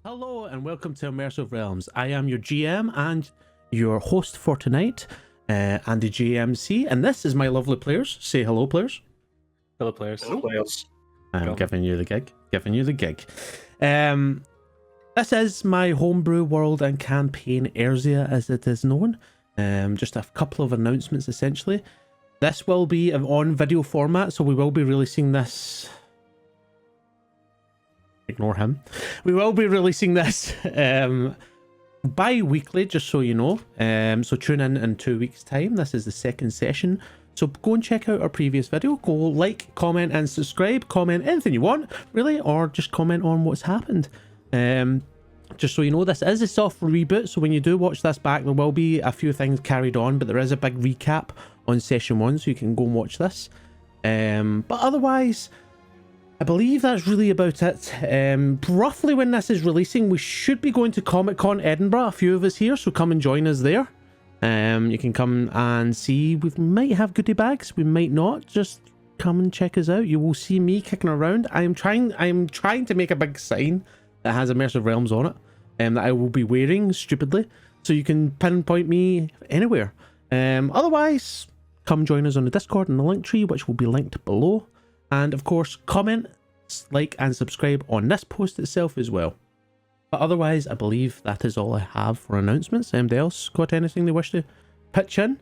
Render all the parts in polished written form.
Hello and welcome to Immersive Realms. I am your GM and your host for tonight, Andy JMC, and this is my lovely players. Say hello, players. Hello, players. Hello, players. I'm giving you the gig. This is my homebrew world and campaign Ersia, as it is known. Just a couple of announcements, essentially. This will be on video format, so we will be releasing this. Ignore him. We will be releasing this bi-weekly, just so you know. So tune in 2 weeks' time. This is the second session. So go and check out our previous video. Go like, comment, and subscribe. Comment anything you want, really, or just comment on what's happened. Just so you know, this is a soft reboot. So when you do watch this back, there will be a few things carried on, but there is a big recap on session 1, so you can go and watch this. But otherwise, I believe that's really about it. Roughly when this is releasing, we should be going to Comic-Con Edinburgh, a few of us here, so come and join us there. You can come and see. We might have goodie bags, we might not. Just come and check us out. You will see me kicking around. I am trying to make a big sign that has Immersive Realms on it, that I will be wearing stupidly, so you can pinpoint me anywhere. Otherwise, come join us on the Discord and the link tree, which will be linked below. And of course, comment, like, and subscribe on this post itself as well. But otherwise, I believe that is all I have for announcements. Anybody else got anything they wish to pitch in?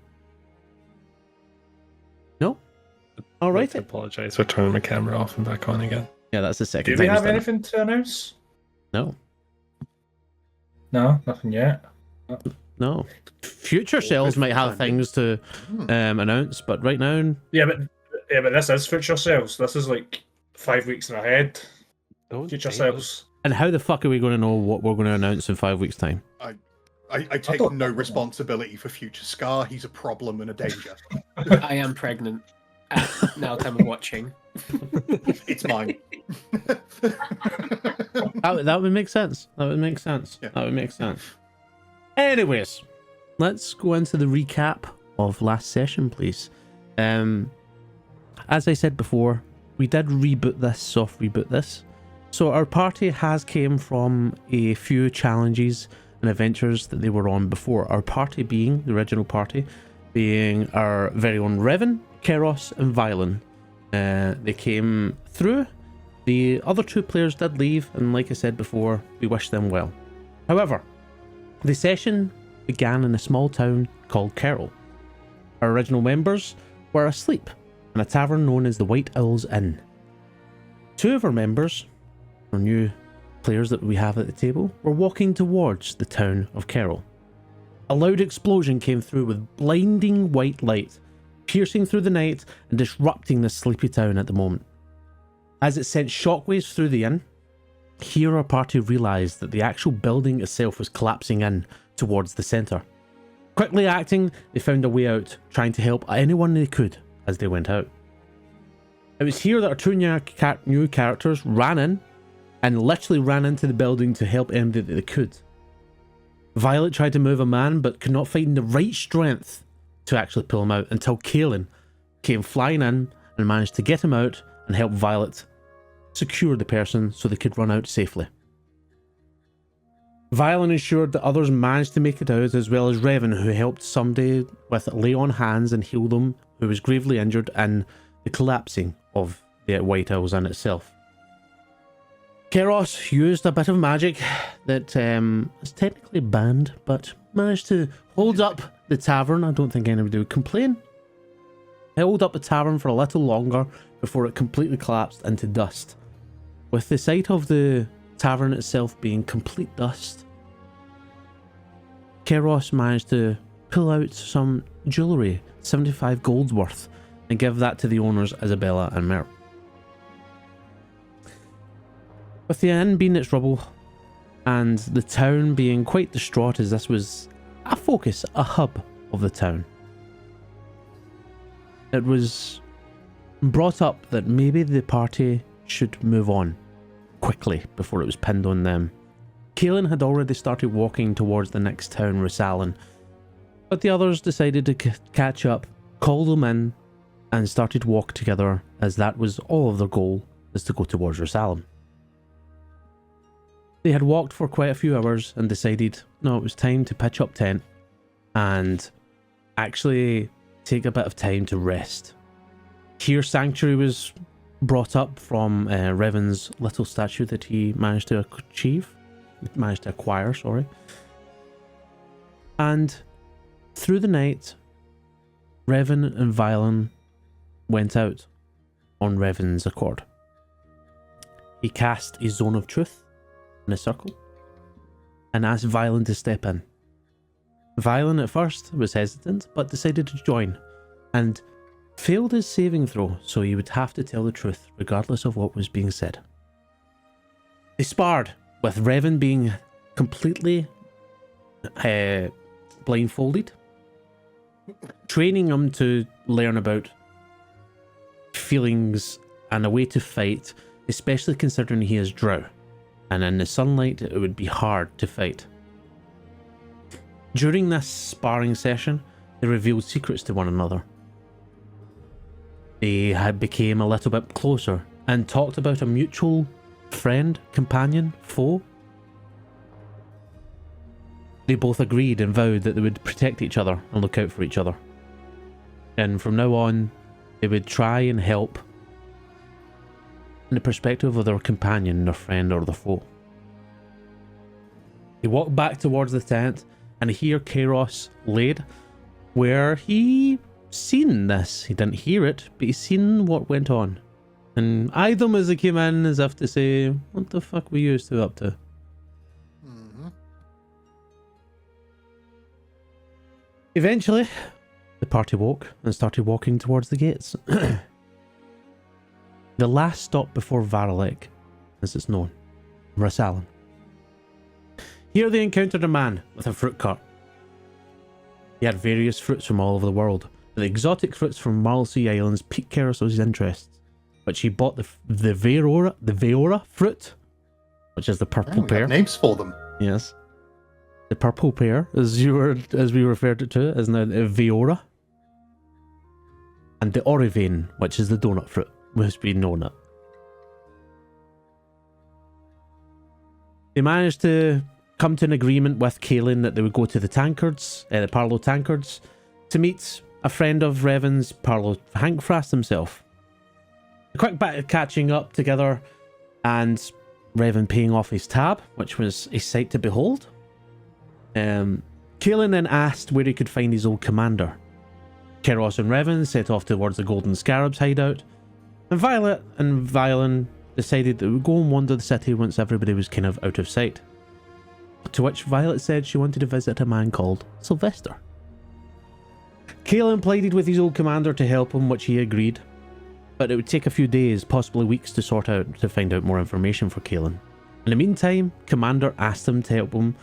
No? Alright. I apologise for turning my camera off and back on again. Yeah, that's the second Do time. we have anything to announce? No. No, nothing yet. No. Future sales might have things to announce, but right now... Yeah, but this is future sales. This is like 5 weeks in ahead. Future sales. And how the fuck are we going to know what we're going to announce in 5 weeks' time? I take no responsibility for future Scar. He's a problem and a danger. I am pregnant at now time of watching. It's mine. That would make sense. That would make sense. Yeah. That would make sense. Anyways, let's go into the recap of last session, please. As I said before, we did soft reboot this. So our party has came from a few challenges and adventures that they were on before. Our party being, the original party, being our very own Revan, Keros, and Violin. They came through. The other two players did leave, and like I said before, we wish them well. However, the session began in a small town called Kerrol. Our original members were asleep in a tavern known as the White Owl's Inn. Two of our members, our new players that we have at the table, were walking towards the town of Kerrol. A loud explosion came through with blinding white light, piercing through the night and disrupting the sleepy town at the moment. As it sent shockwaves through the inn, here our party realised that the actual building itself was collapsing in towards the centre. Quickly acting, they found a way out, trying to help anyone they could as they went out. It was here that our two new characters ran in and literally ran into the building to help anybody that they could. Violet tried to move a man but could not find the right strength to actually pull him out until Kaelin came flying in and managed to get him out and help Violet secure the person so they could run out safely. Violin ensured that others managed to make it out, as well as Revan, who helped somebody with lay on hands and heal them who was gravely injured in the collapsing of the White Owl's Inn itself. Keros used a bit of magic that is technically banned, but managed to hold up the tavern. I don't think anybody would complain. Held up the tavern for a little longer before it completely collapsed into dust. With the sight of the tavern itself being complete dust, Keros managed to pull out some jewellery, 75 gold's worth, and give that to the owners, Isabella and Mer. With the inn being its rubble and the town being quite distraught, as this was a focus, a hub of the town, it was brought up that maybe the party should move on quickly before it was pinned on them. Kaelin had already started walking towards the next town, Rassalen, but the others decided to catch up, call them in, and started walk together, as that was all of their goal, is to go towards Rassalen. They had walked for quite a few hours and decided, no, it was time to pitch up tent and actually take a bit of time to rest. Here, sanctuary was brought up from Revan's little statue that he managed to acquire, sorry. And through the night, Revan and Violin went out on Revan's accord. He cast a zone of truth in a circle and asked Violin to step in. Violin at first was hesitant, but decided to join and failed his saving throw, so he would have to tell the truth regardless of what was being said. They sparred, with Revan being completely blindfolded, training him to learn about feelings and a way to fight, especially considering he is drow, and in the sunlight it would be hard to fight. During this sparring session, they revealed secrets to one another. They had became a little bit closer and talked about a mutual friend, companion, foe. They both agreed and vowed that they would protect each other and look out for each other. And from now on, they would try and help in the perspective of their companion, their friend, or their foe. He walked back towards the tent, and here Kairos laid, where he seen this. He didn't hear it, but he seen what went on, and eyed them as they came in, as if to say, "What the fuck were you two up to?" Eventually, the party woke and started walking towards the gates. The last stop before Varalek, as it's known, Rassalen. Here they encountered a man with a fruit cart. He had various fruits from all over the world, but the exotic fruits from Marlsea Islands piqued Kairos's interests, which he bought the Veora fruit, which is the purple We pear. have names for them. Yes. The purple pear, as we referred it to, is now the Veora. And the Orivane, which is the donut fruit, must be known it. They managed to come to an agreement with Kaelin that they would go to the tankards, the Parlo tankards, to meet a friend of Revan's, Parlo Hankfrast himself. A quick bit of catching up together, and Revan paying off his tab, which was a sight to behold. Kaelin then asked where he could find his old commander. Kairos and Revan set off towards the Golden Scarab's hideout, and Violet and Violin decided that we would go and wander the city once everybody was kind of out of sight. To which Violet said she wanted to visit a man called Sylvester. Kaelin pleaded with his old commander to help him, which he agreed, but it would take a few days, possibly weeks, to find out more information for Kaelin. In the meantime, Commander asked him to help him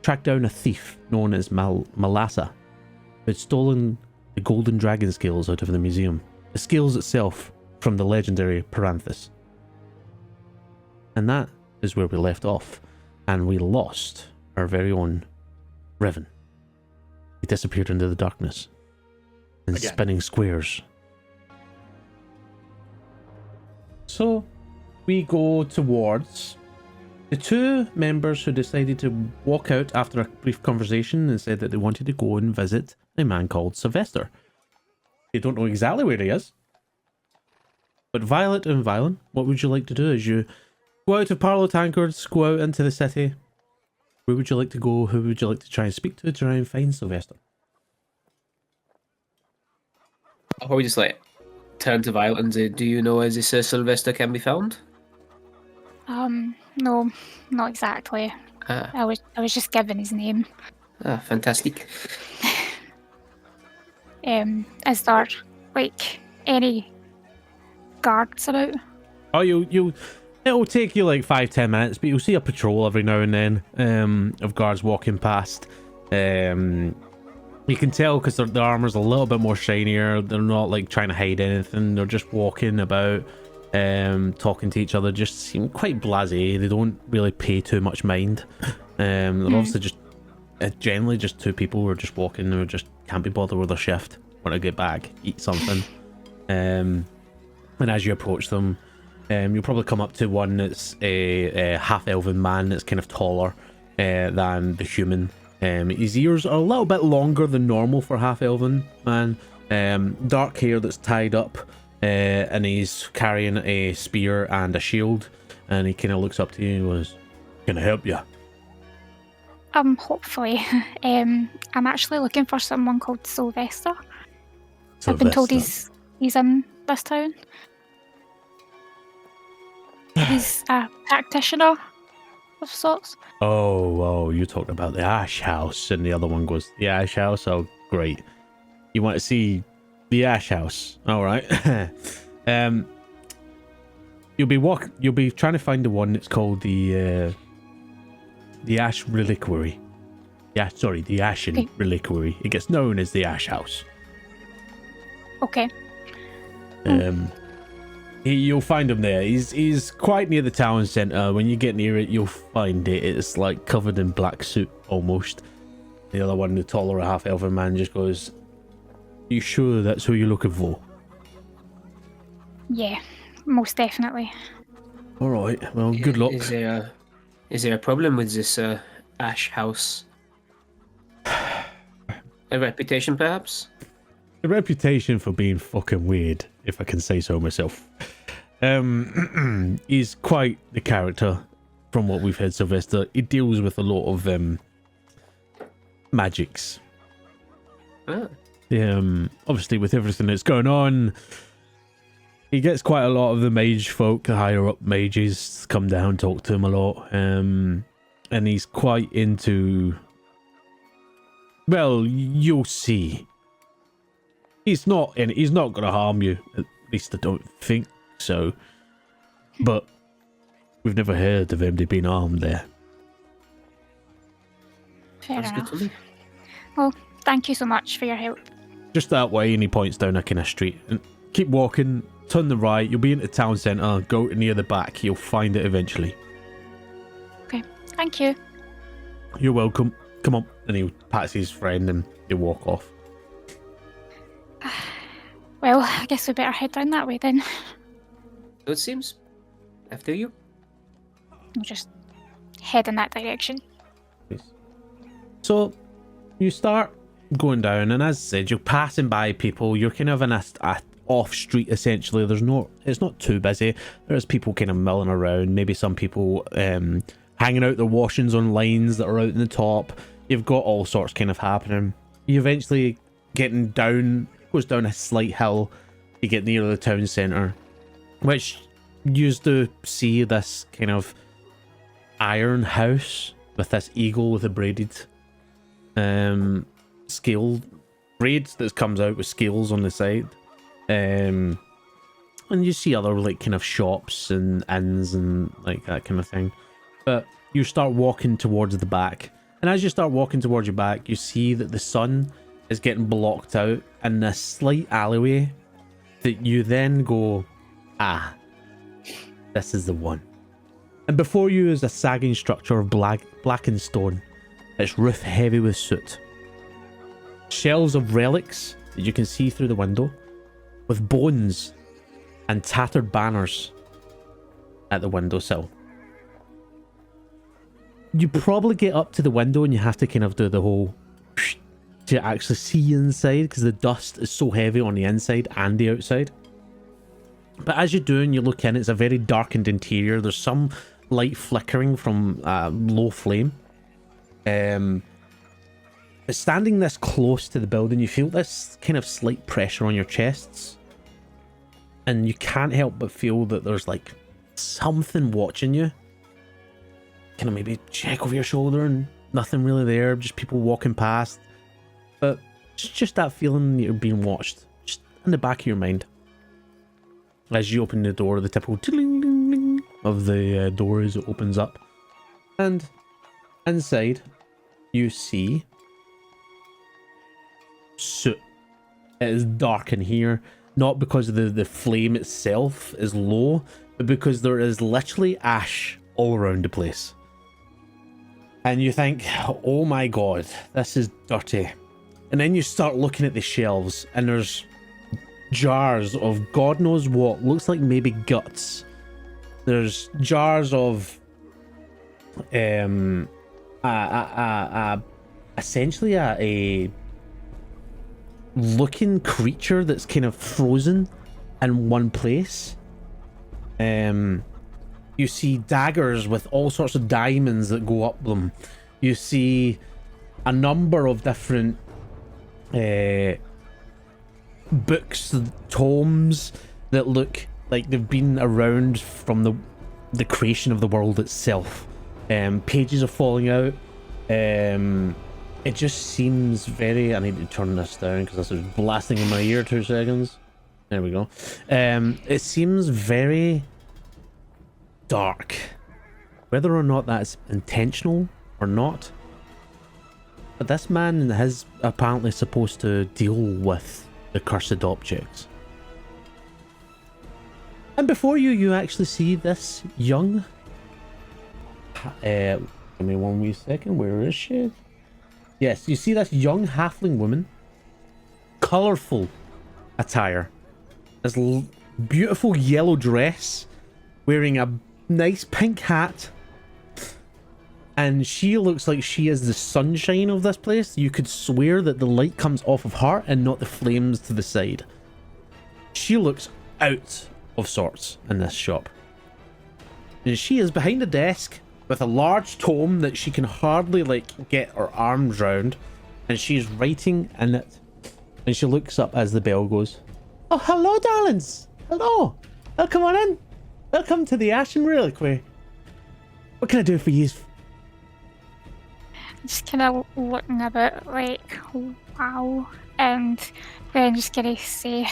track down a thief known as Malassa, who had stolen the golden dragon scales out of the museum, the scales itself from the legendary Paranthus. And that is where we left off, and we lost our very own Revan. He disappeared into the darkness and Again. spinning squares. So we go towards the two members who decided to walk out after a brief conversation and said that they wanted to go and visit a man called Sylvester. They don't know exactly where he is. But Violet and Violin, what would you like to do as you go out of Parlo Tankards, go out into the city? Where would you like to go? Who would you like to try and speak to try and find Sylvester? I'll probably just like turn to Violet and say, "Do you know as this Sylvester can be found?" No, not exactly. Ah, I was just given his name. fantastic. Is there like any guards about? Oh, it'll take you like 5-10 minutes, but you'll see a patrol every now and then of guards walking past. You can tell because their armor's a little bit more shinier. They're not like trying to hide anything. They're just walking about, talking to each other. Just seem quite blasé. They don't really pay too much mind. They're obviously just generally just two people who are just walking. Who just can't be bothered with their shift. Want to get back, eat something. And as you approach them, You'll probably come up to one that's a half-elven man that's kind of taller than the human. His ears are a little bit longer than normal for half-elven man. Dark hair that's tied up, and he's carrying a spear and a shield. And he kind of looks up to you and goes, "Can I help you?" Hopefully. I'm actually looking for someone called Sylvester. I've been told he's in this town. He's a practitioner of sorts. Oh, you're talking about the Ash House, and the other one goes, "The Ash House? Oh, great. You want to see the Ash House? All right." You'll be trying to find the one that's called the Ash Reliquary. Yeah, sorry, the Ashen Reliquary. It gets known as the Ash House. Okay. You'll find him there. He's quite near the town centre. When you get near it, you'll find it. It's like covered in black soot almost. The other one, the taller half-elven man, just goes, "You sure that's who you're looking for?" Yeah, most definitely. All right. Well, good luck. Is there a problem with this Ash House? A reputation, perhaps? A reputation for being fucking weird, if I can say so myself. He's quite the character from what we've heard, Sylvester. He deals with a lot of magics. Ah. Obviously with everything that's going on, he gets quite a lot of the mage folk, the higher up mages, come down, talk to him a lot. And he's quite into, well, you'll see. He's not gonna harm you, at least I don't think so. But we've never heard of anybody being harmed there. Fair That's enough. good to me. Well, thank you so much for your help. Just that way, and he points down a kind of street. And keep walking, turn the right, you'll be in the town centre, go near the back, you'll find it eventually. Okay, thank you. You're welcome. Come on. And he pats his friend and they walk off. Well, I guess we better head down that way then. So it seems. After you. We'll just head in that direction. So you start going down, and as I said, you're passing by people. You're kind of in a off street essentially. It's not too busy. There's people kind of milling around. Maybe some people hanging out their washings on lines that are out in the top. You've got all sorts kind of happening. You eventually getting down, goes down a slight hill. You get near the town centre, which you used to see this kind of iron house with this eagle with a braided scale braid that comes out with scales on the side. And you see other like kind of shops and inns and like that kind of thing. But you start walking towards the back, and as you start walking towards your back, you see that the sun is getting blocked out in this slight alleyway that you then go, "Ah, this is the one." And before you is a sagging structure of blackened stone. Its roof heavy with soot. Shelves of relics that you can see through the window, with bones and tattered banners at the windowsill. You probably get up to the window and you have to kind of do the whole to actually see inside, because the dust is so heavy on the inside and the outside. But as you're doing, you look in, it's a very darkened interior. There's some light flickering from low flame. But standing this close to the building, you feel this kind of slight pressure on your chests. And you can't help but feel that there's like something watching you. Kind of maybe check over your shoulder and nothing really there, just people walking past. But it's just that feeling that you're being watched, just in the back of your mind. As you open the door, the typical ding of the door as it opens up. And inside, you see soot. It is dark in here, not because the flame itself is low, but because there is literally ash all around the place. And you think, oh my god, this is dirty. And then you start looking at the shelves, and there's jars of God knows what, looks like maybe guts There's jars of essentially a looking creature that's kind of frozen in one place. You see daggers with all sorts of diamonds that go up them. You see a number of different books, tomes that look like they've been around from the creation of the world itself. Pages are falling out. It just seems very... I need to turn this down because this is blasting in my ear. 2 seconds. There we go. It seems very dark. Whether or not that's intentional or not. But this man is apparently supposed to deal with the cursed objects. And before you actually see this young... give me one wee second. Where is she? Yes, you see this young halfling woman. Colourful attire. This beautiful yellow dress. Wearing a nice pink hat. And she looks like she is the sunshine of this place. You could swear that the light comes off of her and not the flames to the side. She looks out of sorts in this shop. And she is behind a desk with a large tome that she can hardly get her arms round, and she's writing in it. And she looks up as the bell goes. Oh, hello, darlings. Hello. Welcome on in. Welcome to the Ashen Reliquary. What can I do for you? Just kind of looking a bit like, wow. And then just gonna say,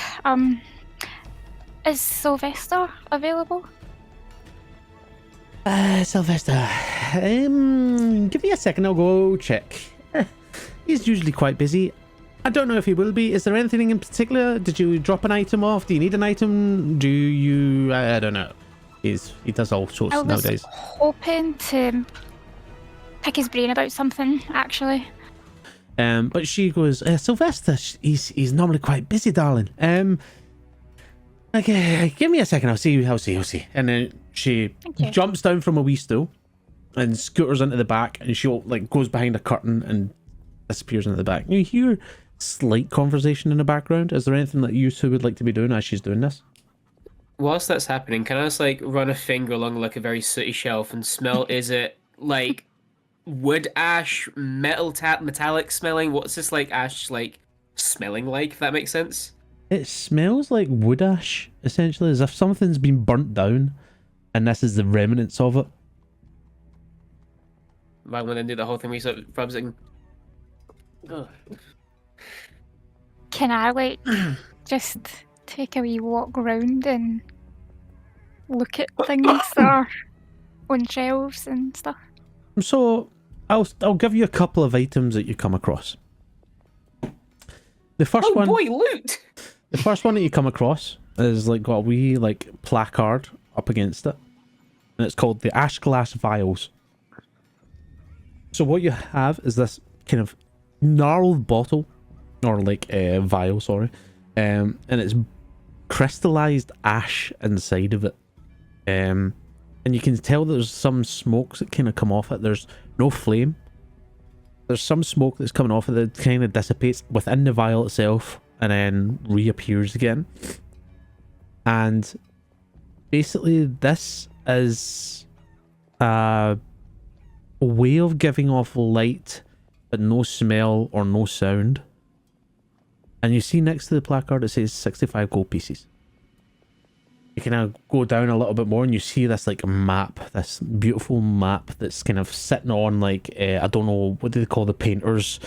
is Sylvester available? Sylvester. Give me a second, I'll go check. He's usually quite busy. I don't know if he will be. Is there anything in particular? Did you drop an item off? Do you need an item? Do you... I don't know. He does all sorts nowadays. I was hoping to pick his brain about something, actually. But she goes, Sylvester, he's normally quite busy, darling. Okay, give me a second, I'll see. And then she jumps down from a wee stool and scooters into the back, and she goes behind a curtain and disappears into the back. You hear slight conversation in the background. Is there anything that you two would like to be doing as she's doing this? Whilst that's happening, can I just run a finger along a very sooty shelf and smell? Is it wood ash, metallic smelling? What's this ash smelling like? If that makes sense. It smells like wood ash, essentially, as if something's been burnt down, and this is the remnants of it. Right when they do the whole thing, we sort of rubs it. Can I just take a wee walk around and look at things that are on shelves and stuff? So I'll give you a couple of items that you come across. The first one, loot! The first one that you come across is got a wee placard up against it, and it's called the Ash Glass Vials. So what you have is this kind of gnarled bottle, or vial, sorry, and it's crystallized ash inside of it, and you can tell there's some smokes that kind of come off it. There's no flame. There's some smoke that's coming off it that kind of dissipates within the vial itself and then reappears again. And basically this is a way of giving off light but no smell or no sound. And you see next to the placard it says 65 gold pieces. You can now go down a little bit more and you see this map, this beautiful map that's kind of sitting on I don't know, what do they call the painters?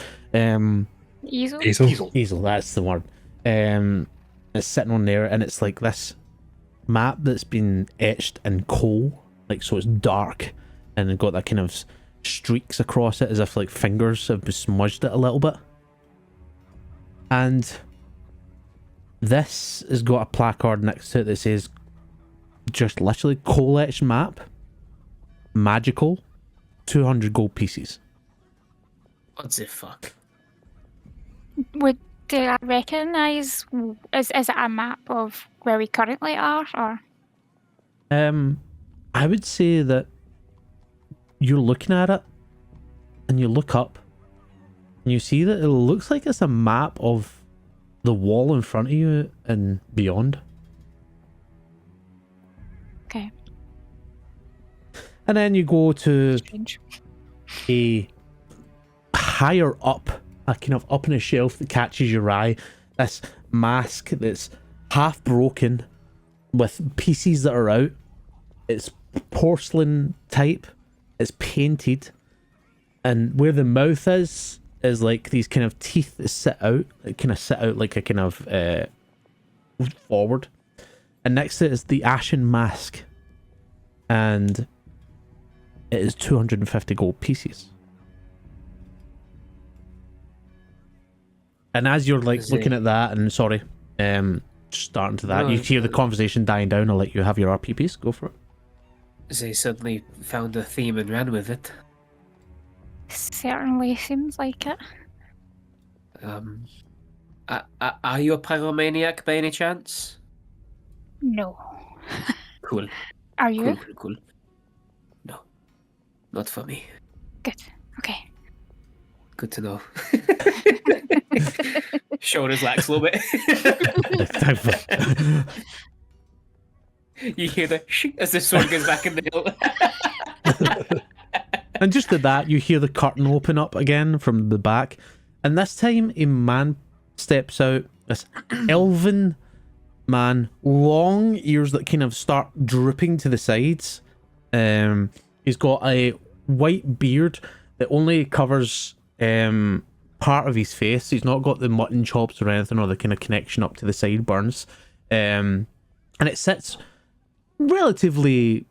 Easel, that's the word. It's sitting on there, and it's this map that's been etched in coal, so it's dark, and it got that kind of streaks across it as if fingers have smudged it a little bit. And this has got a placard next to it that says just literally coal etched map, magical, 200 gold pieces. What the fuck? Do I recognise, is it a map of where we currently are, or? I would say that you're looking at it and you look up and you see that it looks like it's a map of the wall in front of you and beyond. Okay. And then you go to Strange. a higher up, a kind of up on a shelf that catches your eye. This mask that's half broken with pieces that are out. It's porcelain type. It's painted. And where the mouth is like these kind of teeth that sit out. That kind of sit out like a kind of forward. And next to it is the ashen mask. And it is 250 gold pieces. And as you're like looking at that, and sorry, starting to that, you hear the conversation dying down. I'll let you have your RP piece. Go for it. They suddenly found a theme and ran with it. Certainly seems like it. Are you a pyromaniac by any chance? No. Cool. Are you? Cool. No, not for me. Good. Okay. Good to know. Shoulders lax a little bit. You hear the shing as the sword goes back in the hill. And just at that, you hear the curtain open up again from the back. And this time, a man steps out. This elven man, long ears that kind of start drooping to the sides. He's got a white beard that only covers part of his face. He's not got the mutton chops or anything, or the kind of connection up to the sideburns. And it sits relatively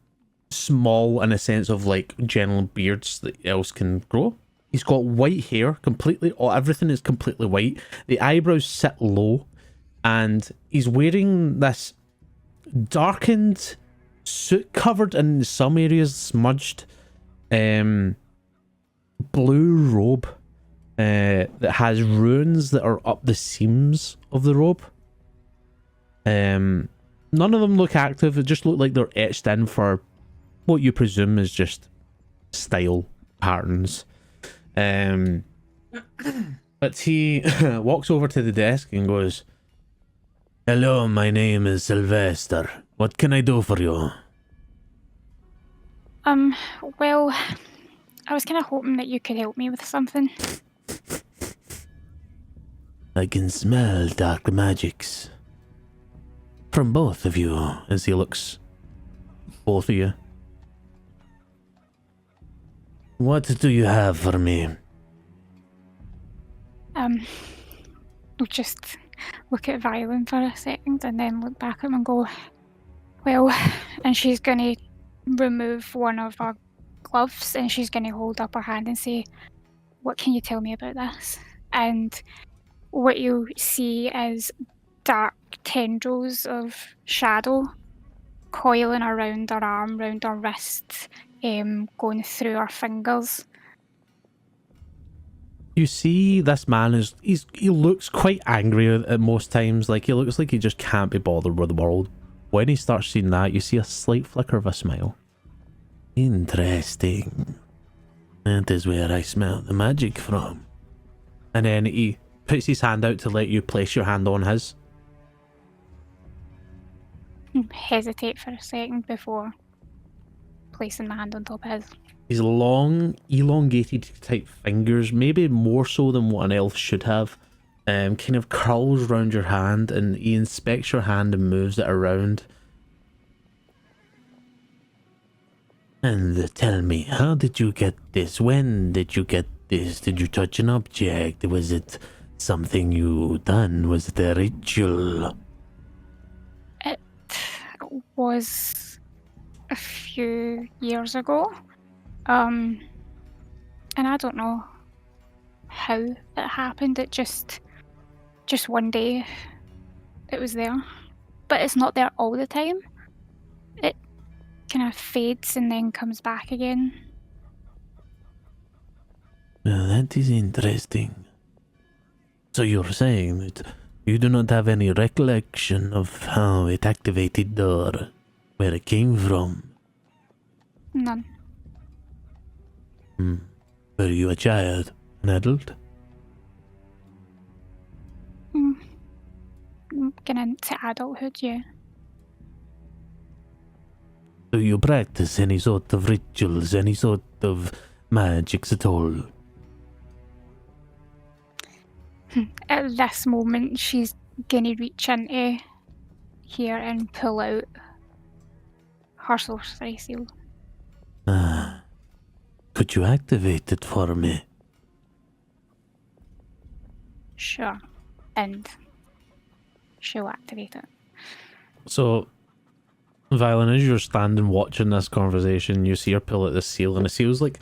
small in a sense of like general beards that else can grow. He's got white hair, completely, everything is completely white. The eyebrows sit low, and he's wearing this darkened suit covered in some areas smudged blue robe that has runes that are up the seams of the robe. None of them look active. It just look like they're etched in for what you presume is just style patterns. But he walks over to the desk and goes, "Hello, my name is Sylvester. What can I do for you?" Well, I was kind of hoping that you could help me with something. "I can smell dark magics from both of you," as he looks both of you. "What do you have for me?" We'll just look at Violin for a second and then look back at him and go, well, and she's going to remove one of her gloves and she's going to hold up her hand and say, "What can you tell me about this?" And what you'll see is dark tendrils of shadow coiling around her arm, round her wrist, going through her fingers. You see this man he looks quite angry at most times. Like, he looks like he just can't be bothered with the world. When he starts seeing that, you see a slight flicker of a smile. "Interesting. That is where I smell the magic from." And then he puts his hand out to let you place your hand on his. Hesitate for a second before placing my hand on top of his. His long, elongated type fingers, maybe more so than what an elf should have, kind of curls around your hand, and he inspects your hand and moves it around. "And tell me, how did you get this? When did you get this? Did you touch an object? Was it something you done? Was it a ritual?" It was a few years ago. And I don't know how it happened. It just one day it was there. But it's not there all the time. It kind of fades and then comes back again. Well, that is interesting. So you're saying that you do not have any recollection of how it activated or where it came from? None. Were you a child? An adult? Getting into adulthood, yeah. Do you practice any sort of rituals, any sort of magics at all? At this moment, she's gonna reach into here and pull out her sorcery seal. Could you activate it for me? Sure. And she'll activate it. So, Violet, as you're standing watching this conversation, you see her pull out this seal, and the seal's like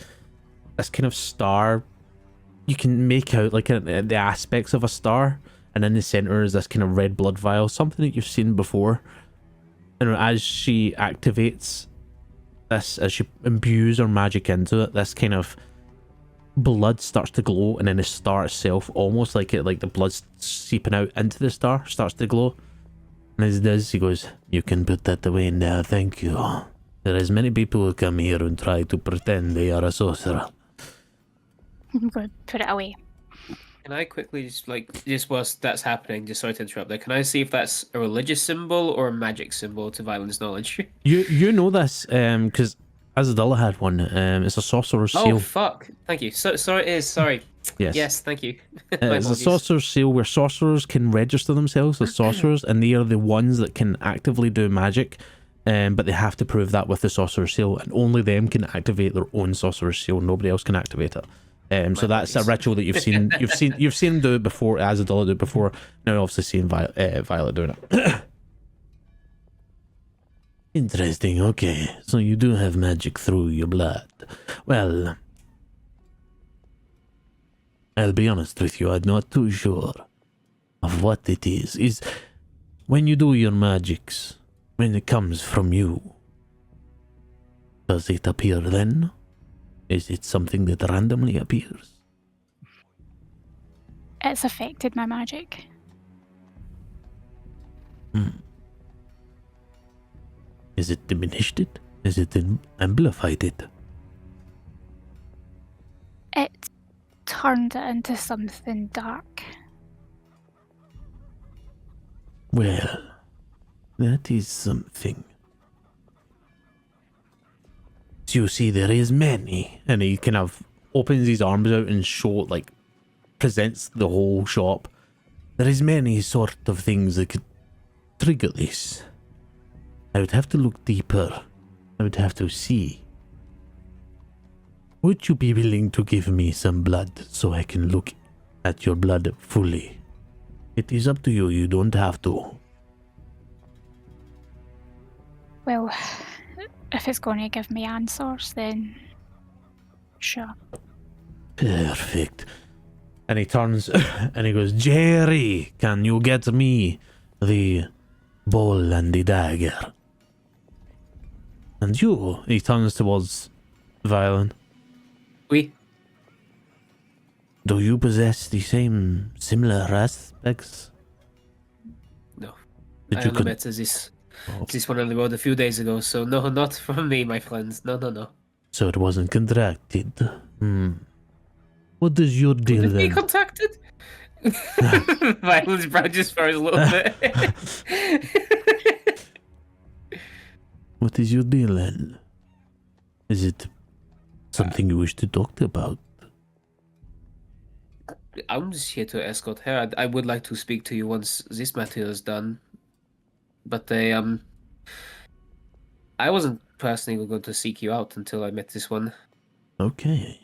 this kind of star. You can make out like the aspects of a star, and in the center is this kind of red blood vial, something that you've seen before. And as she activates this, as she imbues her magic into it, this kind of blood starts to glow, and then the star itself, almost like the blood's seeping out into the star, starts to glow. And as it does, he goes, "You can put that away now, thank you. There is many people who come here and try to pretend they are a sorcerer." I'm going to put it away. Can I quickly just whilst that's happening, just sorry to interrupt there, can I see if that's a religious symbol or a magic symbol to Violin's knowledge? You know this, because Azadilla had one. It's a sorcerer's seal. Oh fuck! Thank you. Sorry, it is. Sorry. Yes. Yes, thank you. My It's a apologies. sorcerer's seal where sorcerers can register themselves as sorcerers, and they are the ones that can actively do magic, but they have to prove that with the sorcerer's seal, and only them can activate their own sorcerer's seal. Nobody else can activate it. So that's a ritual that you've seen. You've seen him do it before. Azadilla do it before. Now, obviously, seen Violet doing it. Interesting. Okay, so you do have magic through your blood. Well, I'll be honest with you, I'm not too sure of what it is. Is when you do your magics, when it comes from you, does it appear then? Is it something that randomly appears? It's affected my magic. Is it diminished it? Is it amplified it? It turned it into something dark. Well, that is something. So you see, there is many, and he kind of opens his arms out and presents the whole shop. There is many sort of things that could trigger this. I would have to look deeper. I would have to see. Would you be willing to give me some blood so I can look at your blood fully? It is up to you, you don't have to. Well, if it's going to give me answers, then sure. Perfect. And he turns and he goes, "Jerry, can you get me the bowl and the dagger?" And you, he turns towards Violin. Oui. Do you possess the same similar aspects? No. That I you only could... met this one on the road a few days ago, so no, not from me, my friends. No. So it wasn't contracted. What does your deal Did we then? contacted? Violin's brow just froze a little bit. What is your deal then? Is it something you wish to talk about? I'm just here to escort her. I would like to speak to you once this matter is done. But I wasn't personally going to seek you out until I met this one. Okay.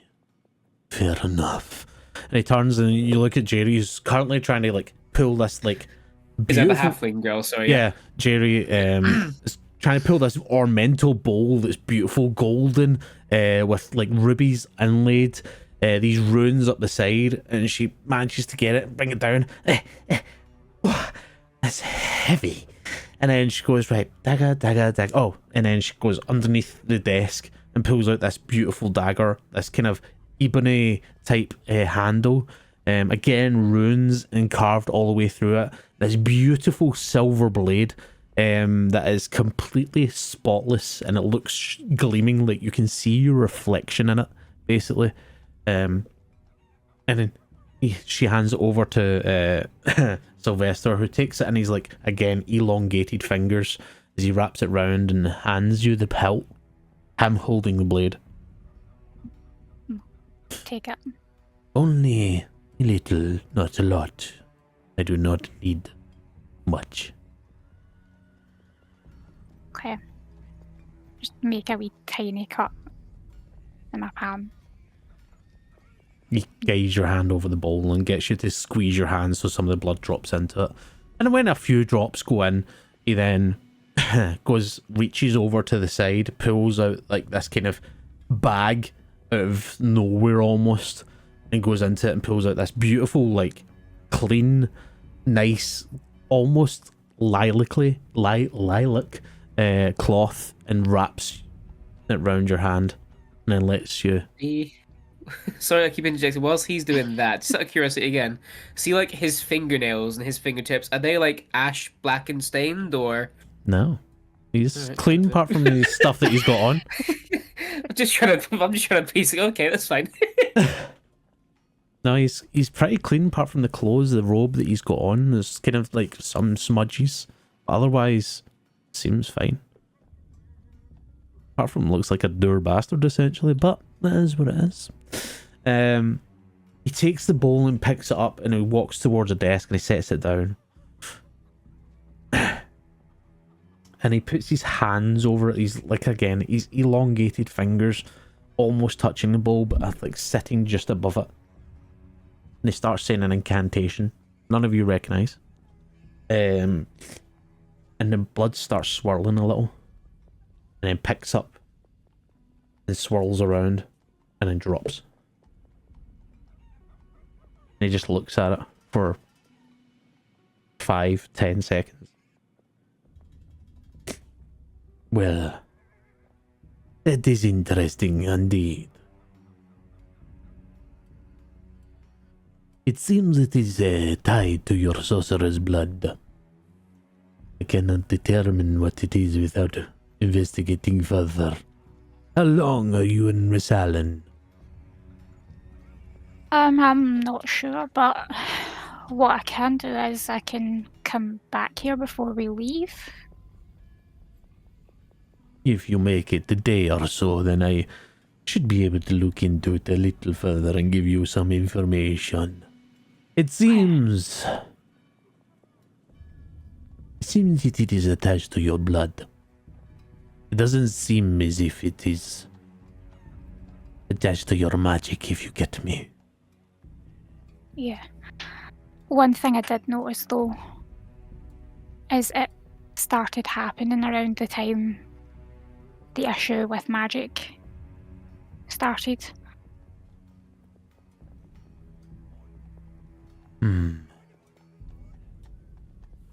Fair enough. And he turns and you look at Jerry, who's currently trying to pull this Is that the beautiful... halfling girl? Sorry. Yeah, Jerry is trying to pull this ornamental bowl that's beautiful golden with rubies inlaid, these runes up the side, and she manages to get it and bring it down. That's heavy. And then she goes, right, dagger. Oh, and then she goes underneath the desk and pulls out this beautiful dagger, this kind of ebony type handle. Again, runes and carved all the way through it. This beautiful silver blade. that is completely spotless, and it looks gleaming, like you can see your reflection in it, basically. And then she hands it over to Sylvester, who takes it, and he's like, again, elongated fingers as he wraps it round and hands you the hilt, him holding the blade. Take it. Only a little, not a lot. I do not need much. Okay. Just make a wee tiny cut in my palm. He guides your hand over the bowl and gets you to squeeze your hand so some of the blood drops into it. And when a few drops go in, he then reaches over to the side, pulls out like this kind of bag out of nowhere almost, and goes into it and pulls out this beautiful, like, clean, nice, almost lilac cloth, and wraps it round your hand, and then lets you. Sorry, I keep interjecting. Whilst he's doing that, just out of curiosity again, see, like, his fingernails and his fingertips, are they like ash black and stained, or? No, he's Alright, clean okay. apart from the stuff that he's got on. I'm just trying to piece it. Okay, that's fine. No, he's pretty clean apart from the clothes, the robe that he's got on. There's kind of like some smudges, but otherwise seems fine. Apart from looks like a dour bastard essentially, but that is what it is. He takes the bowl and picks it up, and he walks towards a desk and he sets it down. And he puts his hands over it. He's like, again, he's elongated fingers almost touching the bowl, but like sitting just above it. And he starts saying an incantation none of you recognize. And the blood starts swirling a little, and then picks up and swirls around and then drops. And he just looks at it for 5-10 seconds. Well, that is interesting indeed. It seems it is tied to your sorcerer's blood. I cannot determine what it is without investigating further. How long are you in Rassalen? I'm not sure, but what I can do is I can come back here before we leave. If you make it a day or so, then I should be able to look into it a little further and give you some information. It seems it is attached to your blood. It doesn't seem as if it is attached to your magic, if you get me. Yeah. One thing I did notice though is it started happening around the time the issue with magic started.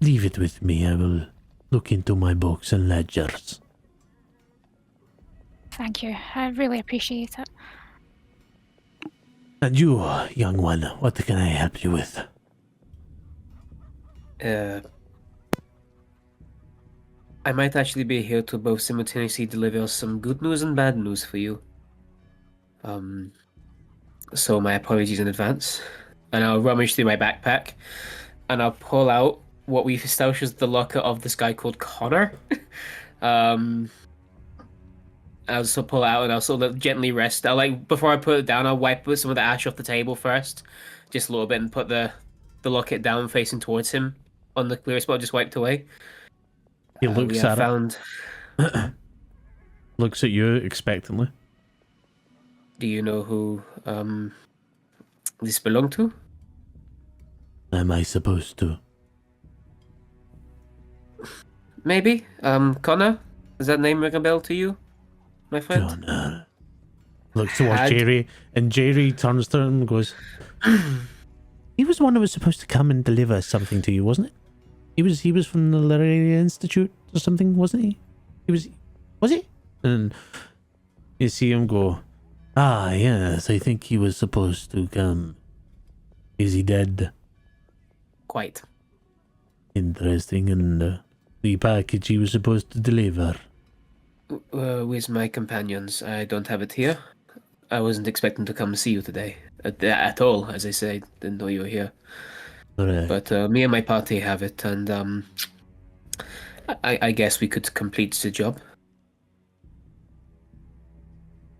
Leave it with me. I will look into my books and ledgers. Thank you. I really appreciate it. And you, young one, what can I help you with? I might actually be here to both simultaneously deliver some good news and bad news for you. So my apologies in advance. And I'll rummage through my backpack, and I'll pull out what we've established as the locker of this guy called Connor. I'll also pull out, and I'll sort of gently rest. Before I put it down, I'll wipe some of the ash off the table first, just a little bit, and put the locket down facing towards him on the clear spot, just wiped away. He looks at it. Looks at you expectantly. Do you know who this belonged to? Am I supposed to? Maybe. Connor? Does that name ring a bell to you, my friend? Connor. Looks towards Jerry, and Jerry turns to him and goes, he was the one who was supposed to come and deliver something to you, wasn't it? He was from the Literary Institute or something, wasn't he? Was he? And you see him go, ah, yes, I think he was supposed to come. Is he dead? Quite. Interesting. And The package he was supposed to deliver. With my companions. I don't have it here. I wasn't expecting to come see you today. At all, as I say. Didn't know you were here. Alright. But me and my party have it, and I guess we could complete the job.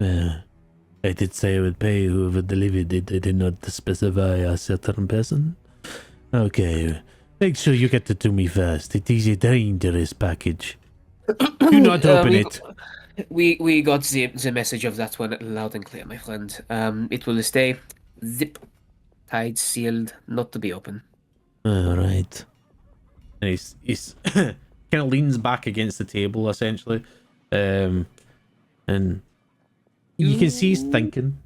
I did say I would pay whoever delivered it. I did not specify a certain person. Okay. Make sure you get it to me first. It is a dangerous package. Do not open it. We got the message of that one loud and clear, my friend. It will stay zip tied, sealed, not to be open. Alright. And he's kind of leans back against the table, essentially. And you can see he's thinking.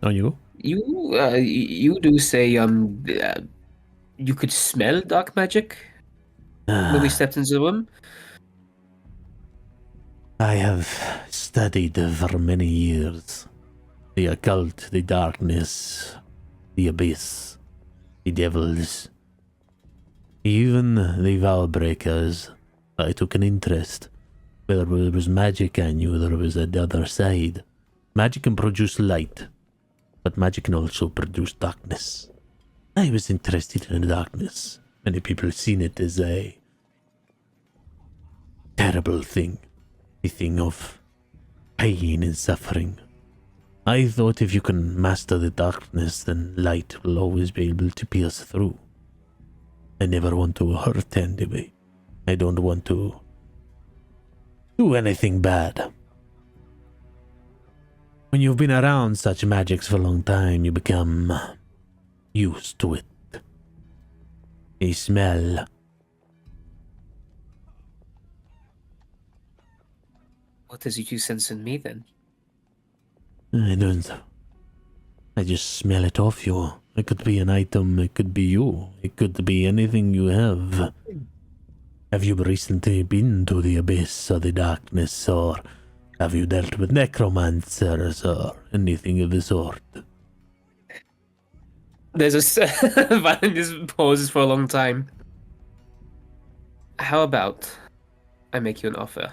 On you go. You do say you could smell dark magic when we stepped into the room. I have studied for many years the occult, the darkness, the abyss, the devils, even the vow breakers. I took an interest. Whether it was magic I knew there was the other side. Magic can produce light, but magic can also produce darkness. I was interested in the darkness. Many people have seen it as a terrible thing. A thing of pain and suffering. I thought if you can master the darkness, then light will always be able to pierce through. I never want to hurt anybody. I don't want to do anything bad. When you've been around such magics for a long time, you become used to it. A smell. What is it you sense in me then? I don't. I just smell it off you. It could be an item, it could be you, it could be anything you have. Have you recently been to the abyss or the darkness, or have you dealt with necromancers or anything of the sort? There's Valen just pauses for a long time. How about I make you an offer?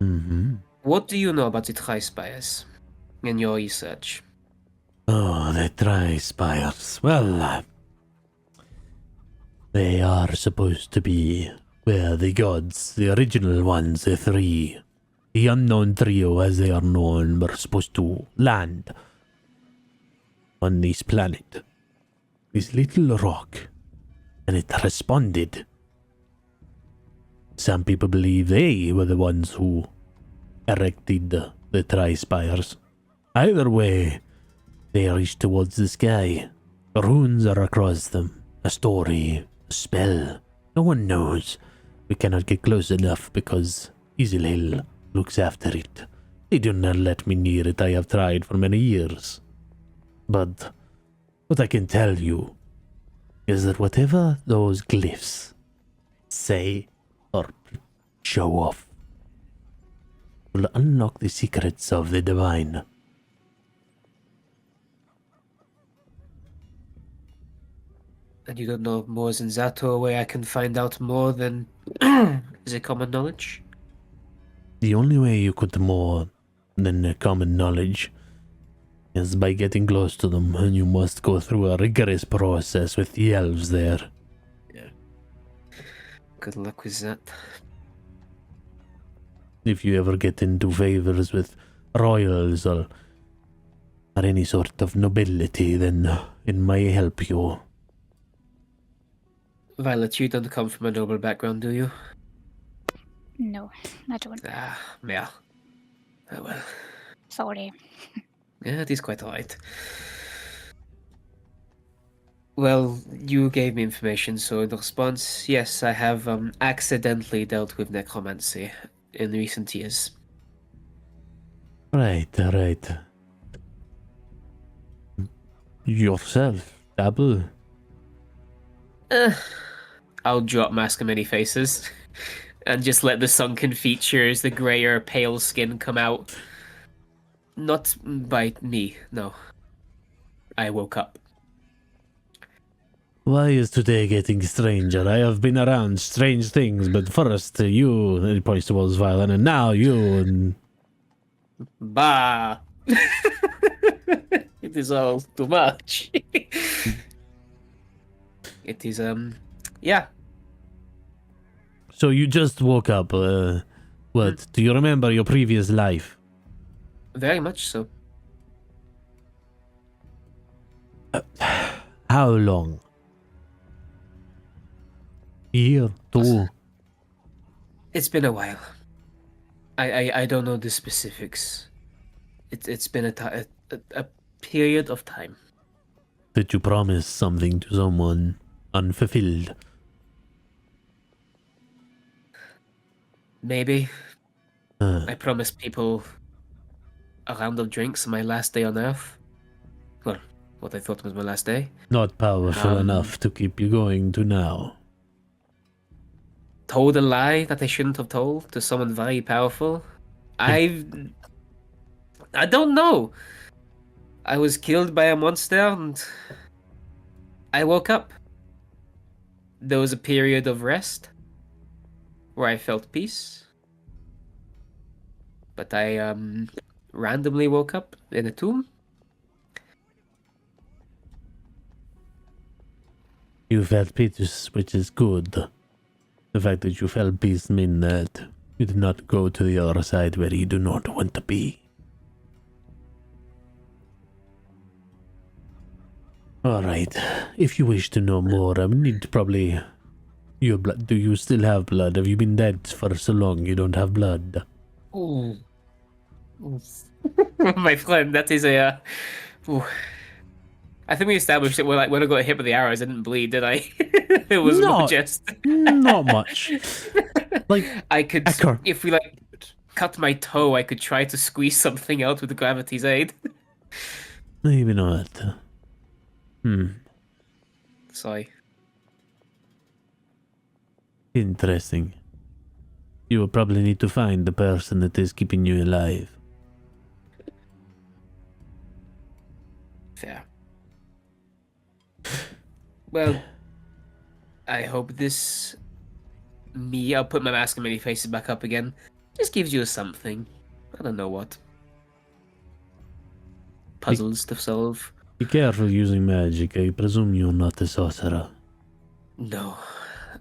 Mm-hmm. What do you know about the Tri-Spires in your research? Oh, the Tri-Spires. Well, they are supposed to be where the gods, the original ones, the three, the unknown trio as they are known, were supposed to land on this planet. This little rock. And it responded. Some people believe they were the ones who erected the Tri-Spires. Either way, they reach towards the sky. Runes are across them. A story, a spell. No one knows. We cannot get close enough because Isilhill looks after it. They do not let me near it. I have tried for many years. But what I can tell you is that whatever those glyphs say or show off will unlock the secrets of the divine. And you don't know more than that, or a way I can find out more than the common knowledge? The only way you could more than the common knowledge is by getting close to them, and you must go through a rigorous process with the elves there. Yeah. Good luck with that. If you ever get into favors with royals or any sort of nobility, then it may help you. Violet, you don't come from a noble background, do you? No, I don't. Ah, yeah. Oh well. Sorry. Yeah, it is quite alright. Well, you gave me information, so in response, yes, I have accidentally dealt with necromancy in recent years. Right. Yourself, dabble. I'll drop Mask of Many Faces and just let the sunken features, the grayer, pale skin come out. Not by me, no. I woke up. Why is today getting stranger? I have been around strange things, but first you, and he points towards Violet, and now you, and Bah. It is all too much. It is yeah. so you just woke up. What? Do you remember your previous life? Very much so. How long? Year, two. It's been a while. I don't know the specifics. It's been a period of time. Did you promise something to someone unfulfilled? Maybe Uh, I promised people a round of drinks on my last day on Earth. Well, what I thought was my last day. not powerful enough to keep you going to now. Told a lie that I shouldn't have told to someone very powerful. I don't know. I was killed by a monster and I woke up. There was a period of rest where I felt peace. But I randomly woke up in a tomb. You felt peace, which is good. The fact that you felt peace means that you did not go to the other side where you do not want to be. Alright, if you wish to know more, I would need probably your blood. Do you still have blood? Have you been dead for so long you don't have blood? Ooh. My friend, that is a... ooh. I think we established that when I got hit with the arrows, I didn't bleed, did I? It was more just... Not much. Like, I could... Echo. If we, cut my toe, I could try to squeeze something out with gravity's aid. maybe not. Sorry. Interesting. You will probably need to find the person that is keeping you alive. Fair. Well, I hope this... I'll put my mask and many faces back up again. Just gives you something. I don't know what. Puzzles to solve. Be careful using magic. I presume you're not a sorcerer. No.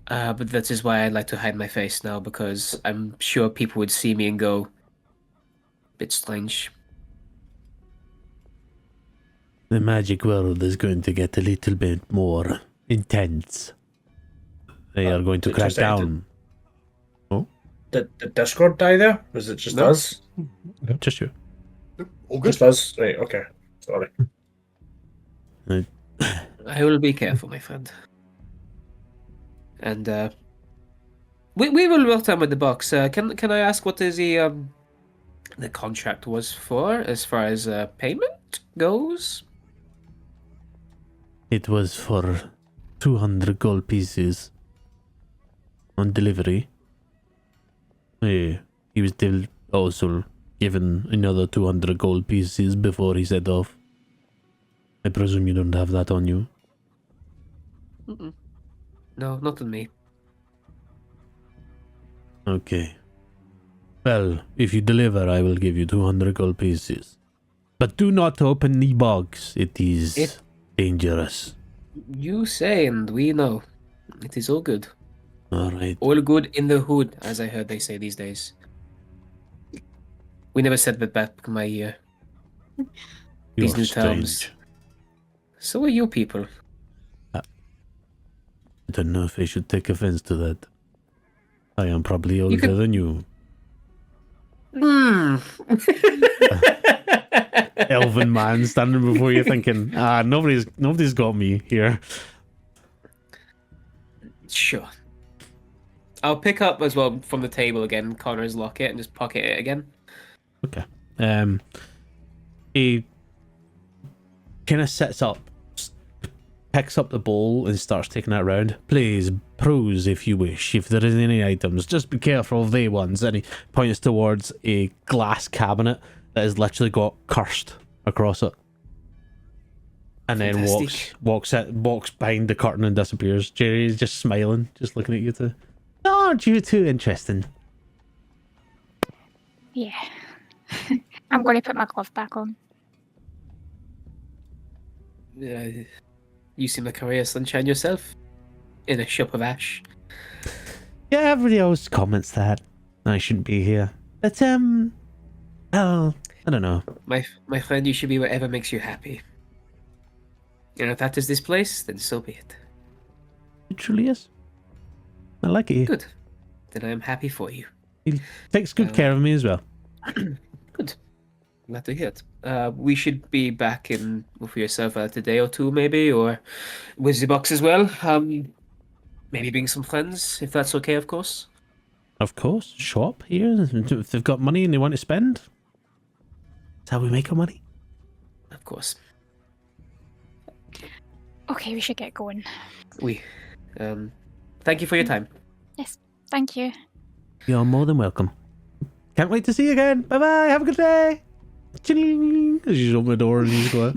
But that is why I like to hide my face now, because I'm sure people would see me and go, bit strange. The magic world is going to get a little bit more intense. They are going to it crack just ended. down. Did Discord die there? Was it just No. us? Just you. All good. Just us? Right, okay. Sorry. I will be careful, my friend. And we will return with the box. Can I ask what is the contract was for as far as payment goes? It was for 200 gold pieces on delivery. He was also given another 200 gold pieces before he set off. I presume you don't have that on you. Mm-mm. No, not on me. Okay. Well, if you deliver, I will give you 200 gold pieces. But do not open the box. It is dangerous. You say, and we know. It is all good. Alright. All good in the hood, as I heard they say these days. We never said that back in my year. These You're new terms. strange. So are you people. I don't know if I should take offense to that. I am probably older could- than you. Hmm. Elven man standing before you thinking, nobody's got me here. Sure. I'll pick up as well from the table again Connor's locket and just pocket it again. Okay. He kind of sits up, picks up the bowl and starts taking it around. Please peruse if you wish. If there is any items, just be careful of they ones. And he points towards a glass cabinet that has literally got cursed across it. And then Fantastic. walks behind the curtain and disappears. Jerry's just smiling, just looking at you two. Aren't you too interesting? Yeah. I'm going to put my glove back on. You seem like a ray of sunshine yourself. In a shop of ash. Yeah, everybody always comments that I shouldn't be here. But oh, I don't know. My friend, you should be wherever makes you happy. And if that is this place, then so be it. It truly is. I like it here. Good. Then I am happy for you. He takes good care of me as well. Good. Glad to hear it. We should be back in for yourself today or two, maybe, or with the box as well. Maybe bring some friends, if that's okay, of course. Of course, shop here. If they've got money and they want to spend, that's how we make our money. Of course. Okay, we should get going. Thank you for your time. Yes, thank you. You're more than welcome. Can't wait to see you again. Bye bye. Have a good day. Ching. As you open the door and you just go out.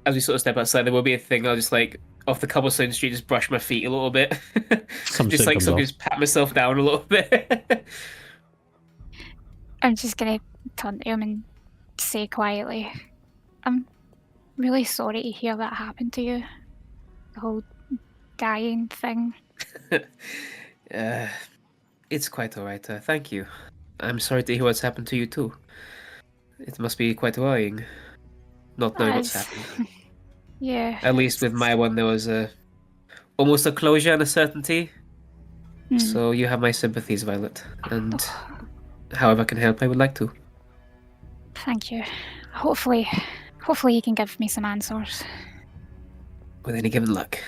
As we sort of step outside, there will be a thing. I'll just like off the cobblestone street, just brush my feet a little bit. Some just shit like comes something, off. just pat myself down a little bit. I'm just going to turn to him and say quietly, I'm really sorry to hear that happened to you. The whole dying thing. It's quite alright. Thank you. I'm sorry to hear what's happened to you too. It must be quite worrying, not knowing what's happened. Yeah. At least with my one, there was almost a closure and a certainty. Mm. So you have my sympathies, Violet. And however I can help, I would like to. Thank you. Hopefully you can give me some answers. With any given luck.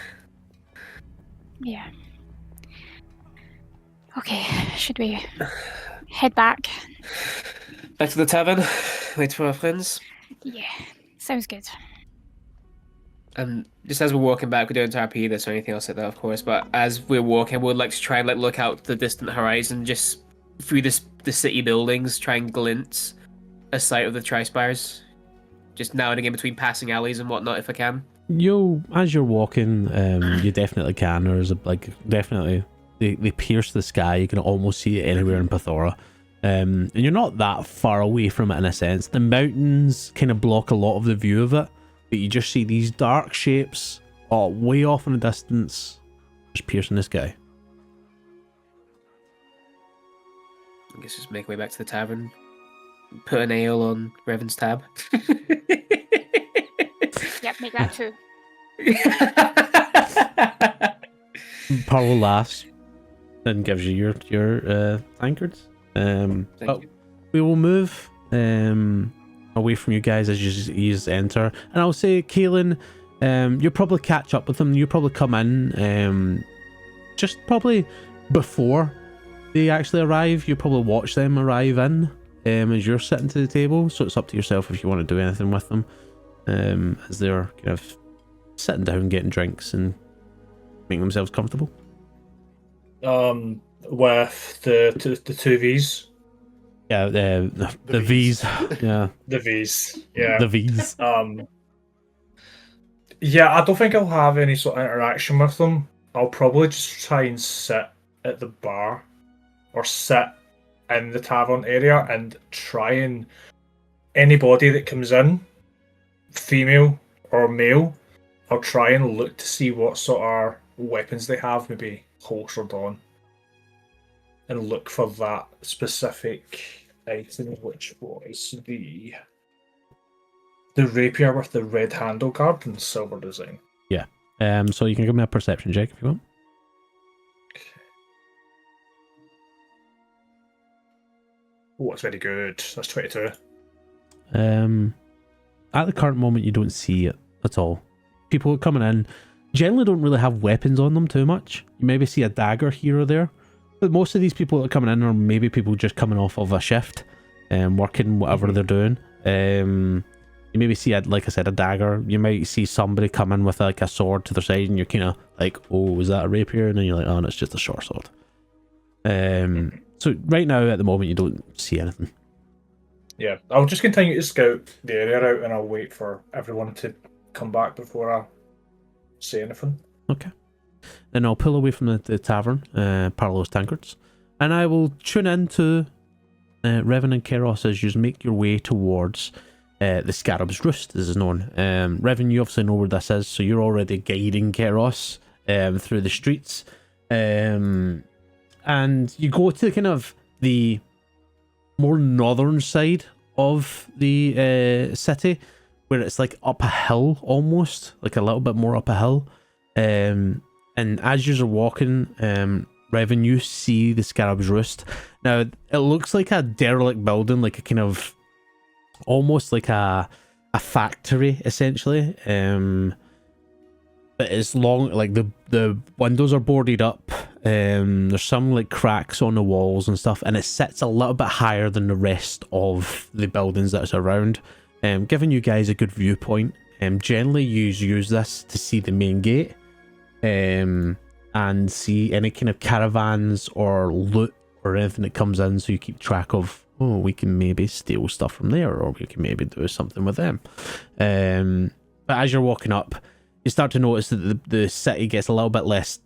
Yeah. Okay, should we head back? Back to the tavern. Wait for our friends. Yeah, sounds good. And just as we're walking back, we don't RP this or anything else like that, of course. But as we're walking, we'd like to try and like look out the distant horizon, just through the city buildings, try and glimpse a sight of the tri-spires. Just now and again between passing alleys and whatnot, if I can. As you're walking, you definitely can. There's definitely they pierce the sky. You can almost see it anywhere in Pathora. And you're not that far away from it in a sense. The mountains kind of block a lot of the view of it, but you just see these dark shapes way off in the distance, just piercing the sky. I guess just make our way back to the tavern. Put an ale on Revan's tab. Yep, make that too. Pearl laughs and gives you your tankards. Thank you. We will move away from you guys as you enter, and I'll say, Kaelin, you'll probably catch up with them. You'll probably come in just probably before they actually arrive. You probably watch them arrive in as you're sitting to the table, so it's up to yourself if you want to do anything with them as they're kind of sitting down getting drinks and making themselves comfortable. With the two V's. Yeah, the V's. Yeah, The V's. Yeah. the V's. Yeah, I don't think I'll have any sort of interaction with them. I'll probably just try and sit at the bar or sit in the tavern area and try and anybody that comes in, female or male, I'll try and look to see what sort of weapons they have, maybe holstered on, and look for that specific item, which was the rapier with the red handle guard and silver design. Yeah. So you can give me a perception check if you want. Oh, it's very good. That's 22. At the current moment, you don't see it at all. People coming in generally don't really have weapons on them too much. You maybe see a dagger here or there, but most of these people that are coming in are maybe people just coming off of a shift and working whatever they're doing. You maybe see, like I said, a dagger. You might see somebody come in with like a sword to their side, and you're kind of like, "Oh, is that a rapier?" And then you're like, "Oh, no, it's just a short sword." So right now, at the moment, you don't see anything. Yeah, I'll just continue to scout the area out, and I'll wait for everyone to come back before I say anything. Okay. Then I'll pull away from the tavern, Parlos Tankards, and I will tune into Revan and Keros as you make your way towards the Scarab's Roost, as is known. Revan, you obviously know where this is, so you're already guiding Keros through the streets. And you go to kind of the more northern side of the city, where it's like up a hill almost, like a little bit more up a hill. And as you're walking, Revan, you see the Scarab's Roost. Now, it looks like a derelict building, like a kind of almost like a factory, essentially. But it's long, like the windows are boarded up. There's some like cracks on the walls and stuff, and it sits a little bit higher than the rest of the buildings that's around, giving you guys a good viewpoint. Generally, you use this to see the main gate, and see any kind of caravans or loot or anything that comes in, so you keep track of, oh, we can maybe steal stuff from there, or we can maybe do something with them. But as you're walking up, you start to notice that the city gets a little bit less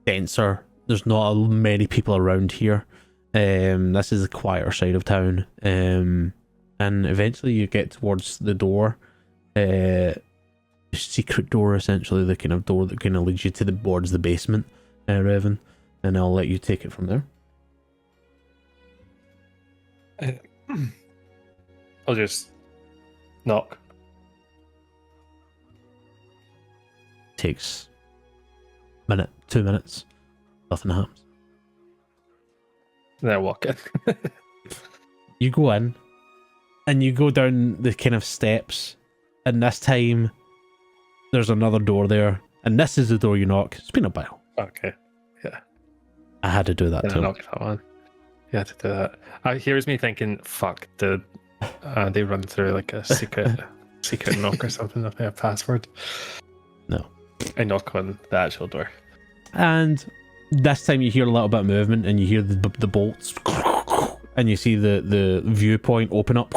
denser. There's not many people around here. This is the quieter side of town. And eventually you get towards the door, the secret door, essentially, the kind of door that kind of leads you towards the basement, Revan, and I'll let you take it from there. I'll just knock. Takes a minute, 2 minutes, nothing happens. Then I walk in. You go in, and you go down the kind of steps, and this time there's another door there, and this is the door you knock. It's been a while. Okay. Yeah. I had to do that Then I too. knock that one. You had to do that. Here's me thinking, fuck, did they run through like a secret knock or something with their password? No. I knock on the actual door. And this time you hear a little bit of movement, and you hear the bolts, and you see the viewpoint open up,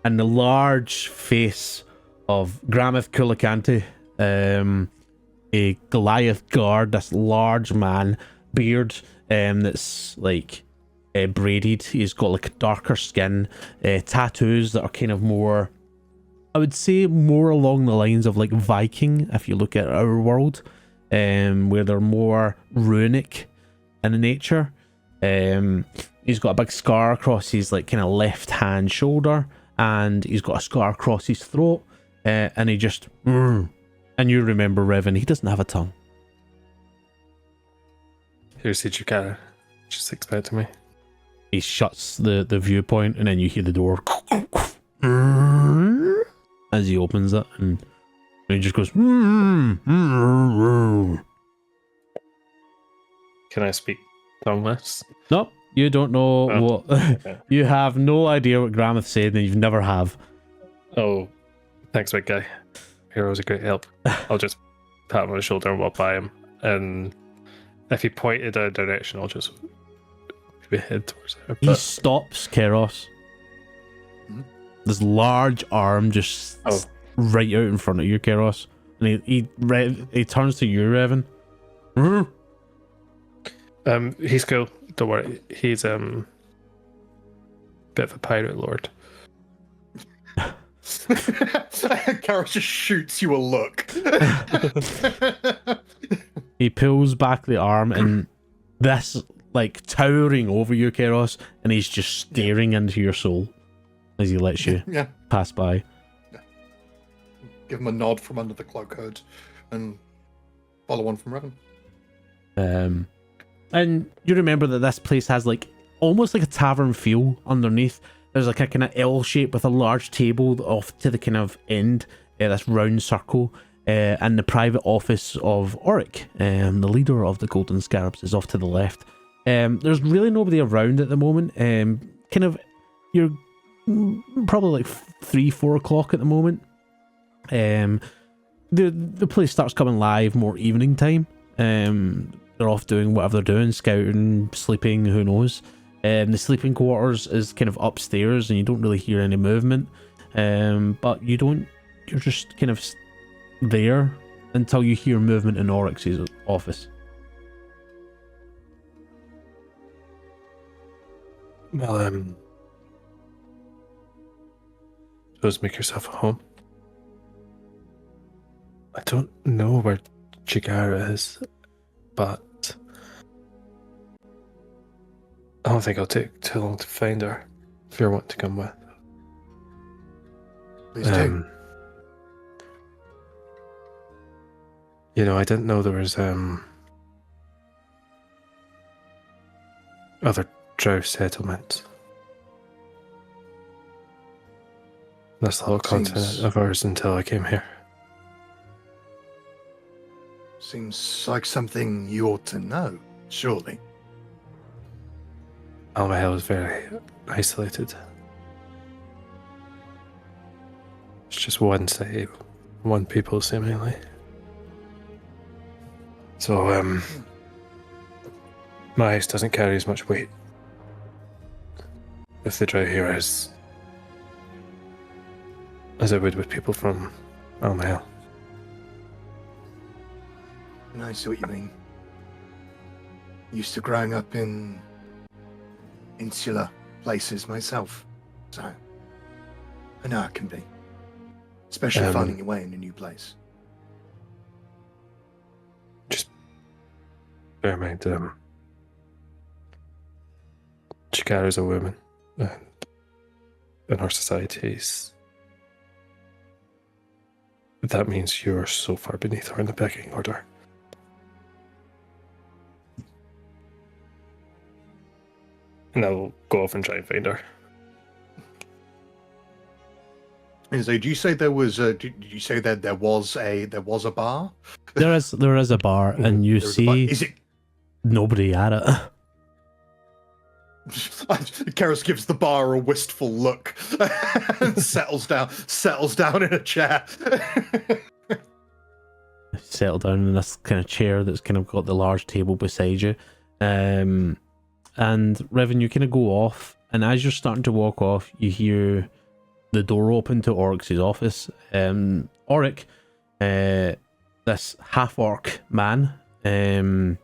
and the large face of Gramath Kulikanti, a Goliath guard, this large man, beard, that's like braided. He's got like darker skin, tattoos that are kind of more, I would say, more along the lines of like Viking, if you look at our world, where they're more runic in nature. He's got a big scar across his like kind of left hand shoulder, and he's got a scar across his throat, and he just, and you remember, Revan, he doesn't have a tongue. Here's the Chikara. Just expect me. He shuts the viewpoint, and then you hear the door as he opens it, and he just goes, Can I speak tongueless? nope, you don't know Oh, what. okay. You have no idea what Gramath said, and you've never have. Oh, thanks, big guy. Hero's a great help. I'll just pat him on the shoulder and walk by him. And if he pointed a direction, I'll just maybe head towards it. He But stops Keros. Hmm? This large arm just Oh. right out in front of you, Keros, and he turns to you, Revan. he's cool. Don't worry. He's bit of a pirate lord. Karis just shoots you a look. He pulls back the arm, and this, like, towering over you, Keros, and he's just staring into your soul as he lets you Yeah. pass by. Give him a nod from under the cloak hood and follow on from Revan. And you remember that this place has like almost like a tavern feel underneath. There's like a kind of L shape with a large table off to the kind of end, this round circle, and the private office of Oric, the leader of the Golden Scarabs, is off to the left. There's really nobody around at the moment. Kind of, you're probably like 3-4 o'clock at the moment. The place starts coming live more evening time. They're off doing whatever they're doing, scouting, sleeping, who knows. The sleeping quarters is kind of upstairs, and you don't really hear any movement. But you're just kind of there until you hear movement in Oryx's office. Well, suppose make yourself at home. I don't know where Chigara is, but I don't think I'll take too long to find her. If you're wanting to come with. Please do. You know, I didn't know there was other drow settlements. That's the whole continent of ours until I came here. Seems like something you ought to know, surely. Almahel is very isolated. It's just one city, one people seemingly. So, my house doesn't carry as much weight with the drow here as it would with people from Almahel. I see what you mean. Used to growing up in insular places myself, so I know how it can be. Especially finding your way in a new place. Just bear in mind, Chikara's a woman, and in our societies, that means you're so far beneath her in the pecking order. And I'll go off and try and find her. And so, do you say there was? Did you say that there was a bar? There is a bar, and you see Is it? nobody at it. Karis gives the bar a wistful look and settles down in a chair. Settle down in this kind of chair that's kind of got the large table beside you. And Revan, you kind of go off, and as you're starting to walk off, you hear the door open to Oryx's office. Oryx, this half-orc man, who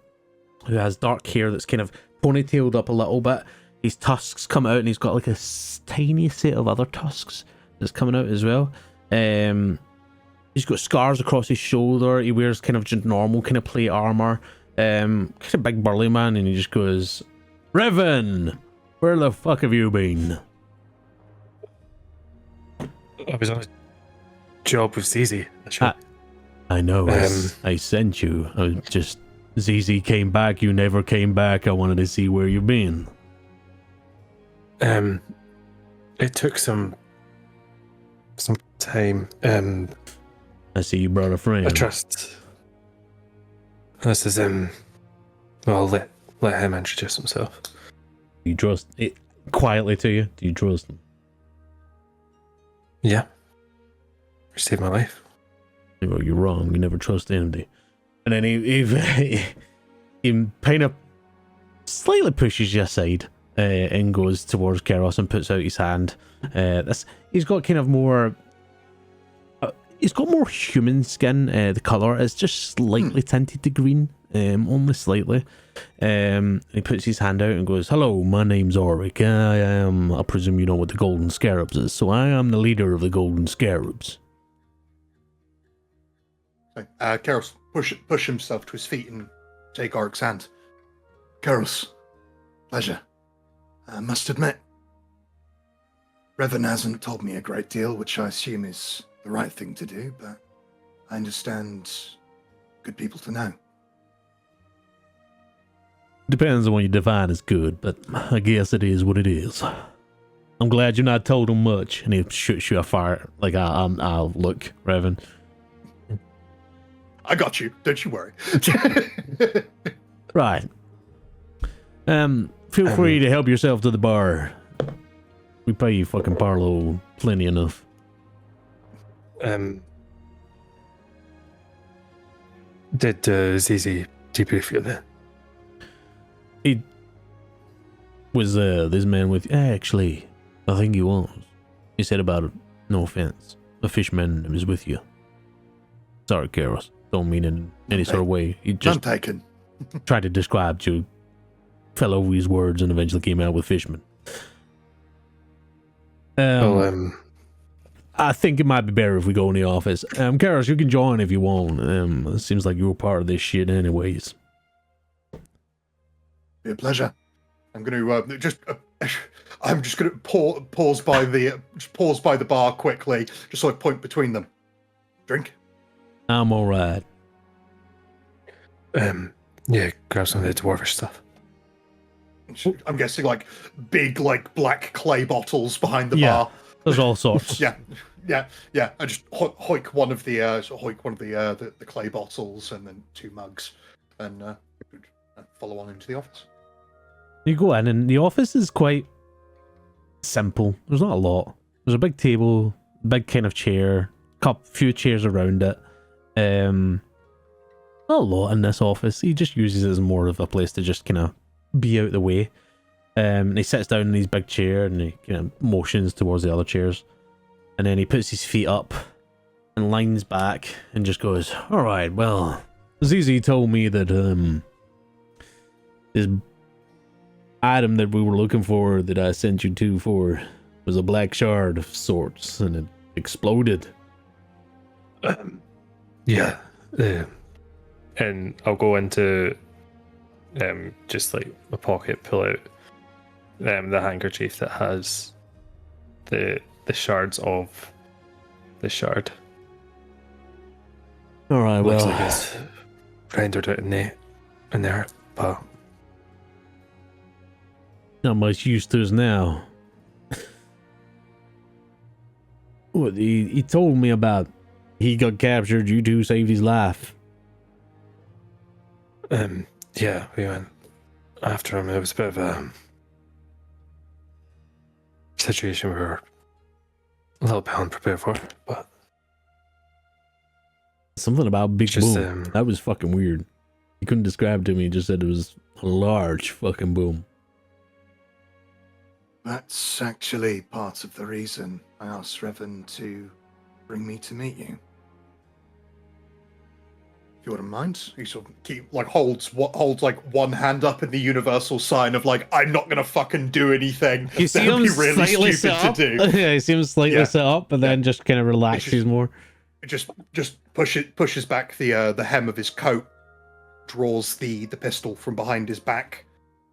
has dark hair that's kind of ponytailed up a little bit. His tusks come out, and he's got like a tiny set of other tusks that's coming out as well. He's got scars across his shoulder. He wears kind of just normal kind of plate armor. Kind of big burly man, and he just goes, "Revan, where the fuck have you been?" I was on a job with Zizi. I know, I sent you. ZZ came back, you never came back. I wanted to see where you've been. It took some time. I see you brought a friend. I trust. This is well, I'll let him introduce himself. You trust it quietly to you? Do you trust him? Yeah. You saved my life. Well, you're wrong. You never trust anybody. And then he kind of slightly pushes you aside and goes towards Keros and puts out his hand. He's got kind of more. He's got more human skin. The color is just slightly tinted to green, only slightly. He puts his hand out and goes, "Hello, my name's Auric. I presume you know what the Golden Scarabs is. So I am the leader of the Golden Scarabs." Karos push himself to his feet and take Oric's hand. Karos, pleasure. I must admit, Revan hasn't told me a great deal, which I assume is the right thing to do, but I understand good people to know. Depends on what you define as good, but I guess it is what it is. I'm glad you're not told him much. And he shoots you a fire. Like, I'll look, Revan. I got you. Don't you worry. Right. Feel free to help yourself to the bar. We pay you fucking Parlo plenty enough. Did Zizi debrief you then? Was this man with you? Actually, I think he was. He said about it, no offense. A fishman was with you. Sorry, Karos. Don't mean in any sort of way. He None just taken. tried to describe to fell over his words and eventually came out with fishman. I think it might be better if we go in the office. Karos, you can join if you want. It seems like you were part of this shit anyways. Be a pleasure. I'm going to I'm just going to pause by the bar quickly, just so I point between them. Drink. I'm all right. Yeah, grab some of the dwarfish stuff. I'm guessing like big, like black clay bottles behind the Yeah. bar. There's all sorts. Yeah. I just hoik one of the clay bottles and then 2 mugs, and follow on into the office. You go in, and the office is quite simple. There's not a lot. There's a big table, big kind of chair, few chairs around it. Not a lot in this office. He just uses it as more of a place to just kind of be out the way. And he sits down in his big chair and he kind of motions towards the other chairs. And then he puts his feet up and lines back and just goes, "Alright, well, Zizi told me that this item that we were looking for that I sent you to for was a black shard of sorts and it exploded." Yeah. And I'll go into just like my pocket, pull out the handkerchief that has the shards of the shard. Alright, Looks well, like it's rendered it in there, but not much use to us now. What, he told me about he got captured, you two saved his life. yeah, we went after him. It was a bit of a situation we were a little bit unprepared for, but Something about Big just, Boom. That was fucking weird. He couldn't describe it to me, he just said it was a large fucking boom. That's actually part of the reason I asked Revan to bring me to meet you. If you wouldn't mind, he sort of holds like one hand up in the universal sign of like, I'm not gonna fucking do anything. You see That'd him be really slightly stupid set up. to do. Yeah, he seems slightly Yeah. set up, and then just kind of relaxes more. It just pushes back the hem of his coat, draws the pistol from behind his back,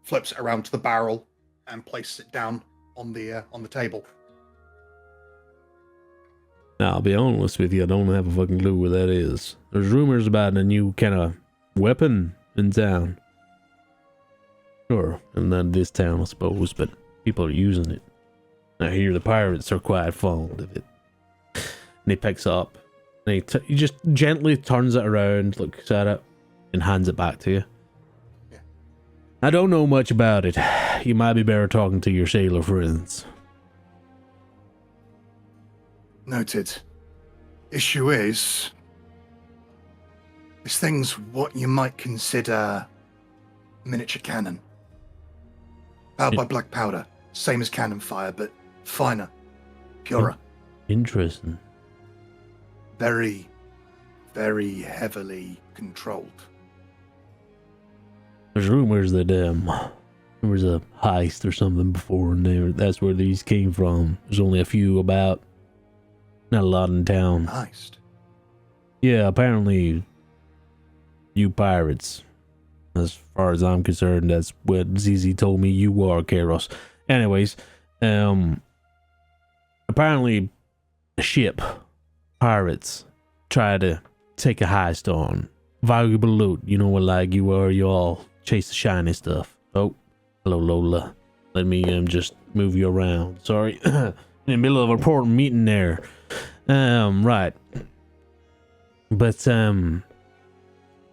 flips it around to the barrel, and places it down on the table. Now, I'll be honest with you, I don't have a fucking clue what that is. There's rumors about a new kind of weapon in town. Sure, and not this town, I suppose, but people are using it. I hear the pirates are quite fond of it. And he picks it up, and he just gently turns it around, looks at it, and hands it back to you. Yeah. I don't know much about it. You might be better talking to your sailor friends. Noted. Issue is, this thing's what you might consider miniature cannon. Powered by black powder, same as cannon fire, but finer, purer. Interesting. Very, very heavily controlled. There's rumors that there was a heist or something before, and that's where these came from. There's only a few about. Not a lot in town. Heist. Yeah, apparently you pirates. As far as I'm concerned, that's what ZZ told me you are, Karos. Anyways, apparently a ship, pirates, try to take a heist on. Valuable loot, you know what like you are, you all chase the shiny stuff. Oh, hello Lola. Let me just move you around. Sorry. In the middle of a important meeting there. Right. But, apparently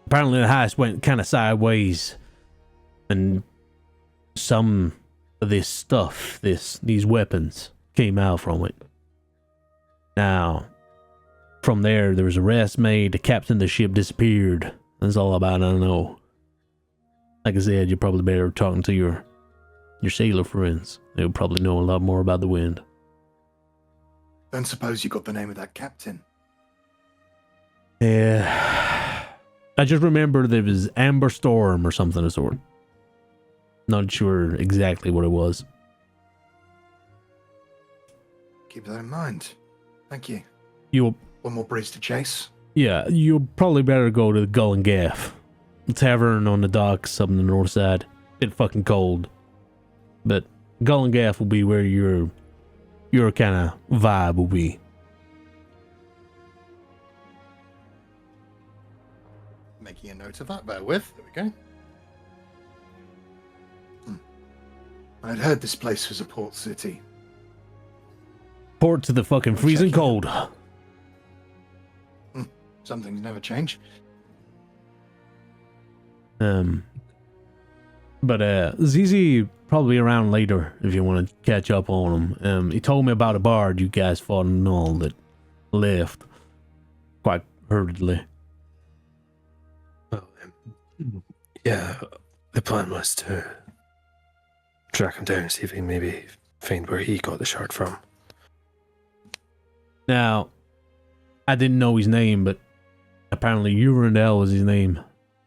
the heist went kind of sideways, and some of this stuff, these weapons, came out from it. Now, from there was arrest made, the captain of the ship disappeared. That's all about I don't know. Like I said, you're probably better talking to your your sailor friends. They'll probably know a lot more about the wind. Don't suppose you got the name of that captain? Yeah. I just remember there was Amber Storm or something of sort. Not sure exactly what it was. Keep that in mind. Thank you. You'll, One more breeze to chase. yeah, you'll probably better go to the Gull and Gaff. The tavern on the docks up on the north side. It's fucking cold. But Gull and Gaff will be where your kind of vibe will be. Making a note of that, bear with. There we go. I'd heard this place was a port city. Port to the fucking freezing cold. Some things never change. But ZZ probably around later if you want to catch up on him. He told me about a bard you guys fought and all that left quite hurriedly. Well, yeah, the plan was to track him down and see if he maybe find where he got the shard from. Now, I didn't know his name, but apparently Urandel was his name.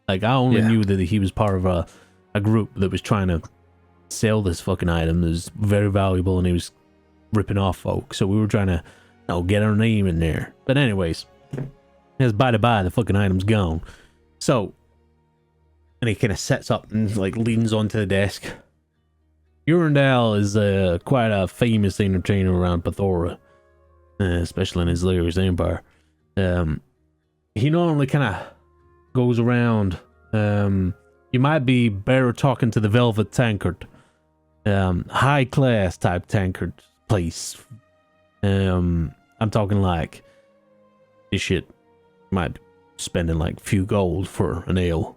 Like, I only knew that he was part of a group that was trying to sell this fucking item that was very valuable, and he was ripping off folk. So we were trying to, get our name in there. But anyways, as by the by, the fucking item's gone. So, and he kind of sets up and like leans onto the desk. Urandel is quite a famous entertainer around Pathora, especially in his Lyrics Empire. He normally kind of goes around. You might be better talking to the Velvet Tankard, high class type tankard place. I'm talking like this shit might be spending like few gold for an ale.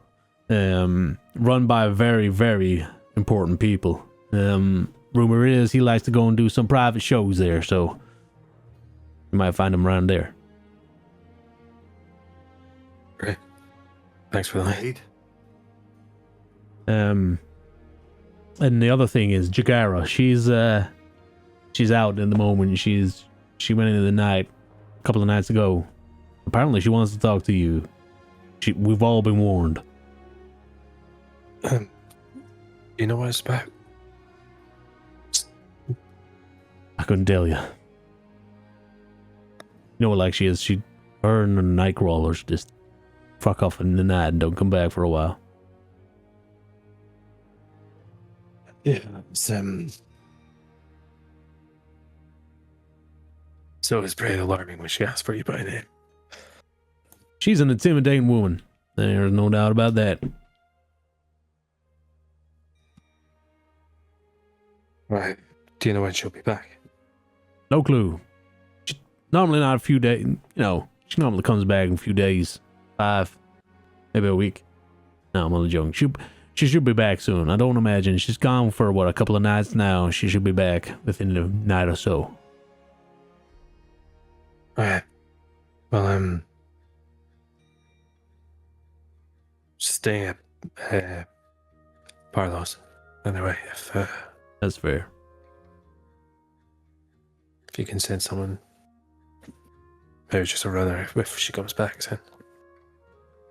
Run by very, very important people. Rumor is he likes to go and do some private shows there, so you might find him around there. Great. Thanks for that. Indeed. And the other thing is Jagara. She's out in the moment. She went into the night a couple of nights ago. Apparently she wants to talk to you. We've all been warned. You know what it's about? I couldn't tell you. You know what like she is? Her and the Nightcrawlers just fuck off in the night and don't come back for a while. Yeah, so it's pretty alarming when she asks for you by name. She's an intimidating woman. There's no doubt about that. Right. Do you know when she'll be back? No clue. Normally not a few days. She normally comes back in a few days. 5, maybe a week. No, I'm only joking. She should be back soon. I don't imagine. She's gone for, a couple of nights now. She should be back within the night or so. Alright. Well, staying at Parlos. Anyway, if That's fair. you can send someone, maybe just a runner if she comes back, then.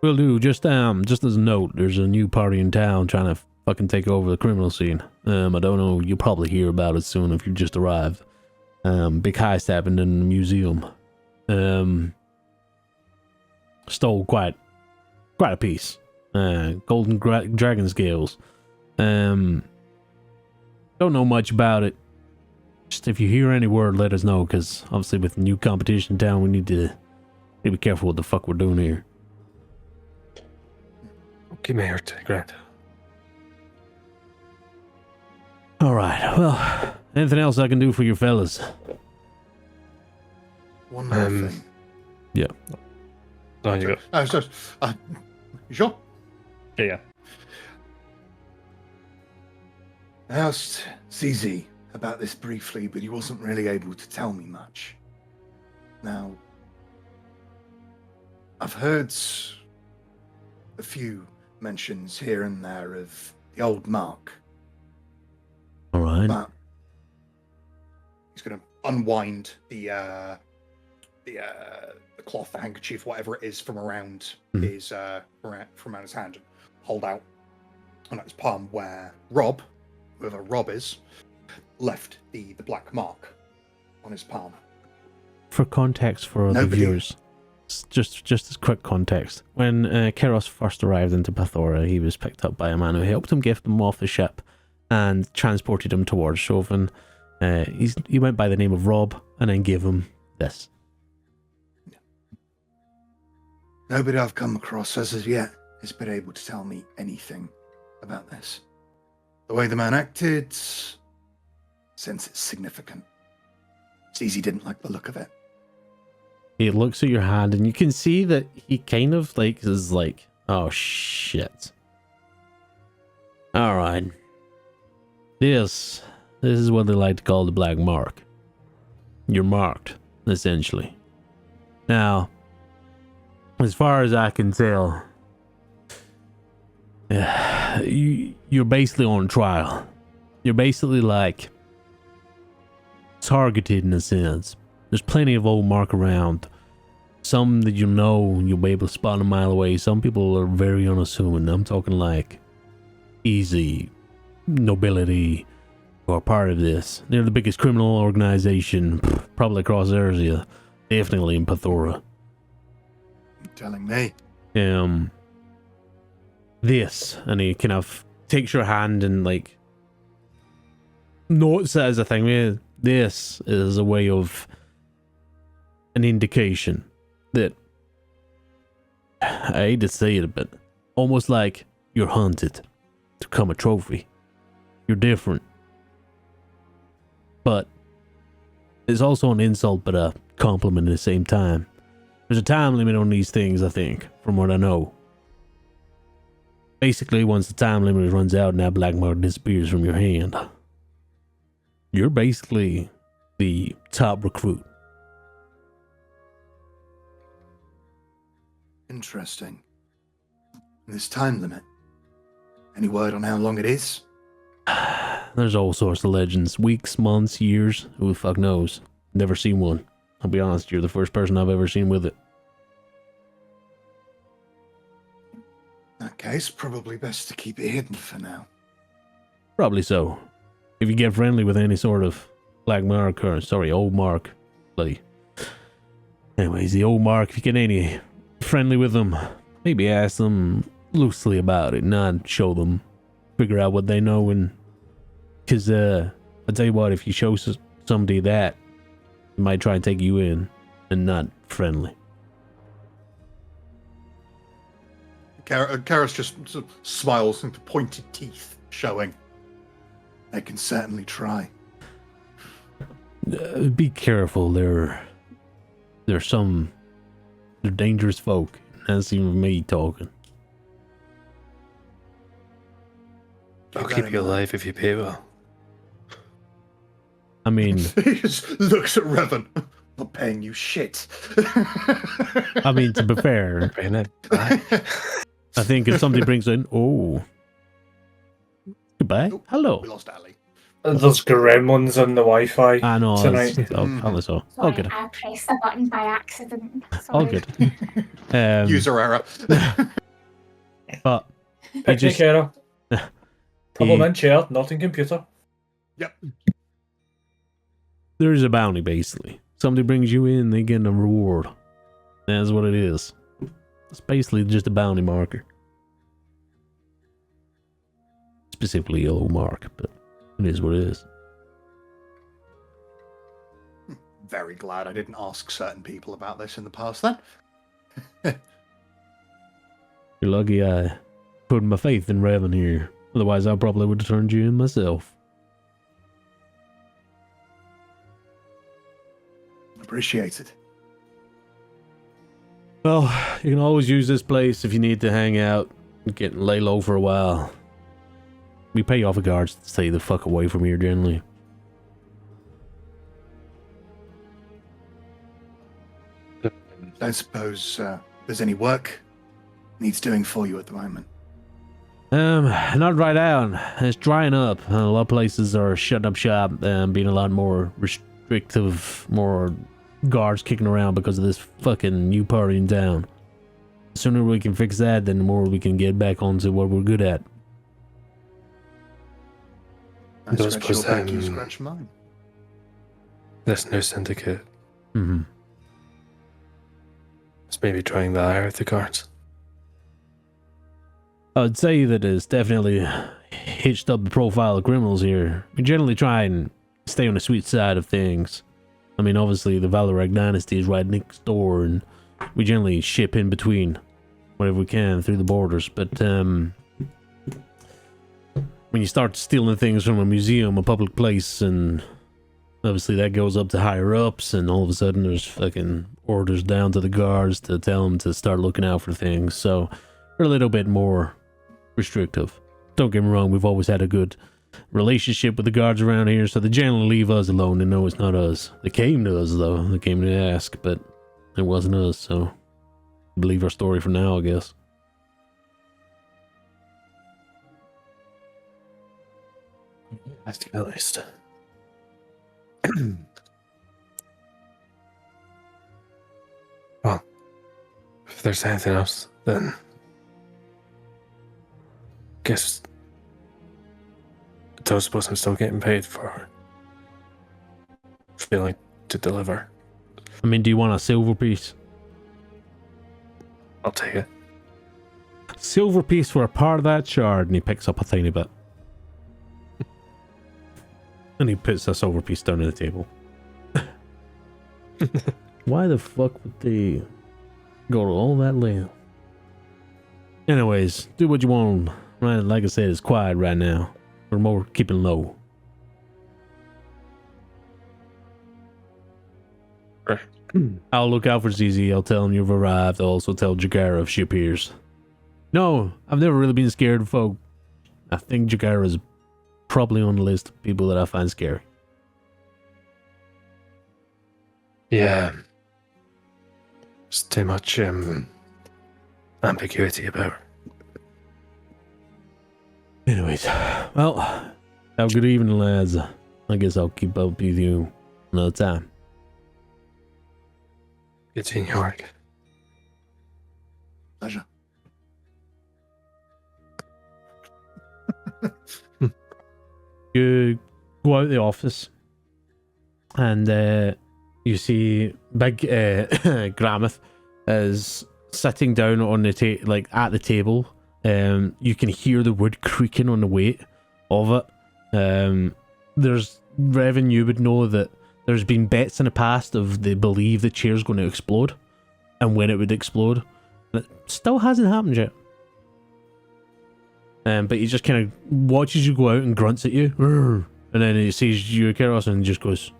Will do. Just as a note, there's a new party in town trying to fucking take over the criminal scene. I don't know. You'll probably hear about it soon if you just arrived. Big heist happened in the museum. Stole quite a piece. Golden dragon scales. Don't know much about it. Just if you hear any word, let us know, because obviously with new competition in town, we need to be careful what the fuck we're doing here. Keep me here, Grant. Alright, well, anything else I can do for your fellas? One more thing. Yeah. On you go. You sure? Yeah. I asked CZ about this briefly, but he wasn't really able to tell me much. Now, I've heard a few mentions here and there of the old Mark. All right. But he's going to unwind the cloth, the handkerchief, whatever it is, from around his from around his hand, and hold out on his palm where Rob, whoever Rob is, left the black mark on his palm. For context for the viewers, just as quick context, when Keros first arrived into Pathora, he was picked up by a man who helped him get him off the ship and transported him towards Chauvin. He went by the name of Rob and then gave him this. Nobody I've come across as of yet has been able to tell me anything about this. The way the man acted, sense it's significant. Sees he didn't like the look of it. He looks at your hand and you can see that he kind of like is like, oh shit. Alright. This is what they like to call the black mark. You're marked, essentially. Now, as far as I can tell, you're basically on trial. You're basically like targeted in a sense. There's plenty of old mark around. Some that you know you'll be able to spot a mile away. Some people are very unassuming. I'm talking like easy nobility or part of this. They're the biggest criminal organization probably across Ersia. Definitely in Pathora. You're telling me. This, and he kind of takes your hand and like notes it as a thing. This is a way of an indication that, I hate to say it, but almost like you're hunted to become a trophy. You're different. But it's also an insult but a compliment at the same time. There's a time limit on these things, I think, from what I know. Basically, once the time limit runs out and that black mark disappears from your hand, you're basically the top recruit. Interesting. This time limit. Any word on how long it is? There's all sorts of legends. Weeks, months, years. Who the fuck knows? Never seen one. I'll be honest, you're the first person I've ever seen with it. In that case, probably best to keep it hidden for now. Probably so. If you get friendly with any sort of black mark, or sorry, old mark, bloody. Anyways, the old mark, if you get any friendly with them, maybe ask them loosely about it, not show them. Figure out what they know, and because I tell you what, if you show somebody that, they might try and take you in, and not friendly. Karis just sort of smiles into pointed teeth showing. I can certainly try. Be careful. They're dangerous folk. That's even me talking. I'll keep you alive if you pay well. I mean, He just looks at Revan. Not paying you shit. I mean, to be fair, Paying it. I think if somebody brings in, goodbye, Oh, hello. We lost Ali. There's gremlins in the Wi-Fi I know. tonight. Probably so. Sorry, All good. I pressed the button by accident. All Sorry. good. User error. But he Picnic just error. Problem he- in chair, not in computer. Yep. there's a bounty basically. Somebody brings you in, they get a reward. That's what it is. It's basically just a bounty marker. Specifically a yellow mark, but it is what it is. Very glad I didn't ask certain people about this in the past then. You're lucky I put my faith in Revan here. Otherwise I probably would have turned you in myself. Appreciated. Well, you can always use this place if you need to hang out and get lay low for a while. We pay off the guards to stay the fuck away from here generally. Don't suppose there's any work needs doing for you at the moment. Not right now. It's drying up. A lot of places are shutting up shop and being a lot more restrictive, more guards kicking around because of this fucking new party in town. The sooner we can fix that, then the more we can get back onto what we're good at. I Those scratch your back, you was, scratch mine. This new syndicate Mm-hmm. is maybe trying the ire of the guards. I'd say that it's definitely hitched up the profile of criminals here. We generally try and stay on the sweet side of things. I mean, obviously, the Valorag dynasty is right next door, and we generally ship in between whenever we can through the borders. But when you start stealing things from a museum, a public place, and obviously that goes up to higher ups, and all of a sudden there's fucking orders down to the guards to tell them to start looking out for things. So we're a little bit more restrictive. Don't get me wrong, we've always had a good relationship with the guards around here, so they generally leave us alone. They know it's not us. They came to us, though. They came to ask, but it wasn't us, so believe our story for now, I guess. At least. Well, if there's anything else, then guess I don't suppose I'm still getting paid for failing to deliver. I mean, do you want a silver piece? I'll take it. Silver piece for a part of that shard, and he picks up a tiny bit. And he puts a silver piece down on the table. Why the fuck would they go to all that length? Anyways, do what you want. Right, like I said, it's quiet right now. We're more keeping low. Right. I'll look out for ZZ. I'll tell him you've arrived. I'll also tell Jagara if she appears. No, I've never really been scared of folk. I think Jagara is probably on the list of people that I find scary. Yeah. There's too much ambiguity about her. Anyways, well, have a good evening, lads. I guess I'll keep up with you another time. Good seeing you, Yorick. Pleasure. You go out the office, and you see Big Grammath is sitting down on the at the table. You can hear the wood creaking on the weight of it. There's Revan, you would know that there's been bets in the past of they believe the chair's going to explode and when it would explode. It still hasn't happened yet. But he just kind of watches you go out and grunts at you. "Rrr," and then he sees you, Keros, and just goes,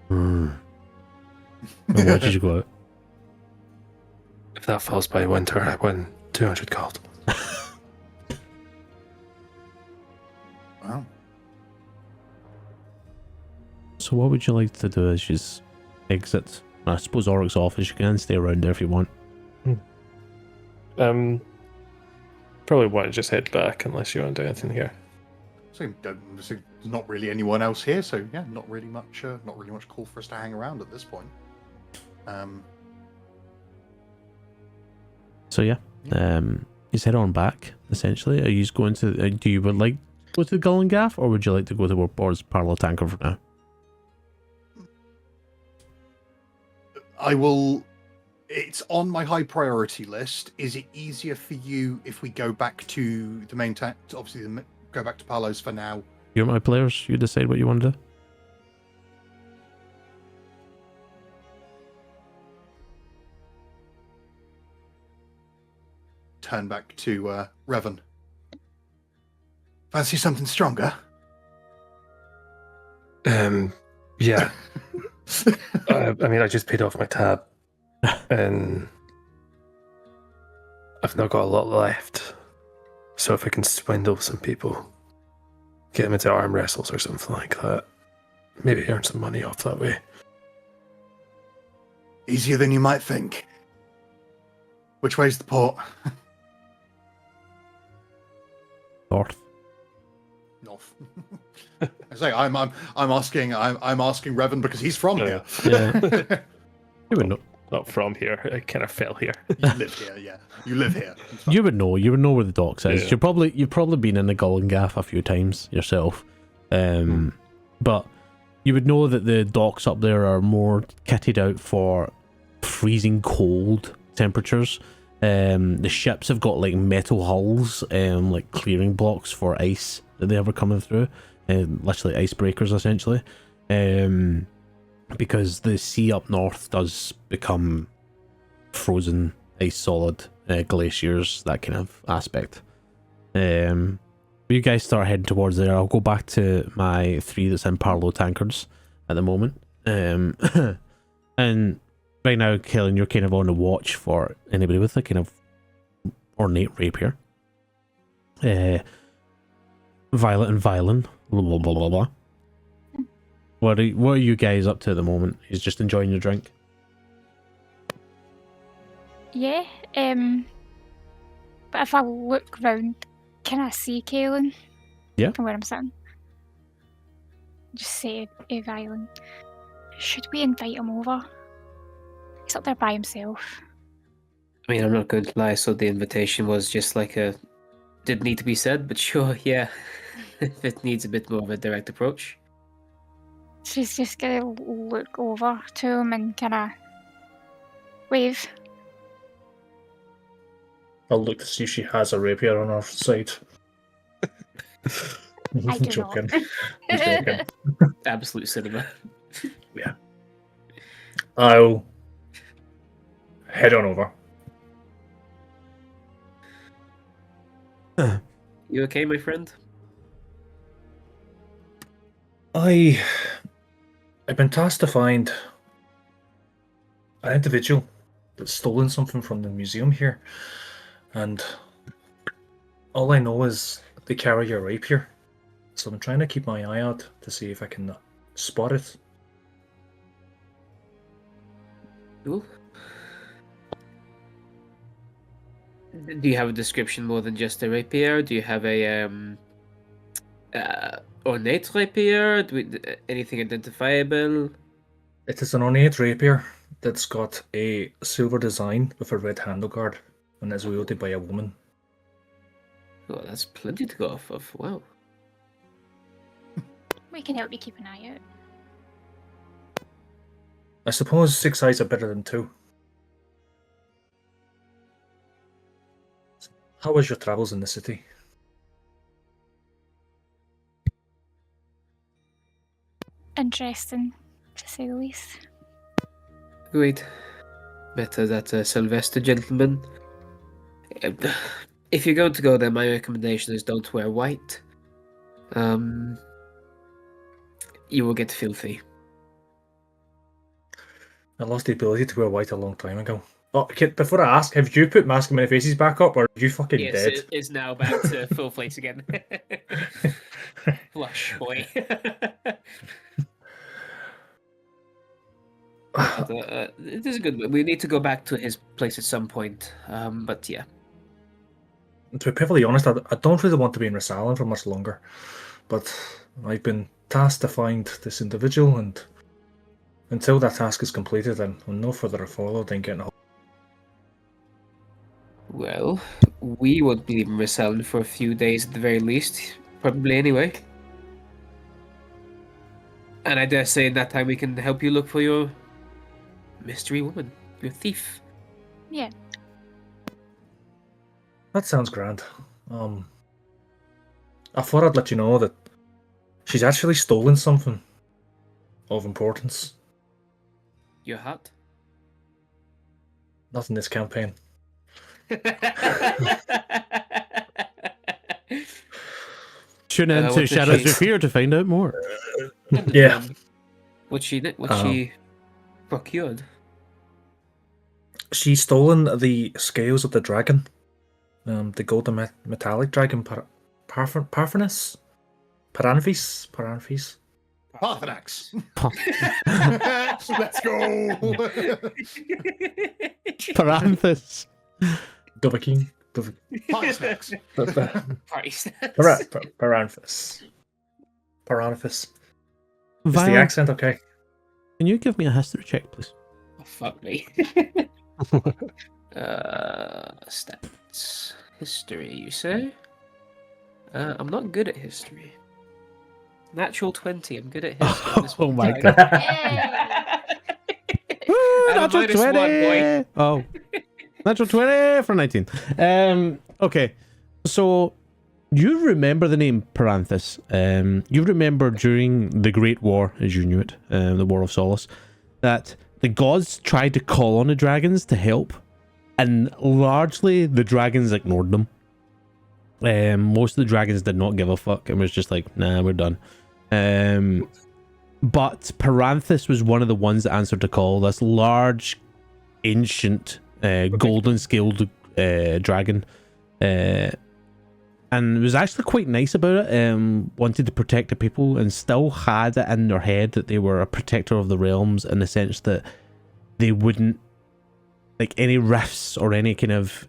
"Rrr," and watches you go out. If that falls by winter, I win 200 gold. Wow. So what would you like to do as you exit? I suppose Oric's office, you can stay around there if you want. Probably want to just head back unless you want to do anything here. So there's not really anyone else here, so yeah, not really much call for us to hang around at this point. So yeah, you head on back, essentially. Are you just going to, do you would like to go to the Gull and Gaff, or would you like to go to Warbor's Parallel Tanker for now? I will. It's on my high priority list. Is it easier for you if we go back to the main tank? Obviously, go back to Palos for now. You're my players. You decide what you want to do. Turn back to Revan. Fancy something stronger? Yeah. I mean, I just paid off my tab, and I've not got a lot left. So if I can swindle some people, get them into arm wrestles or something like that, maybe earn some money off that way. Easier than you might think. Which way's the port? North. North. I say I'm asking Revan because he's from here. Yeah. You would know. Not from here. I kind of fell here. You live here, yeah. You live here. You would know. You would know where the docks is. Yeah. You've probably been in the Gullen Gaff a few times yourself, but you would know that the docks up there are more kitted out for freezing cold temperatures. The ships have got like metal hulls, like clearing blocks for ice that they ever coming through, literally icebreakers essentially. Because the sea up north does become frozen, ice solid, glaciers, that kind of aspect. You guys start heading towards there. I'll go back to my 3 that's in parallel tankards at the moment. And right now, Kellen, you're kind of on the watch for anybody with a kind of ornate rapier. Violet and Violin. Blah, blah, blah, blah, blah. What are you guys up to at the moment? He's just enjoying your drink. Yeah. But if I look round, can I see Kaelin? Yeah. From where I'm sitting. Just say a violin. Should we invite him over? He's up there by himself. I mean, I'm not going to lie, so the invitation was just like didn't need to be said, but sure, yeah. If it needs a bit more of a direct approach. She's just gonna look over to him and kinda wave. I'll look to see if she has a rapier on her side. I do Joking. not. Joking. Absolute cinema. I'll head on over. You okay, my friend? I've been tasked to find an individual that's stolen something from the museum here, and all I know is they carry a rapier, so I'm trying to keep my eye out to see if I can spot it. Cool. Do you have a description more than just a rapier? Do you have a ornate rapier? Anything identifiable? It is an ornate rapier that's got a silver design with a red handleguard, and is wielded by a woman. Oh, that's plenty to go off of. Wow. We can help you keep an eye out. I suppose 6 eyes are better than 2. How was your travels in the city? Interesting, to say the least. Great. Better that Sylvester gentleman. If you're going to go there, my recommendation is don't wear white. You will get filthy. I lost the ability to wear white a long time ago. Oh, kid, before I ask, have you put Mask of Many Faces back up, or are you fucking Yes, dead? it is now back to full face again. Flush, boy. It is a good one. We need to go back to his place at some point. But yeah. To be perfectly honest, I don't really want to be in Rassalen for much longer. But I've been tasked to find this individual, and until that task is completed, then no further follow than getting a hold. Well, we won't be leaving Rassalen for a few days at the very least. Probably anyway. And I dare say in that time we can help you look for your mystery woman, your thief. Yeah. That sounds grand. I thought I'd let you know that she's actually stolen something of importance. Your hat? Not in this campaign. Tune in to what did Shadows she- of Fear to find out more. Yeah. What she procured? She's stolen the scales of the dragon. The golden metallic dragon, Parthenis? Paranthis? Parthenax. Let's go. Paranthus. Dovahkiin. Party snacks. Party snacks. Paranthus. Paranthus. Is the Violet, accent okay? can you give me a history check, please? Oh, fuck me. Stats. History, you say? I'm not good at history. Natural 20, I'm good at history. This Oh one my time. god. Woo, And a natural minus 1, 20! Oh. Natural 20 for 19. Okay. So, you remember the name Paranthus. You remember during the Great War, as you knew it, the War of Solace, that the gods tried to call on the dragons to help, and largely the dragons ignored them. Most of the dragons did not give a fuck and was just like, nah, we're done. But Paranthus was one of the ones that answered the call. This large, ancient, golden scaled dragon, and was actually quite nice about it. Wanted to protect the people and still had it in their head that they were a protector of the realms, in the sense that they wouldn't, like, any rifts or any kind of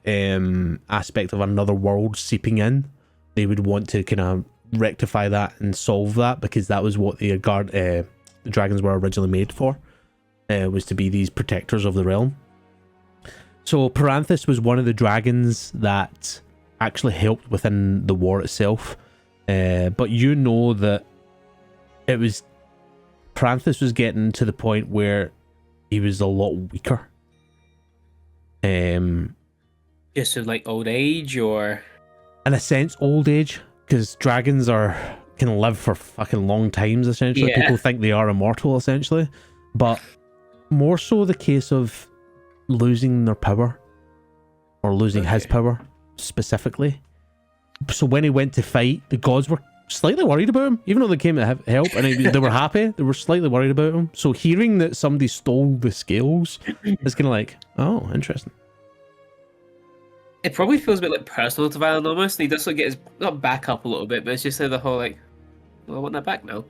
aspect of another world seeping in, they would want to kind of rectify that and solve that, because that was what the dragons were originally made for, was to be these protectors of the realm. So Paranthus was one of the dragons that actually helped within the war itself, but you know that it was, Paranthus was getting to the point where he was a lot weaker. Just of like old age, or In a sense, old age, because dragons can live for fucking long times, essentially. Yeah. People think they are immortal, essentially, but more so the case of losing their power, or losing his power specifically. So when he went to fight, the gods were slightly worried about him, even though they came to help, and they were happy. They were slightly worried about him. So hearing that somebody stole the scales is kind of like, oh, interesting. it probably feels a bit like personal to Violet almost. And he does sort of get his not back up a little bit, but it's just like the whole like, well, I want that back now.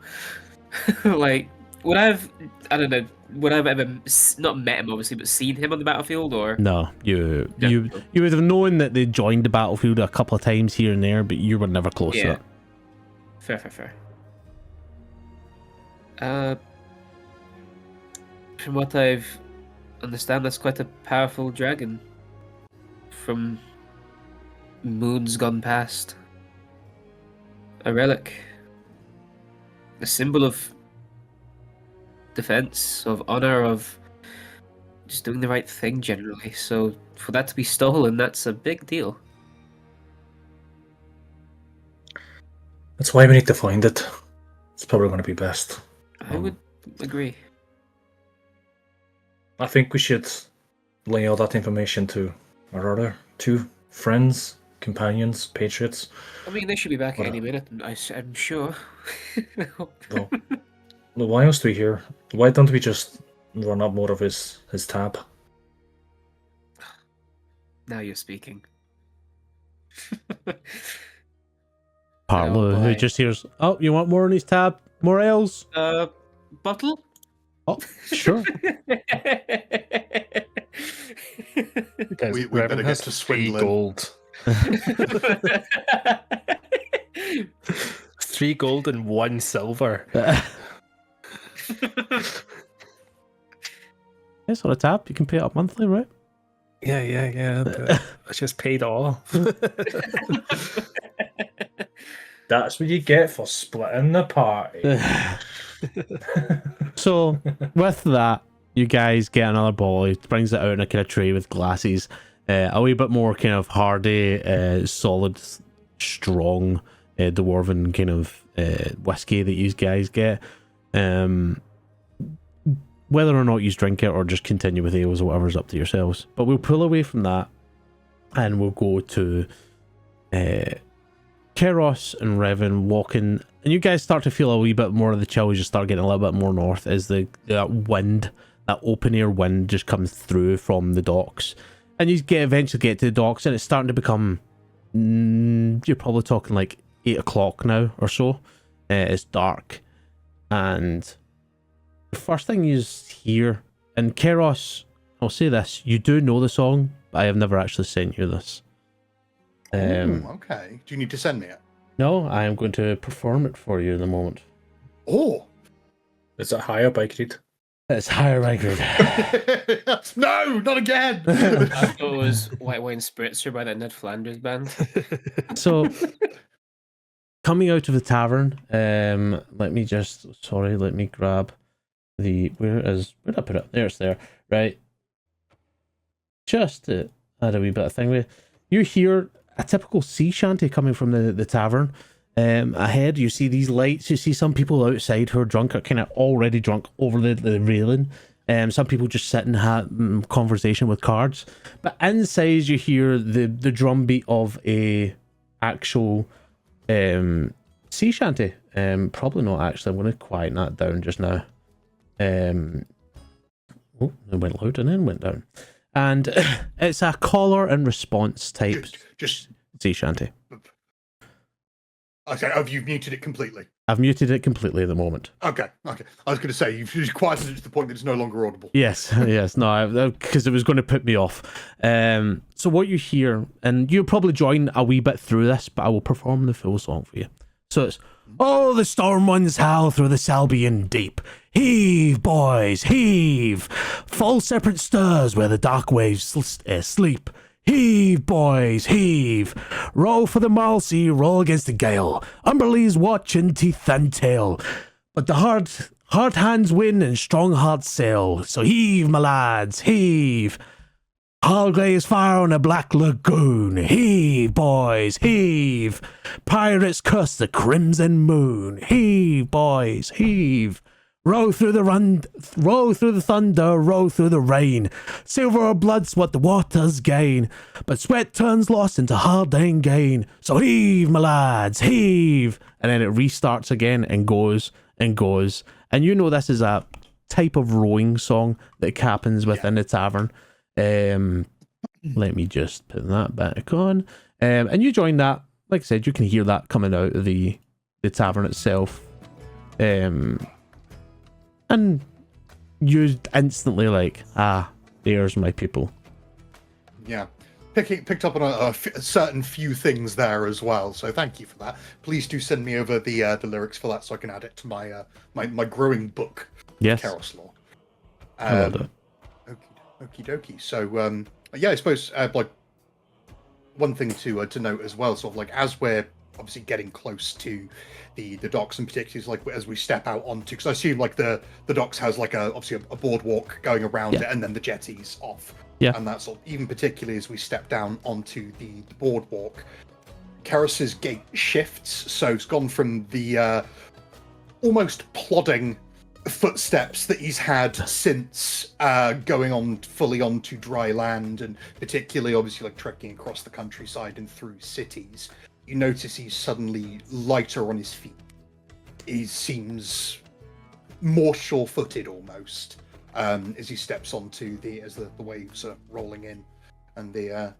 Like, I don't know, would I've ever not met him obviously, but seen him on the battlefield, or No, you No. would have known that they joined the battlefield a couple of times here and there, but you were never close to Yeah. it. Fair. From what I've understand, that's quite a powerful dragon from moons gone past. A relic, a symbol of defense, of honor, of just doing the right thing generally. So for that to be stolen, that's a big deal. That's why we need to find it. It's probably going to be best. I would agree. I think we should lay all that information to our other two friends, companions, patriots. I mean, they should be back What any a- minute, I'm sure. Well, why else are we here? Why don't we just run up more of his tab? Now you're speaking. Parlo, who boy. just hears, oh, you want more on his tab? More ales? Bottle? Oh, sure. Guys, We Revan better has get to 3 swindling. gold. 3 gold and 1 silver. It's on a tab. You can pay it up monthly, right? Yeah. But I just paid off. That's what you get for splitting the party. So, with that, you guys get another bottle. He brings it out in a kind of tray with glasses. A wee bit more kind of hardy, solid, strong, dwarven kind of whiskey that you guys get. Whether or not you drink it or just continue with ales or whatever's up to yourselves. But we'll pull away from that and we'll go to Keros and Revan walking, and you guys start to feel a wee bit more of the chill as you start getting a little bit more north as that wind, that open air wind just comes through from the docks. And you eventually get to the docks and it's starting to become, you're probably talking like 8 o'clock now or so. It's dark. And the first thing you hear, and Keros, I'll say this, you do know the song, but I have never actually sent you this. Ooh, okay. Do you need to send me it? No, I am going to perform it for you in a moment. Oh! Is it higher bike read? It's higher rank grade. No, not again! I thought it was White Wine Spritzer by that Ned Flanders band. So, coming out of the tavern, let me grab where'd I put it? There, it's there. Right. Just to add a wee bit of thing with you hear a typical sea shanty coming from the tavern. Ahead, you see these lights. You see some people outside who are drunk, are kind of already drunk over the railing. Some people just sitting conversation with cards. But inside, you hear the drumbeat of a actual sea shanty. Probably not actually. I'm going to quieten that down just now. It went loud and then went down. And it's a caller and response type Just sea shanty. okay. Have you muted it completely? I've muted it completely at the moment. Okay. I was going to say you've quieted it to the point that it's no longer audible. Yes, no, because it was going to put me off. So what you hear, and you'll probably join a wee bit through this, but I will perform the full song for you. So it's, oh, the storm winds howl through the Salbian deep. Heave, boys, heave. Full separate stirs where the dark waves sleep. Heave, boys, heave. Roll for the Malsea, roll against the gale. Umberlee's watching teeth and tail. But the hard hands win and strong hearts sail. So heave, my lads, heave. Hallgray's fire on a black lagoon. Heave, boys, heave. Pirates curse the crimson moon. Heave, boys, heave. Row through the thunder, row through the rain. Silver or blood's what the waters gain, but sweat turns loss into hard-earned gain. So heave, my lads, heave. And then it restarts again and goes and goes. And you know this is a type of rowing song that happens within the tavern. Let me just put that back on. And you join that. Like I said, you can hear that coming out of the tavern itself. And you instantly like, there's my people. Yeah. Picked up on a certain few things there as well, so thank you for that. Please do send me over the lyrics for that so I can add it to my my growing book. Yes. Keros lore. I love it. Okie dokie. So yeah, I suppose like one thing to note as well, sort of like as we're obviously getting close to the docks, and particularly like as we step out onto, because I assume like the docks has like obviously a boardwalk going around it, and then the jetties off. Yeah. And that's even particularly as we step down onto the boardwalk, Keros's gait shifts, so it's gone from the almost plodding footsteps that he's had since going on fully onto dry land, and particularly obviously like trekking across the countryside and through cities. You notice he's suddenly lighter on his feet. He seems more sure-footed almost as he steps onto the waves are rolling in, and the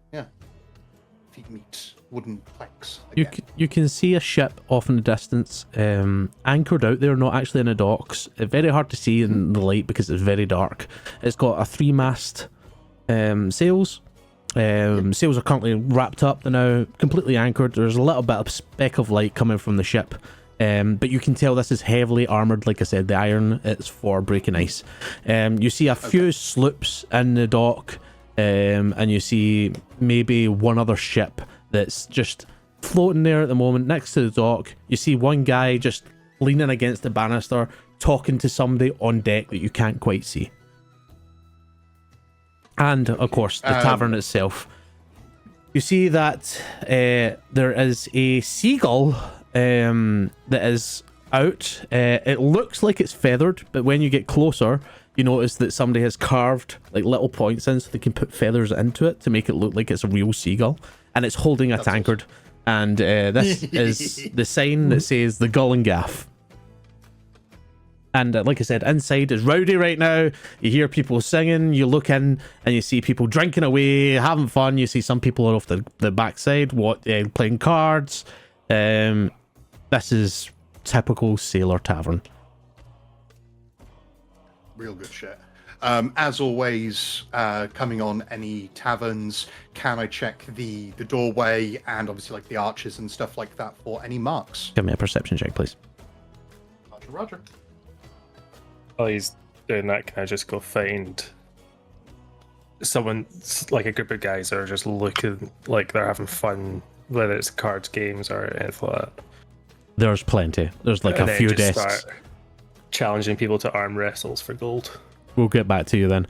feet meet wooden planks. You can see a ship off in the distance, anchored out there, not actually in the docks. Very hard to see in the light because it's very dark. It's got a 3-mast sails. Sails are currently wrapped up. They're now completely anchored. There's a little bit of speck of light coming from the ship, but you can tell this is heavily armored. Like I said, the iron, it's for breaking ice. You see a few sloops in the dock, and you see maybe one other ship that's just floating there at the moment next to the dock. You see one guy just leaning against the banister talking to somebody on deck that you can't quite see. And of course the tavern itself, you see that there is a seagull that is out. It looks like it's feathered, but when you get closer you notice that somebody has carved like little points in so they can put feathers into it to make it look like it's a real seagull, and it's holding a tankard. And this is the sign that says the Gull and Gaff. And like I said, inside is rowdy right now. You hear people singing, you look in and you see people drinking away, having fun. You see some people are off the backside playing cards. This is typical sailor tavern. Real good shit. As always, coming on any taverns, can I check the doorway and obviously like the arches and stuff like that for any marks? Give me a perception check, please. Roger. While he's doing that, can I just go find someone, like a group of guys that are just looking like they're having fun, whether it's cards, games, or anything like that? There's plenty. There's like And a then few just desks. start challenging people to arm wrestles for gold. We'll get back to you then.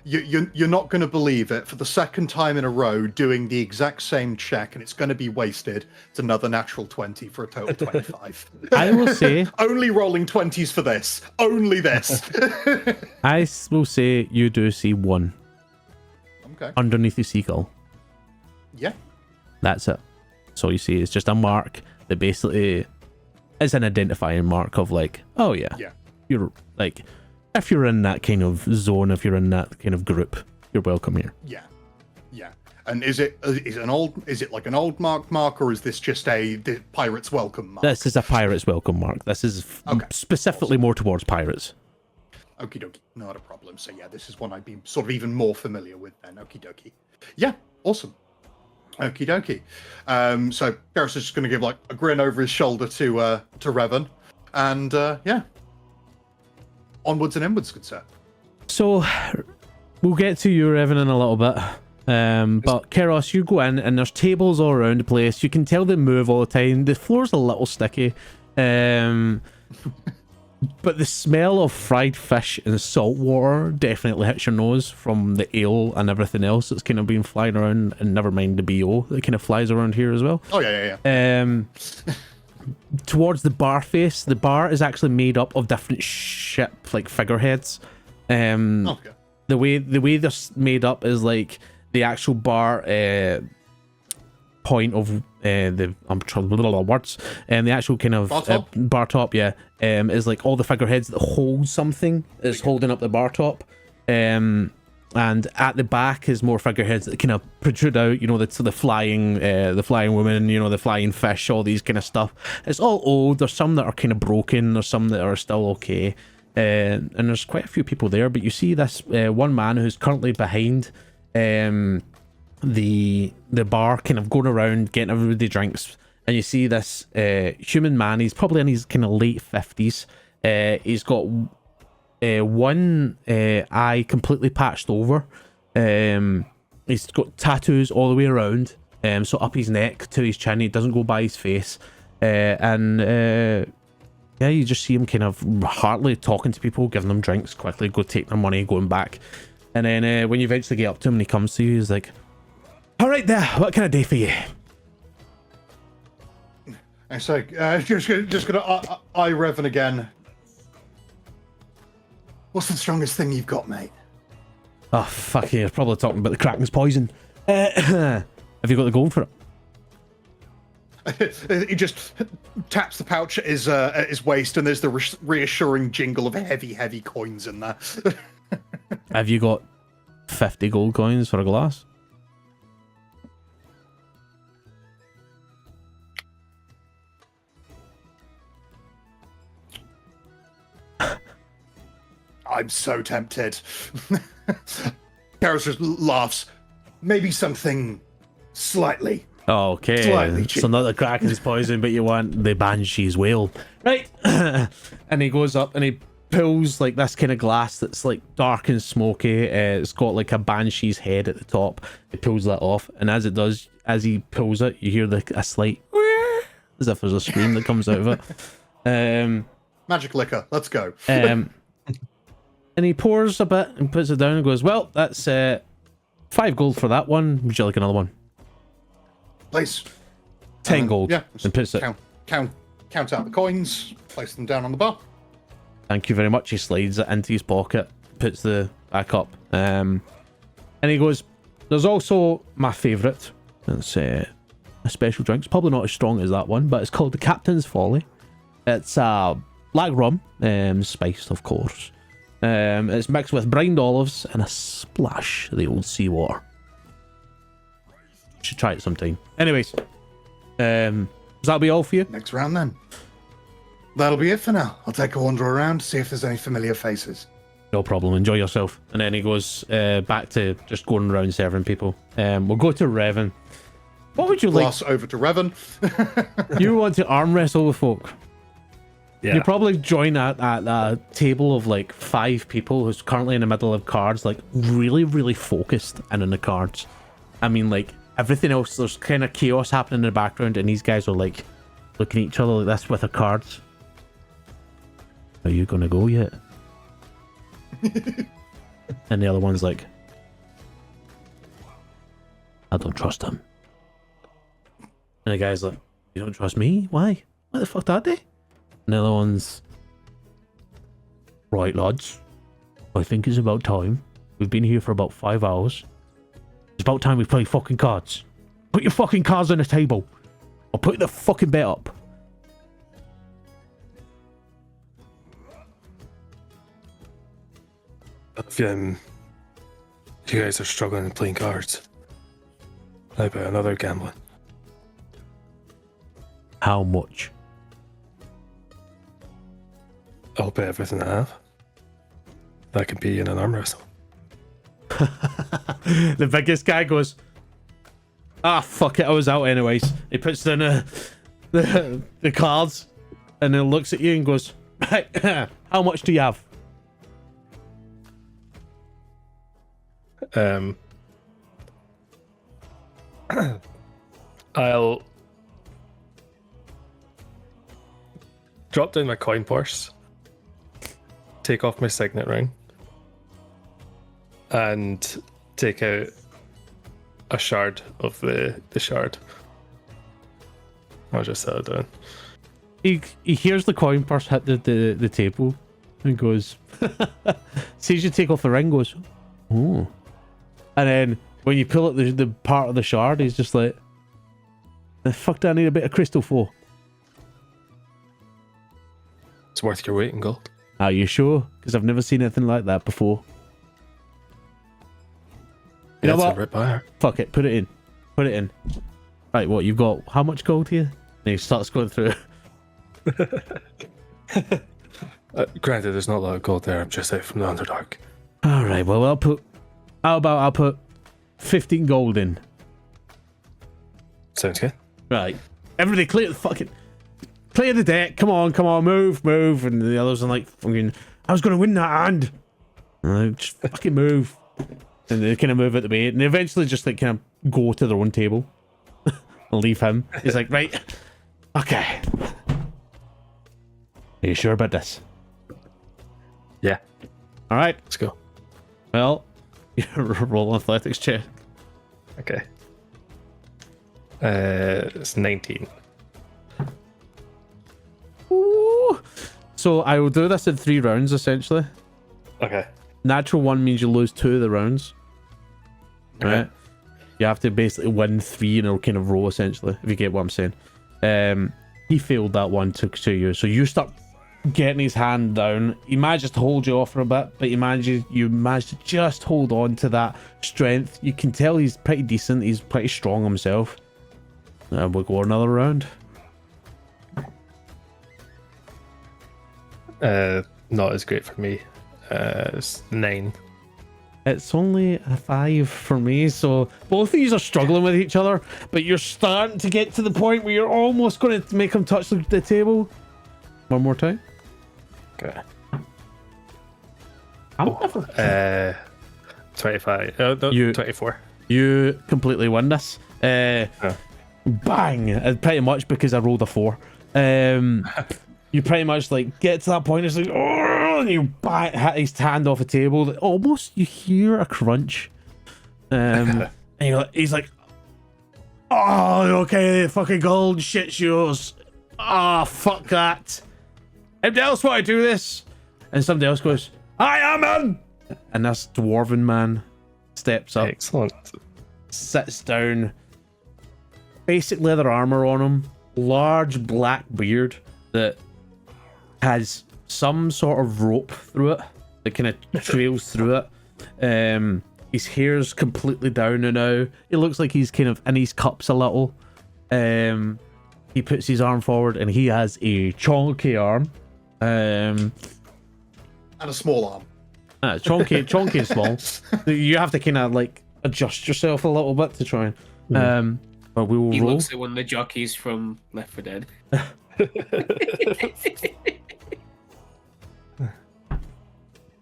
You're not going to believe it. For the second time in a row, doing the exact same check, and it's going to be wasted. It's another natural 20 for a total of 25. I will say, Only rolling 20s for this. Only this. will say you do see one Okay. underneath the seagull. Yeah. That's it. So you see, it's just a mark that basically is an identifying mark of like, oh yeah, Yeah. you're like, if you're in that kind of zone, if you're in that kind of group, you're welcome here. Yeah. Yeah. And is it like an old mark, or is this just the pirate's welcome mark? This is a pirate's welcome mark. This is Okay. specifically more towards pirates. Okie dokie, not a problem. So yeah, this is one I'd be sort of even more familiar with then. Okie dokie. Yeah, awesome. Okie dokie. So Garrus is just going to give like a grin over his shoulder to Revan, and yeah, onwards and inwards, good sir. So we'll get to you, Evan, in a little bit. But Keros, you go in and there's tables all around the place. You can tell they move all the time. The floor's a little sticky. But the smell of fried fish and salt water definitely hits your nose from the ale and everything else that's kind of been flying around, and never mind the BO that kind of flies around here as well. Oh yeah. Towards the bar face, the bar is actually made up of different ship like figureheads. Okay. The way they're made up is like the actual bar point of I'm trying to little words, and the actual kind of bar top, yeah, is like all the figureheads that hold something is holding up the bar top, and at the back is more figureheads that kind of protrude out, you know, the flying woman, you know, the flying fish, all these kind of stuff. It's all old. There's some that are kind of broken. There's some that are still okay, and there's quite a few people there. But you see this one man who's currently behind the bar, kind of going around getting everybody drinks, and you see this human man. He's probably in his kind of late 50s. He's got one eye completely patched over. He's got tattoos all the way around, so up his neck to his chin. He doesn't go by his face, and yeah, you just see him kind of heartily talking to people, giving them drinks, quickly go take their money, going back. And then when you eventually get up to him and he comes to you, he's like, all right there, what can I do for you? It's like just gonna eye Revan again. What's the strongest thing you've got, mate? Oh fuck yeah, probably talking about the Kraken's poison. Have you got the gold for it? He just taps the pouch at his waist, and there's the reassuring jingle of heavy coins in there. Have you got 50 gold coins for a glass? I'm so tempted. Garrus just laughs. Maybe something slightly. Okay, Slightly so not the Kraken's poison, but you want the Banshee's whale. Right. And he goes up and he pulls like this kind of glass that's like dark and smoky. It's got like a Banshee's head at the top. He pulls that off, and as it does, as he pulls it, you hear a slight as if there's a scream that comes out of it. Magic liquor, let's go. And he pours a bit and puts it down and goes, well, that's 5 gold for that one. Would you like another one? Please. 10 gold. Yeah. And puts it. Count out the coins, place them down on the bar. Thank you very much. He slides it into his pocket, puts the back up. And he goes, there's also my favourite. It's a special drink. It's probably not as strong as that one, but it's called the Captain's Folly. It's black rum, spiced, of course. It's mixed with brined olives and a splash of the old seawater. Should try it sometime. Anyways, does that be all for you? Next round then. That'll be it for now. I'll take a wander around, see if there's any familiar faces. No problem. Enjoy yourself. And then he goes back to just going around serving people. We'll go to Revan. What would you Glass over to Revan. like? You want to arm wrestle with folk? Yeah. You probably join at a table of like 5 people who's currently in the middle of cards, like really, really focused and in the cards. I mean, like everything else, there's kind of chaos happening in the background, and these guys are like looking at each other like this with their cards. Are you gonna go yet? And the other one's like, I don't trust him. And the guy's like, you don't trust me? Why? Why the fuck that day? And the other one's, right lads, I think it's about time. We've been here for about 5 hours. It's about time we play fucking cards. Put your fucking cards on the table. Or put the fucking bet up. If you guys are struggling and playing cards, how about another gambling? How much? I'll bet everything I have. That could be in an arm wrestle. The biggest guy goes, fuck it, I was out anyways. He puts down the cards and then looks at you and goes, right, how much do you have? I'll drop down my coin purse, take off my signet ring, and take out a shard of the shard. I'll just set it down. He hears the coin purse hit the table and goes, sees you take off the ring, goes, oh. And then when you pull out the part of the shard, he's just like, the fuck do I need a bit of crystal for? It's worth your weight in gold. Are you sure? Because I've never seen anything like that before. You know That's what? a rip buyer. Fuck it, put it in. Put it in. Right, what, you've got how much gold here? And he starts going through. Granted, there's not a lot of gold there. I'm just out from the Underdark. Alright, well, I'll put 15 gold in. Sounds good. Right. Everybody clear the deck. Come on, move. And the others are like, fucking, I was going to win that hand. Just fucking move. And they kind of move out the way. And they eventually just like kind of go to their own table. And leave him. He's like, right. Okay. Are you sure about this? Yeah. All right. Let's go. Well, roll an athletics check. Okay. It's 19. Ooh. So I will do this in 3 rounds, essentially. Okay. Natural 1 means you lose 2 of the rounds. Okay. Right? You have to basically win 3 in a kind of row, essentially, if you get what I'm saying. He failed that one to you. So you start getting his hand down. He manages to hold you off for a bit, but you manage to just hold on to that strength. You can tell he's pretty decent. He's pretty strong himself. And we'll go another round. Not as great for me. It's 9. It's only a 5 for me, so both of you are struggling with each other, but you're starting to get to the point where you're almost going to make him touch the table. One more time. Okay. I'm never... 25. No, 24. You completely win this. Bang! Pretty much because I rolled a 4. You pretty much like get to that point. It's like, oh, and you bang, hit his hand off a table. Almost, you hear a crunch. And he's like, oh, okay, fucking gold, shit's yours. Ah, fuck that. Anybody else want to do this? And somebody else goes, I am in. And this dwarven man steps up. Excellent. Sits down. Basic leather armor on him. Large black beard that has some sort of rope through it that kind of trails through it. His hair's completely down now. It looks like he's kind of in his cups a little. He puts his arm forward and he has a chonky arm. And a small arm. Chonky and small. You have to kind of like adjust yourself a little bit to try and. But we will He roll. looks at one of the jockeys from Left 4 Dead.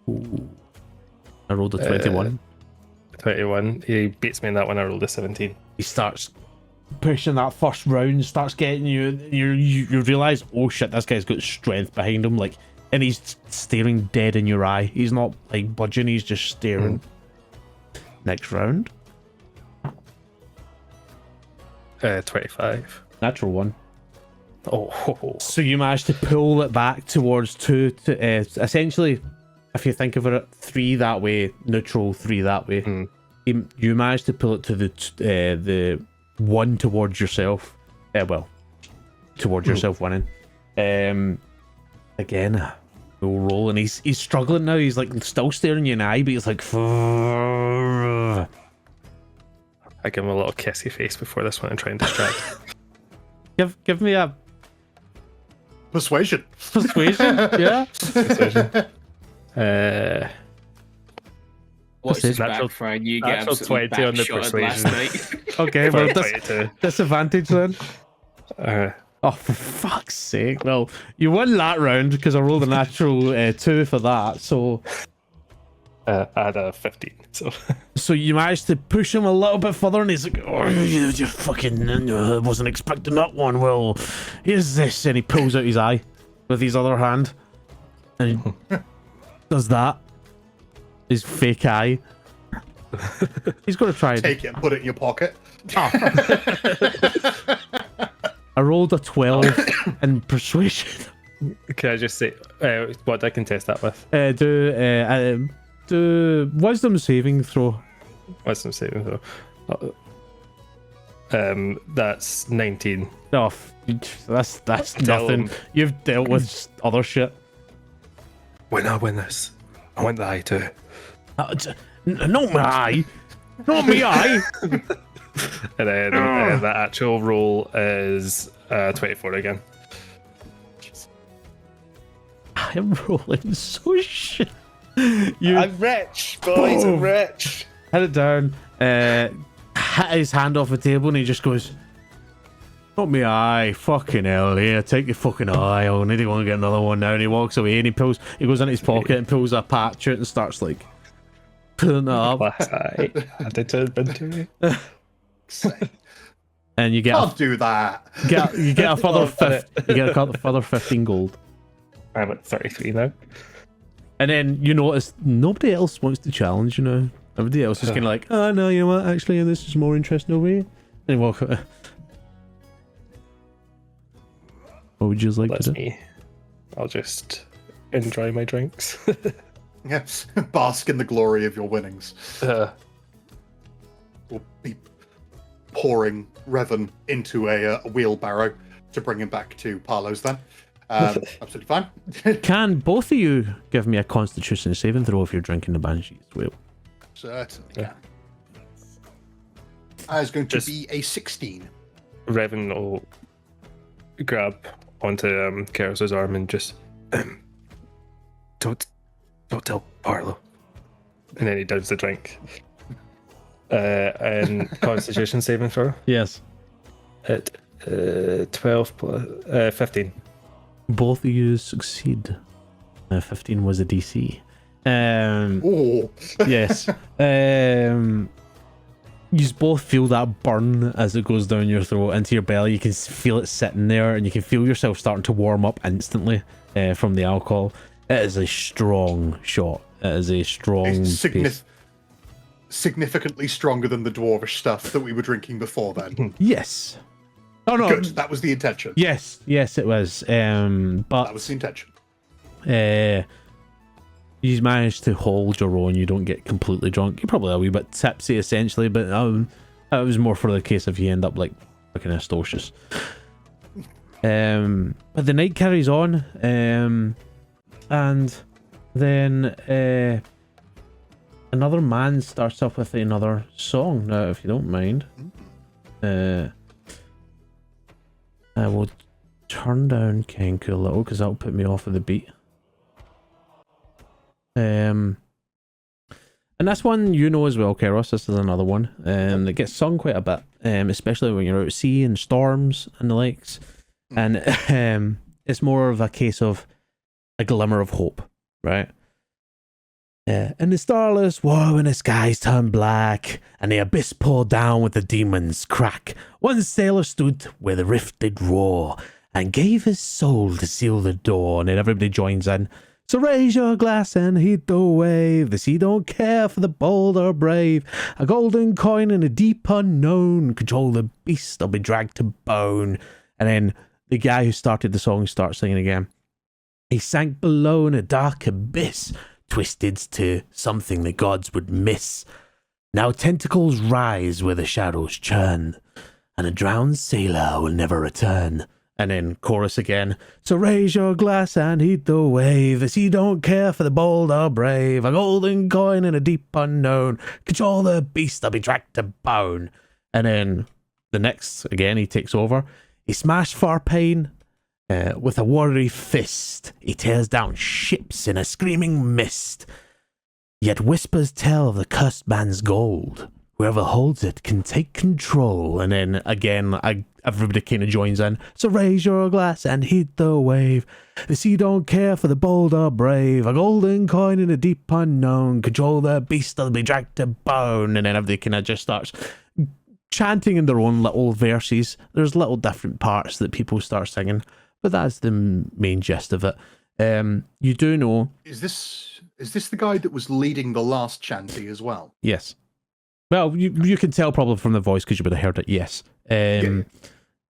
Ooh. I rolled a 21. 21. He beats me in that one. I rolled a 17. He starts pushing that first round, starts getting you. You realize, oh shit, this guy's got strength behind him. Like, and he's staring dead in your eye. He's not like budging. He's just staring. Next round. 25. Natural one. Oh. So you managed to pull it back towards 2 to essentially, if you think of it, 3 that way, neutral, 3 that way. You managed to pull it to the 1 towards yourself. Towards yourself winning. Again, we'll roll, and he's struggling now. He's like still staring you in the eye, but he's like. I give him a little kissy face before this one and try and distract. Give me a Persuasion. yeah. Watch this natural- backfire and you get natural absolutely 20 on the backshotted last persuasion. night. Okay, well, 22. disadvantage then. Oh, for fuck's sake. Well, you won that round because I rolled a natural 2 for that. So I had a 15. so you managed to push him a little bit further, and he's like, oh, you fucking wasn't expecting that one. Well, here's this. And he pulls out his eye with his other hand. And he does that. His fake eye. He's going to try and Take it and put it in your pocket. I rolled a 12 in persuasion. Can I just say what did I contest that with? Do wisdom saving throw. Wisdom saving throw. That's 19. Oh, that's Tell nothing. him. You've dealt with other shit. When I win this, I want the eye too. Not my eye. Not me eye. And then the actual roll is 24 again. I am rolling so shit. You I'm rich, boys. I'm rich. hit it down, hit his hand off the table, and he just goes, not me eye, fucking hell, here, take your fucking eye, I'll need to go and get another one now. And he walks away, and he goes into his pocket and pulls a patch out and starts like pulling it up. I did turn into it. And you get Can't do that. you get a further further 15 gold. I'm at 33 now. And then you notice nobody else wants to challenge, you know. Everybody else is kind of like, oh no, you know what, actually this is more interesting over here. And walk out. What would you like That's to do? me. I'll just enjoy my drinks. Yes. Bask in the glory of your winnings. We'll be pouring Revan into a wheelbarrow to bring him back to Parlo's then. Absolutely fine. Can both of you give me a constitution saving throw if you're drinking the Banshees? Well, Certainly. Yeah. That is going to Just- be a 16. Revan will grab onto Keros's arm and just don't tell Parlo. And then he downs the drink. And Constitution saving throw yes. at 12 plus 15. Both of you succeed. 15 was a DC. Oh, Yes. You both feel that burn as it goes down your throat into your belly. You can feel it sitting there, and you can feel yourself starting to warm up instantly from the alcohol. It is a strong shot. It is a strong it's pace. significantly stronger than the dwarvish stuff that we were drinking before then. Yes. Oh no. Good, that was the intention. Yes, it was. That But was the intention. you managed to hold your own. You don't get completely drunk. You're probably a wee bit tipsy, essentially, but it was more for the case if you end up like fucking Astocious. But the night carries on, and then another man starts up with another song. Now, if you don't mind, I will turn down Kenku a little because that'll put me off of the beat. And that's one you know as well, Keros. This is another one that gets sung quite a bit, especially when you're out at sea and storms and the likes. And it's more of a case of a glimmer of hope, right? And the starless war when the skies turn black, and the abyss poured down with the demons crack. One sailor stood where the rift did roar, and gave his soul to seal the door. And then everybody joins in. So raise your glass and heed the wave. The sea don't care for the bold or brave. A golden coin in a deep unknown. Control the beast or be dragged to bone. And then the guy who started the song starts singing again. He sank below in a dark abyss, twisted to something the gods would miss. Now tentacles rise where the shadows churn, and a drowned sailor will never return. And then chorus again. So raise your glass and heed the wave. The sea don't care for the bold or brave. A golden coin in a deep unknown. Control the beast or be dragged to bone. And then the next, again, he takes over. He smashed for pain with a watery fist. He tears down ships in a screaming mist. Yet whispers tell of the cursed man's gold. Whoever holds it can take control. And then again, everybody kind of joins in. So raise your glass and heed the wave. The sea don't care for the bold or brave. A golden coin in a deep unknown. Control the beast or be dragged to bone. And then everybody kind of just starts chanting in their own little verses. There's little different parts that people start singing, but that's the main gist of it. You do know... Is this the guy that was leading the last chanty as well? Yes. Well, you can tell probably from the voice because you would have heard it, yes.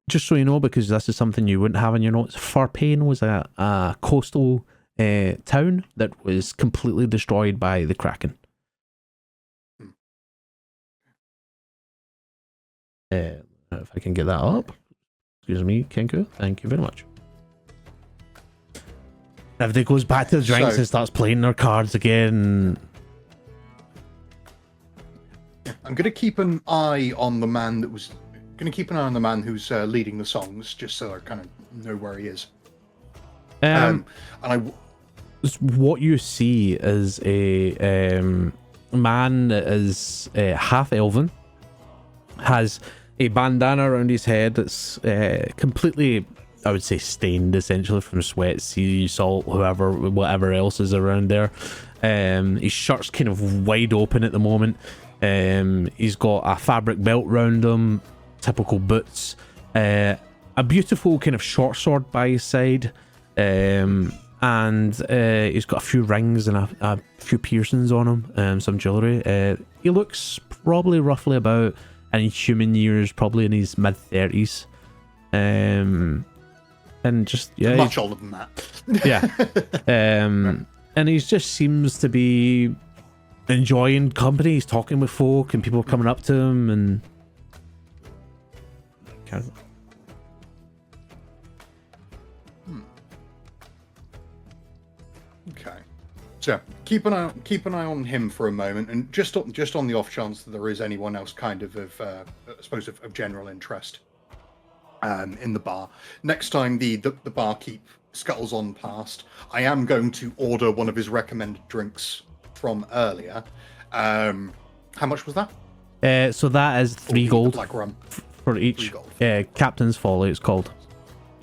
Just so you know, because this is something you wouldn't have in your notes, Farpain was a coastal town that was completely destroyed by the Kraken. If I can get that up. Excuse me, Kenku. Thank you very much. Everybody goes back to the drinks and starts playing their cards again. I'm going to keep an eye on the man that was... Going to keep an eye on the man who's leading the songs, just so I kind of know where he is. What you see is a man that is half elven, has a bandana around his head that's completely, I would say, stained essentially from sweat, sea salt, whatever else is around there. His shirt's kind of wide open at the moment. He's got a fabric belt round him, typical boots, a beautiful kind of short sword by his side, and he's got a few rings and a few piercings on him, some jewellery. He looks probably roughly about, in human years, probably in his mid-30s. And just, yeah. Much older than that. Yeah. And he just seems to be enjoying company. He's talking with folk and people coming up to him and... Okay. So keep an eye on him for a moment, and just on the off chance that there is anyone else kind of I suppose of general interest in the bar. Next time the barkeep scuttles on past, I am going to order one of his recommended drinks from earlier. How much was that? So that is 3 gold black rum for each. Captain's Folly, it's called.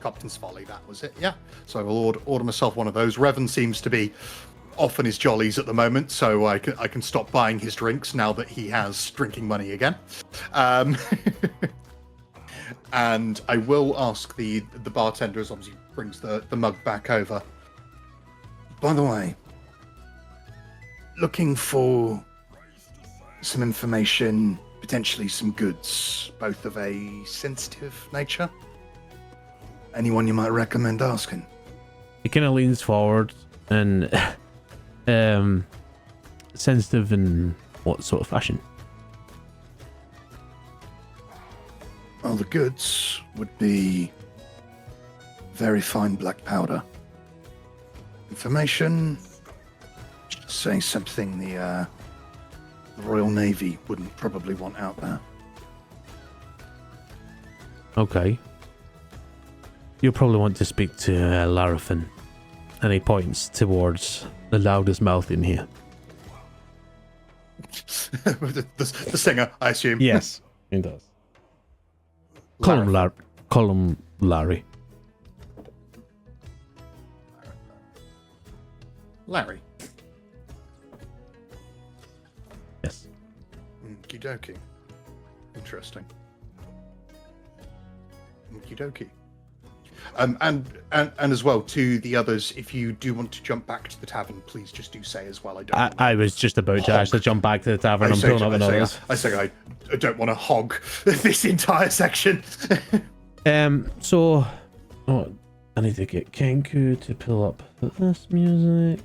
Captain's Folly, that was it. Yeah. So I will order myself one of those. Revan seems to be off on his jollies at the moment, so I can stop buying his drinks now that he has drinking money again. And I will ask the bartender as long as he brings the mug back over. By the way, looking for some information, potentially some goods, both of a sensitive nature. Anyone you might recommend asking? He kind of leans forward and sensitive in what sort of fashion? Well, the goods would be very fine black powder. Information, say something the Royal Navy wouldn't probably want out there. Okay. You'll probably want to speak to Larafin. And he points towards the loudest mouth in here. the singer, I assume. Yes, he does. Call him Larry. Call him Larry. Larry. Yes. Okie dokie. Interesting. Okie dokie. And as well to the others, if you do want to jump back to the tavern, please just do say as well. I was just about to actually jump back to the tavern. I'm pulling up another. I don't want to hog this entire section. So, I need to get Kenku to pull up this music.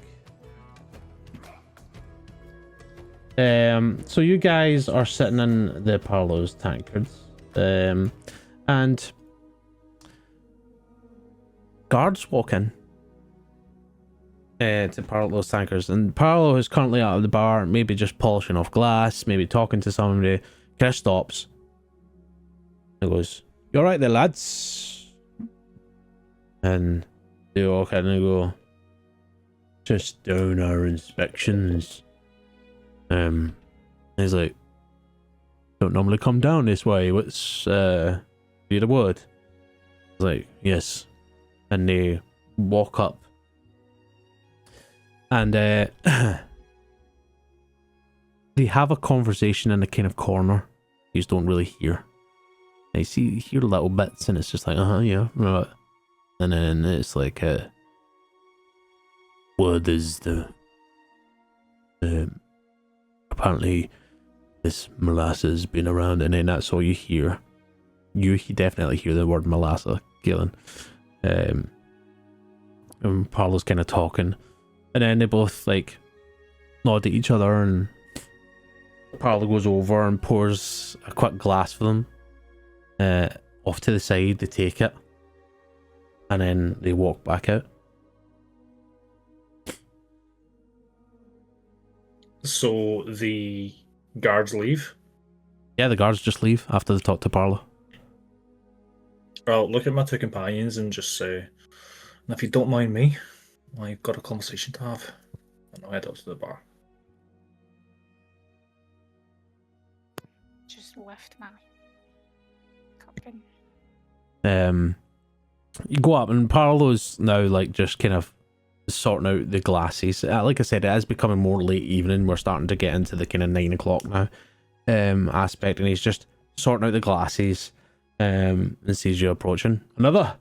So you guys are sitting in the Parlo's tankards, and guards walk in to Parlo's tankards, and Parlo is currently out of the bar, maybe just polishing off glass, maybe talking to somebody. Chris stops and goes, "You alright there, lads?" And they walk in and go, "Just doing our inspections." He's like, "Don't normally come down this way. What's you the word?" He's like, "Yes." And they walk up, and they have a conversation in a kind of corner you just don't really hear. You hear little bits, and it's just like, yeah, right. And then it's like, word is the apparently this molasses been around, and then that's all you hear. You definitely hear the word molasses, Galen. And Parlo's kind of talking, and then they both like nod at each other, and Parlo goes over and pours a quick glass for them. Off to the side, they take it, and then they walk back out. So the guards leave? Yeah, the guards just leave after they talk to Parlo. I'll look at my two companions and just say, "And if you don't mind me, I've got a conversation to have." And I'll head up to the bar. Just lift my cup in. You go up, and Parlo's now like just kind of sorting out the glasses. Like I said, it is becoming more late evening. We're starting to get into the kind of 9 o'clock now aspect, and he's just sorting out the glasses and sees you approaching. Another.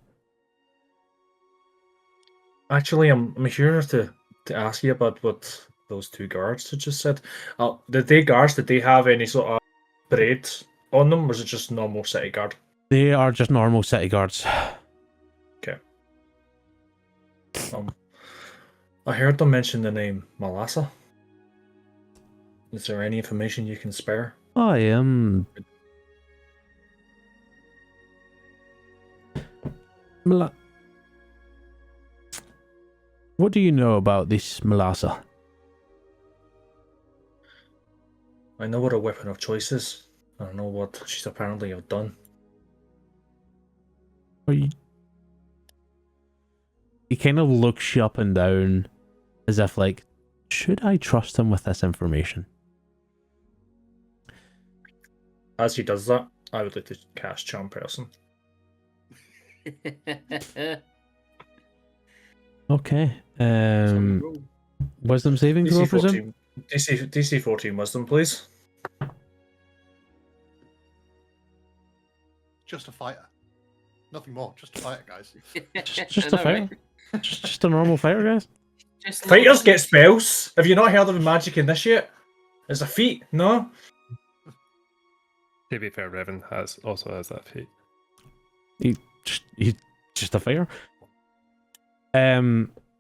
Actually, I'm here to ask you about what those two guards had just said. Did they have any sort of braid on them, or is it just normal city guard? They are just normal city guards. Okay. I heard them mention the name Malassa. Is there any information you can spare? I am. What do you know about this Malassa? I know what a weapon of choice is. I don't know what she's apparently have done. He kind of looks you up and down as if like, should I trust him with this information? As he does that, I would like to cast Charm Person. Okay. Wisdom saving throw, DC for him? 14. DC 14 Wisdom, please. Just a fighter. Nothing more. Just a fighter, guys. Just a fighter. Just a normal fighter, guys. Fighters get spells. Have you not heard of Magic Initiate? It's a feat, no? To be fair, Revan also has that feat. He's just a fighter.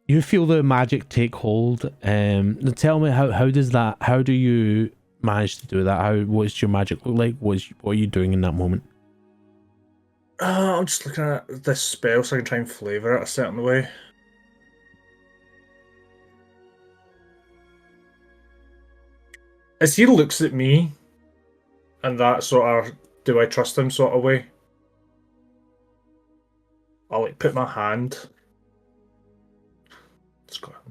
You feel the magic take hold. Tell me how does that? How do you manage to do that? What's your magic look like? What are you doing in that moment? I'm just looking at this spell so I can try and flavour it a certain way. As he looks at me, and that sort of, do I trust him sort of way, I'll like put my hand.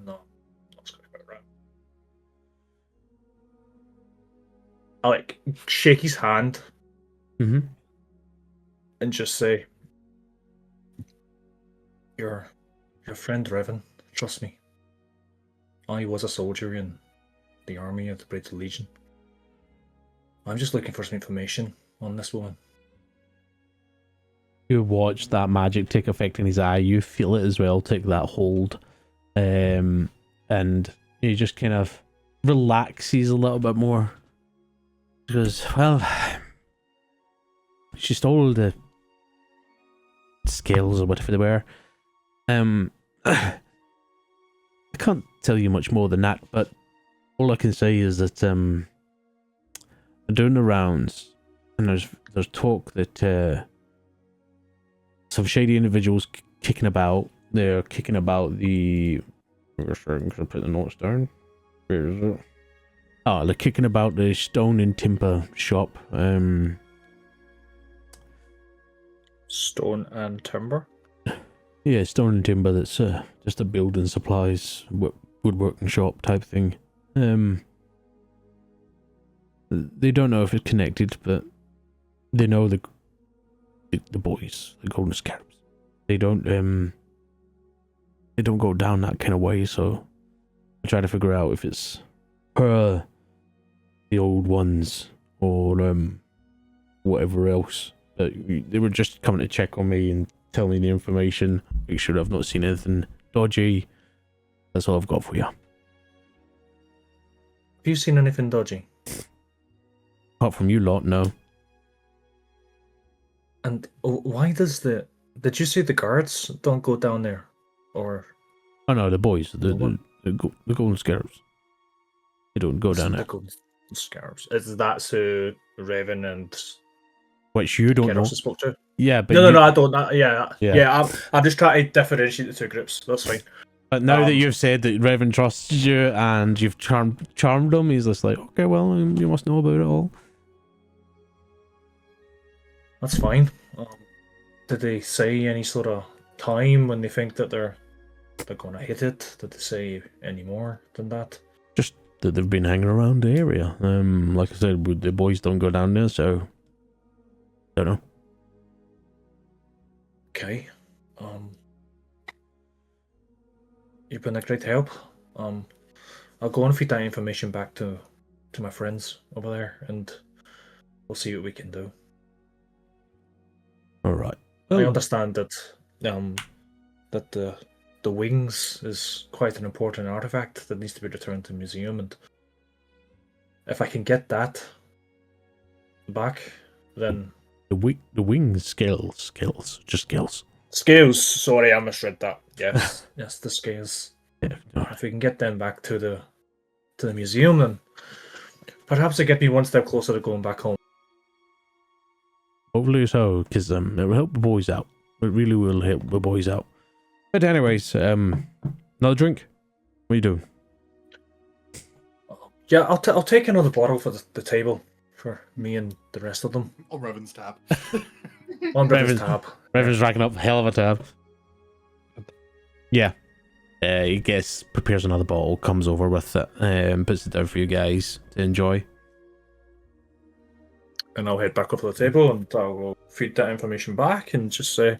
No, that's quite right. I like shake his hand Mm-hmm. and just say, Your friend Revan, trust me. I was a soldier in the army of the British Legion. I'm just looking for some information on this woman. You watch that magic take effect in his eye. You feel it as well take that hold, and he just kind of relaxes a little bit more. He goes, well, she stole the scales or whatever they were. I can't tell you much more than that, but all I can say is that they're doing the rounds, and there's talk that some shady individuals kicking about. They're kicking about the. I'm gonna put the notes down. Where is it? Oh, they're kicking about the stone and timber shop. Stone and timber? Yeah, stone and timber. That's just a building supplies, woodworking shop type thing. They don't know if it's connected, but they know the boys, the Golden Scarabs. They don't go down that kind of way. So I try to figure out if it's her, the old ones, or whatever else. But they were just coming to check on me and tell me the information. Make sure I've not seen anything dodgy. That's all I've got for you. Have you seen anything dodgy? Apart from you lot, no. And why does did you say the guards don't go down there? Or Oh no, the boys, the Golden Scarabs. They don't go down there. the Golden Scarabs. Is that who Raven and Which you don't know. Keros spoke to? Yeah, but No, I don't. Yeah. Yeah. I'm just trying to differentiate the two groups. That's fine. But now that you've said that Revan trusts you and you've charmed him, he's just like, okay, well, you must know about it all. That's fine. Did they say any sort of time when they think that they're going to hit it? Did they say any more than that? Just that they've been hanging around the area. Like I said, the boys don't go down there, so don't know. Okay. You've been a great help. I'll go and feed that information back to my friends over there, and we'll see what we can do. All right. I understand that that the wings is quite an important artifact that needs to be returned to the museum, and if I can get that back, then the wings scales, just scales. Scales. Sorry, I misread that. Yes, yes, the scales. Yeah. If we can get them back to the museum, then perhaps it get me one step closer to going back home. Hopefully so, because it will help the boys out. It really will help the boys out. But anyways, another drink? What are you doing? Yeah, I'll take another bottle for the table for me and the rest of them. On Revan's tab. On Revan's tab. Revan's racking up a hell of a tab. Yeah. He prepares another bottle, comes over with it, puts it down for you guys to enjoy. And I'll head back up to the table and I'll feed that information back and just say,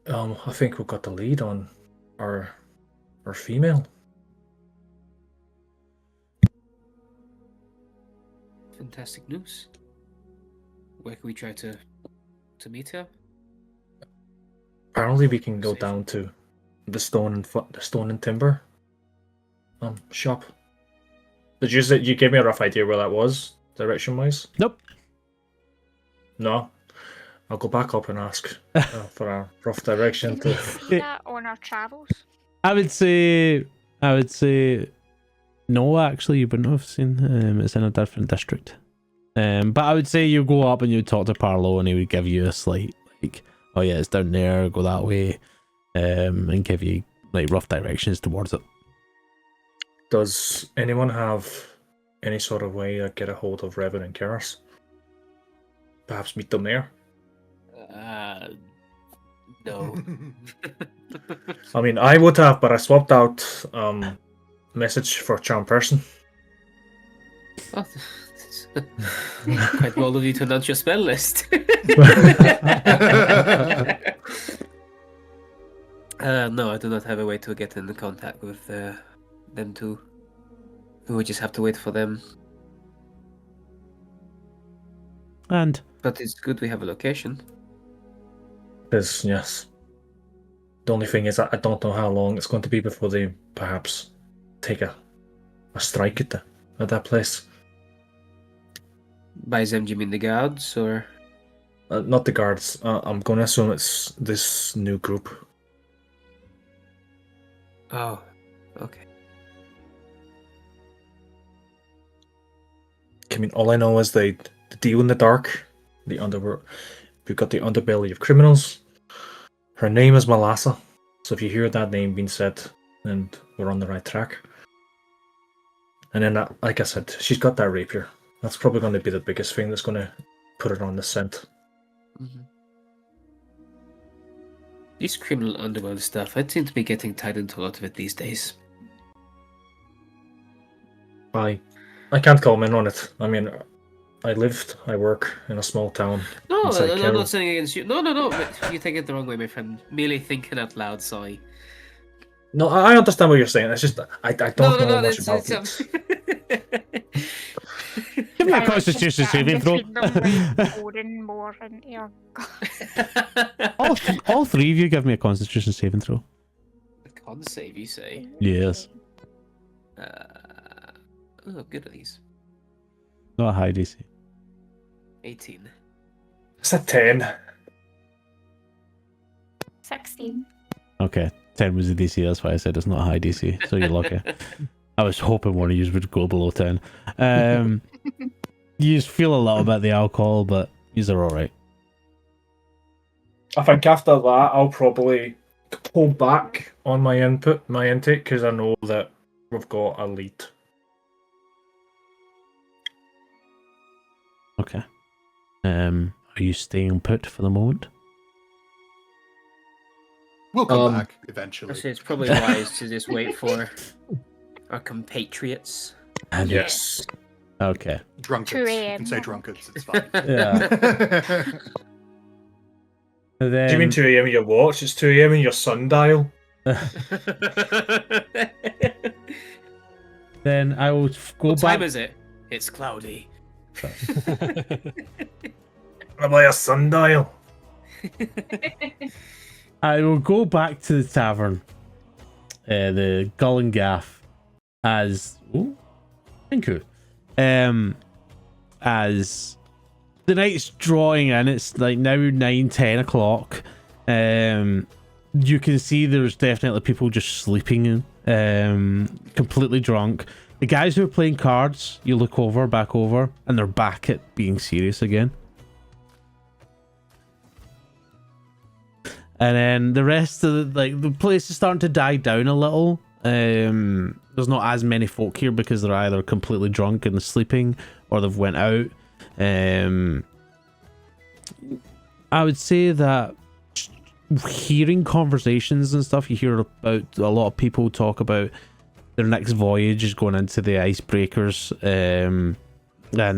I think we've got the lead on our female. Fantastic news. Where can we try to meet her? Apparently, we can go down to the stone and timber shop. Did you gave me a rough idea where that was, direction wise? Nope. No. I'll go back up and ask for a rough direction Did to. we see that on our travels? I would say no, actually, you wouldn't have seen. It's in a different district. But I would say you go up and you talk to Parlo, and he would give you a slight like, oh yeah, it's down there, go that way, and give you like rough directions towards it. Does anyone have any sort of way to get a hold of Revan and Keros? Perhaps meet them there. No. I mean, I would have, but I swapped out message for charm person. Oh, quite bold of you to announce your spell list. No, I do not have a way to get into contact with them two. We would just have to wait for them. And But it's good we have a location. Yes. The only thing is, I don't know how long it's going to be before they perhaps take a strike at that place. By them, do you mean the guards, or? Not the guards. I'm going to assume it's this new group. Oh, okay. I mean, all I know is they deal in the dark, the underworld. We've got the underbelly of criminals. Her name is Malassa, so if you hear that name being said, then we're on the right track. And then, like I said, she's got that rapier. That's probably going to be the biggest thing that's going to put her on the scent. Mm-hmm. This criminal underworld stuff, I seem to be getting tied into a lot of it these days. I can't comment on it. I mean, I work in a small town. No, inside I'm Carroll. not saying against you. No, but you take it the wrong way, my friend. Merely thinking out loud, sorry. No, I understand what you're saying. It's just I don't know much about it. give me a constitution saving throw. All three of you give me a constitution saving throw. A con save, you say? Yes. Oh, good at these. Not a high DC. 18. It's a 10. 16. Okay, 10 was the DC, that's why I said it's not a high DC, so you're lucky. I was hoping one of you would go below 10. You just feel a little bit of the alcohol, but these are alright. I think after that, I'll probably Pull back on my intake, because I know that we've got a lead. Okay. Are you staying put for the moment? We'll come back eventually. Actually, it's probably wise to just wait for our compatriots. And Yes. Okay. Drunkards. 2 You a.m. can say drunkards, it's fine. Yeah. And then, Do you mean 2 a.m. in your watch? It's 2 a.m. in your sundial. then I will go What back. time is it? It's cloudy. I'm like a sundial. I will go back to the tavern, the Gull and Gaff, as thank you. As the night's drawing in, it's like now 9-10 o'clock. You can see there's definitely people just sleeping, completely drunk. The guys who are playing cards, you look back over, and they're back at being serious again. And then the rest of the place is starting to die down a little. There's not as many folk here because they're either completely drunk and sleeping, or they've went out. I would say that hearing conversations and stuff, you hear about a lot of people talk about their next voyage is going into the icebreakers, and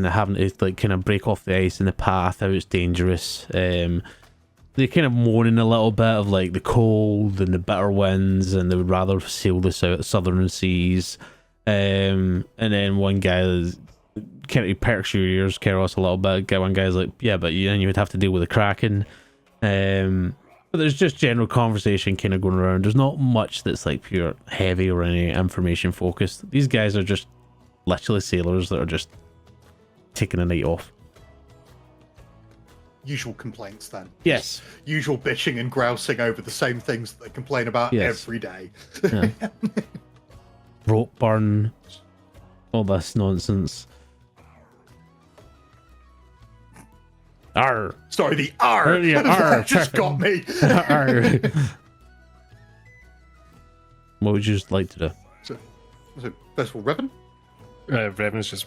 having to like kind of break off the ice in the path, how it's dangerous. They're kind of moaning a little bit of like the cold and the bitter winds, and they would rather sail the southern seas. And then one guy kind of perks your ears, Keros, a little bit. One guy's like, yeah, but then you would have to deal with the Kraken. But there's just general conversation kind of going around. There's not much that's like pure heavy or any information focused. These guys are just literally sailors that are just taking a night off. Usual complaints then. Yes. Usual bitching and grousing over the same things that they complain about Yes. every day. Yeah. Rope burn, all this nonsense. Arr. Sorry, the R. Yeah, arr. just got me. Arr. What would you just like to do? So first of all, Revan. Revan's just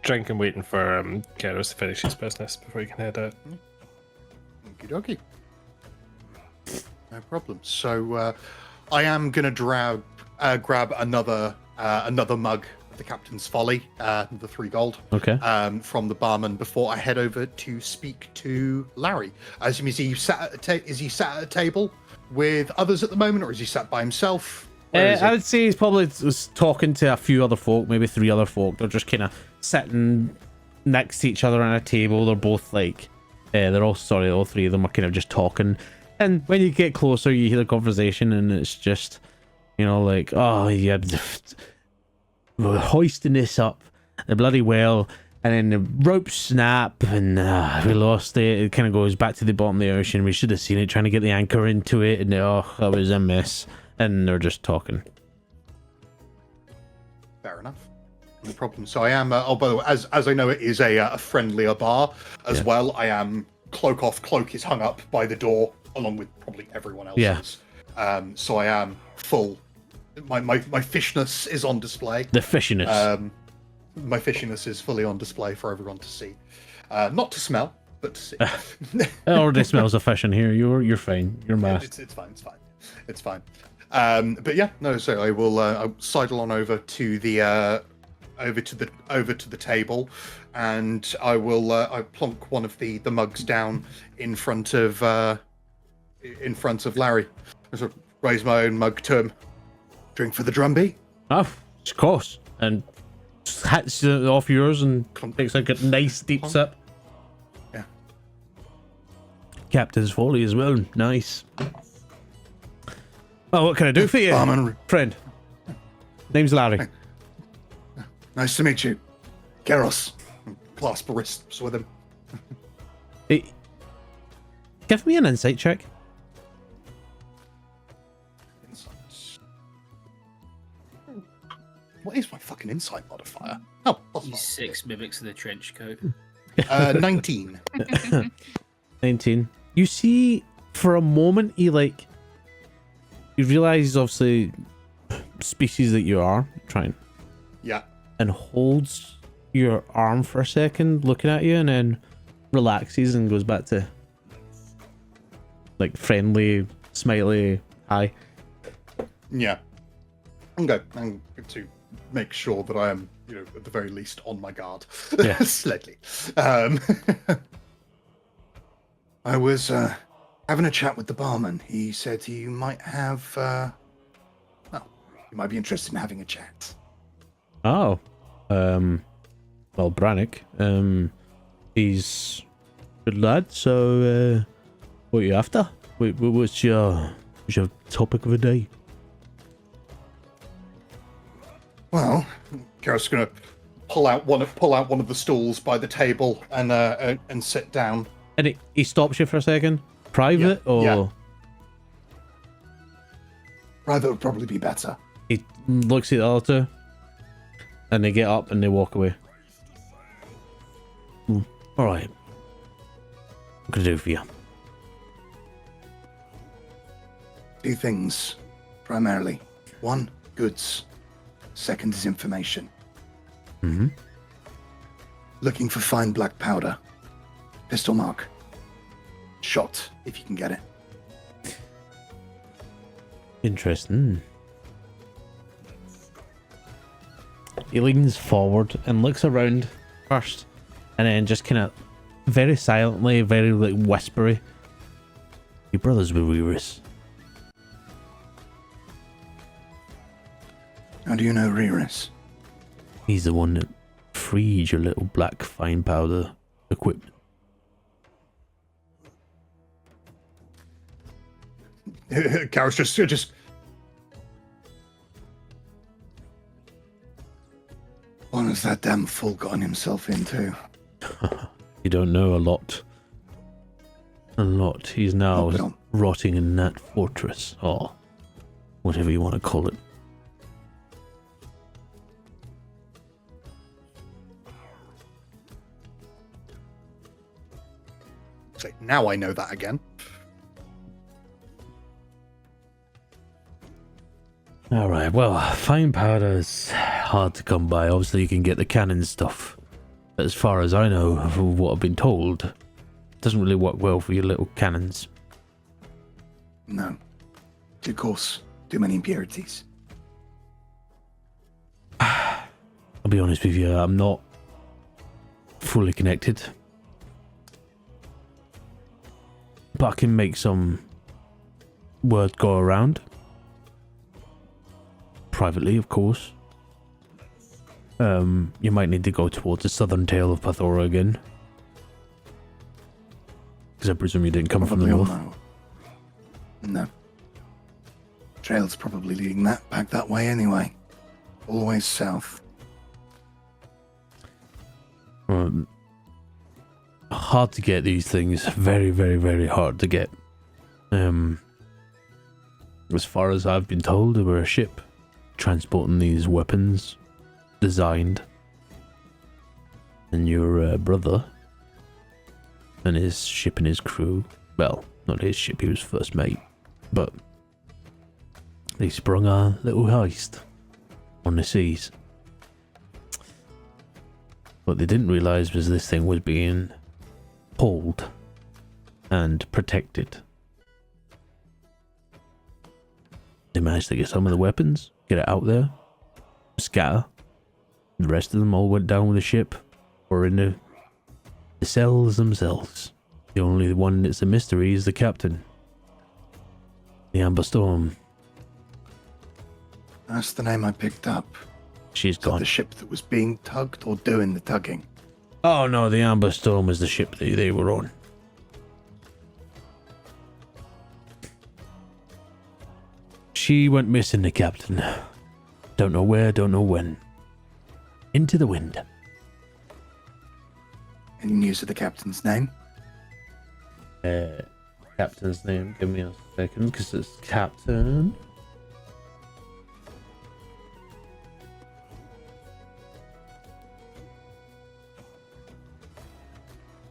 drinking, waiting for Keros to finish his business before he can head out. Okie dokie. No problem. So I am gonna grab another mug of the captain's folly, the 3 gold, Okay. from the barman before I head over to speak to Larry. Is he sat at a table with others at the moment, or is he sat by himself? Where is he? I would say he's probably was talking to a few other folk, maybe 3 other folk. They're just kind of sitting next to each other on a table. They're both like, all 3 of them are kind of just talking. And when you get closer, you hear the conversation, and it's just, like, oh yeah, we're hoisting this up the bloody well, and then the ropes snap, and we lost it. It kind of goes back to the bottom of the ocean. We should have seen it, trying to get the anchor into it, and that was a mess. And they're just talking. Fair enough. No problem. So I am. By the way, as I know, it is a friendlier bar as well. I am cloak off. Cloak is hung up by the door, along with probably everyone else's. Yeah. So I am full. My fishness is on display. The fishiness. My fishiness is fully on display for everyone to see. Not to smell, but to see. It already smells of fish in here. You're fine. You're masked. It's fine. It's fine. It's fine. But yeah, no. So I will I'll sidle on over to the over to the table, and I will I plonk one of the mugs down in front of Larry. I sort of raise my own mug to him. Drink for the drumbeat. Oh, of course. And hats off yours and takes like a nice deep sip. Yeah. Captain's Folly as well. Nice. Well, what can I do for you, friend? Name's Larry. Nice to meet you. Keros. Clasp wrists with him. Hey, give me an insight check. What is my fucking insight modifier? Oh, You 6 mimics in the trench coat. 19. 19. You see, for a moment, you realize, obviously, species that you are trying. Yeah. And holds your arm for a second, looking at you, and then relaxes and goes back to like friendly, smiley hi. Yeah. Okay. I'm going to make sure that I am, at the very least on my guard. Yeah. Slightly. I was having a chat with the barman. He said you might have, you might be interested in having a chat. Oh. Well, Brannick, he's a good lad, so, what are you after? What's your topic of the day? Well, Karen's going to pull out one of the stools by the table and sit down. And he stops you for a second? Private, or...? Yeah. Private would probably be better. He looks at the other two, and they get up and they walk away. Alright. What can I do for you? 2 things, primarily. 1, goods. 2nd is information. Mm-hmm. Looking for fine black powder. Pistol mark. Shot, if you can get it. Interesting. He leans forward and looks around first, and then just kind of very silently, very whispery. Your brother's with Reris. How do you know Reris? He's the one that freed your little black fine powder equipment. Karen's just. What has that damn fool gotten himself into? You don't know a lot. A lot. He's now rotting in that fortress, or whatever you want to call it. So now I know that again. Alright, well, fine powder is hard to come by. Obviously, you can get the cannon stuff. But as far as I know, from what I've been told, it doesn't really work well for your little cannons. No. Too coarse. Too many impurities. I'll be honest with you, I'm not fully connected. But I can make some word go around. Privately, of course. You might need to go towards the southern tail of Pathora again. Because I presume you didn't come from the north. No. Trail's probably leading back that way anyway. Always south. Hard to get these things. Very, very, very hard to get. As far as I've been told, they were a ship transporting these weapons designed. And your brother and his ship and his crew, well, not his ship, he was first mate, but they sprung a little heist on the seas. What they didn't realise was this thing was being hauled and protected. They managed to get some of the weapons, get it out there, scatter. The rest of them all went down with the ship, or in the cells themselves. The only one that's a mystery is the captain. The Amber Storm. That's the name I picked up. She's gone. The ship that was being tugged or doing the tugging? Oh no, the Amber Storm was the ship that they were on. She went missing, the captain. Don't know where, don't know when. Into the wind. Any news of the captain's name? Captain's name, give me a second, because it's Captain.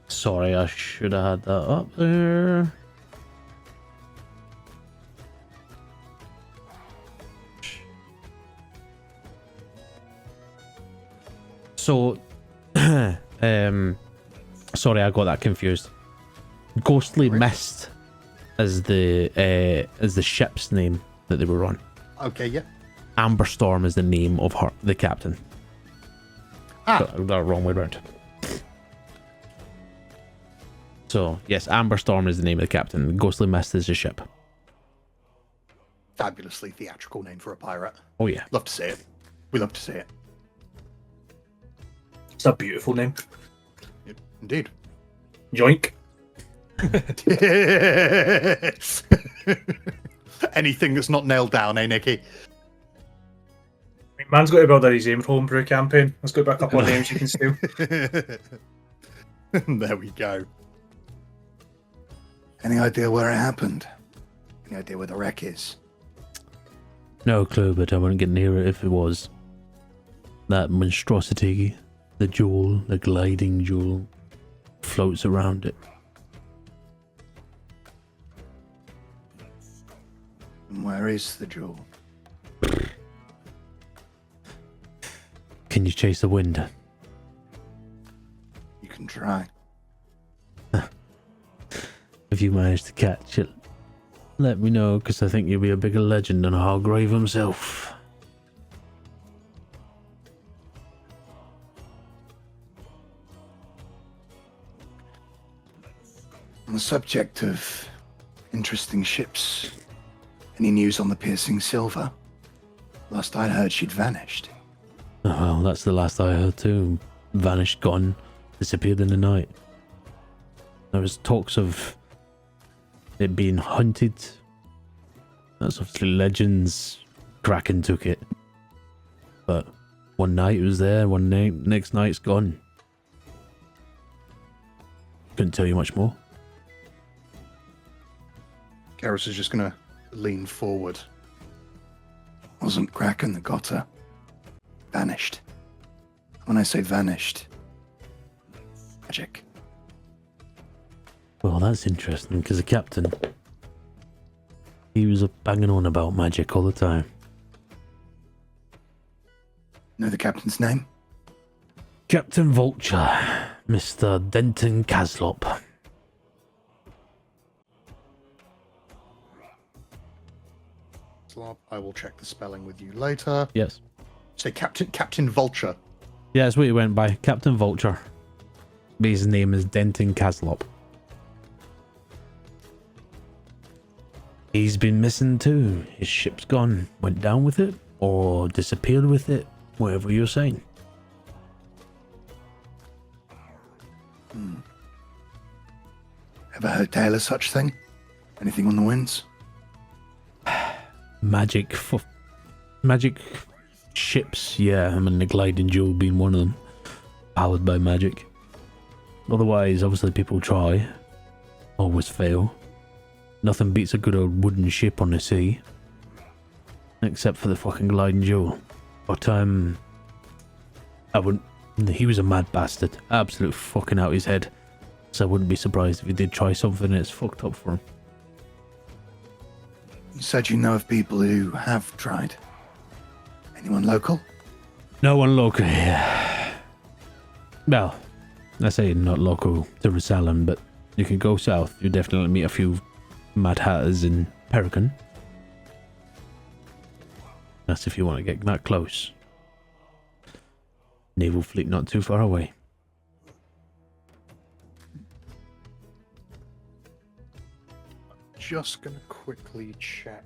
Sorry, I should have had that up there. So, sorry, I got that confused. Ghostly Mist is the ship's name that they were on. Okay, yeah. Amber Storm is the name of her, the captain. Ah. The wrong way around. So, yes, Amber Storm is the name of the captain. Ghostly Mist is the ship. Fabulously theatrical name for a pirate. Oh, yeah. Love to see it. We love to see it. It's a beautiful name. Indeed. Yoink. Yes. Anything that's not nailed down, eh, Nicky? Man's got to build his own homebrew campaign. Let's go back a couple of names you can steal. There we go. Any idea where it happened? Any idea where the wreck is? No clue, but I wouldn't get near it if it was. That monstrosity, the jewel, the gliding jewel, floats around it. And where is the jewel? Can you chase the wind? You can try. If you manage to catch it, let me know, because I think you'll be a bigger legend than Hargrave himself. On the subject of interesting ships, any news on the Piercing Silver? Last I heard, she'd vanished. Oh, well, that's the last I heard too. Vanished, gone, disappeared in the night. There was talks of it being hunted. That's obviously legends. Kraken took it. But one night it was there, one night, next night it's gone. Couldn't tell you much more. Garrus is just going to lean forward. Wasn't Kraken that got her. Vanished. When I say vanished, magic. Well, that's interesting, because the captain, he was banging on about magic all the time. Know the captain's name? Captain Vulture, Mr. Denton Caslop. I will check the spelling with you later. Yes. Say Captain Vulture. Yeah, that's what he went by. Captain Vulture. But his name is Denton Caslop. He's been missing too. His ship's gone. Went down with it, or disappeared with it. Whatever you're saying. Ever heard tale of such thing? Anything on the winds? Magic ships, yeah. I mean, the Gliding Jewel being one of them. Powered by magic. Otherwise, obviously people try. Always fail. Nothing beats a good old wooden ship on the sea. Except for the fucking Gliding Jewel. But, I wouldn't... He was a mad bastard. Absolute fucking out his head. So I wouldn't be surprised if he did try something and it's fucked up for him. You said you know of people who have tried. Anyone local? No one local here. Well, I say not local to Rassalen, but you can go south. You definitely meet a few Mad Hatters in Peregrine. That's if you want to get that close. Naval fleet not too far away. Just gonna quickly check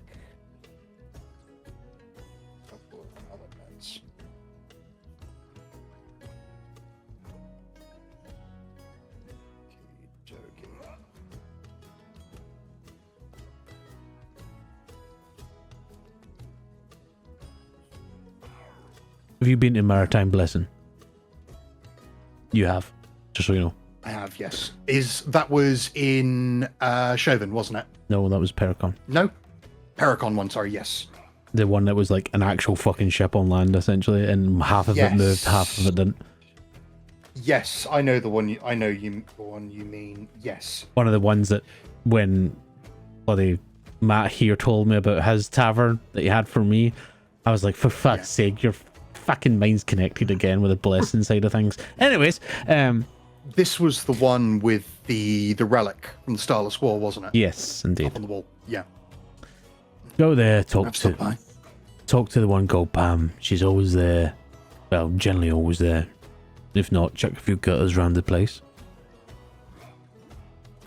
a couple of other bits. Okey-dokey. Have you been to Maritime Blessing? You have, just so you know. I have, yes. That was in Chauvin, wasn't it? No, that was Pericon. No? Pericon one, sorry, yes. The one that was like an actual fucking ship on land, essentially, and half of it moved, half of it didn't. Yes, I know the one you mean. Yes. One of the ones that when bloody Matt here told me about his tavern that he had for me, I was like, for fuck's sake, your fucking mind's connected again with the blessing side of things. Anyways, this was the one with the relic from the Starless War, wasn't it? yes, indeed. Up on the wall. Yeah. Go there, I've talk stopped by. to the one called Pam. She's always there. Well, generally always there. If not, check a few gutters around the place.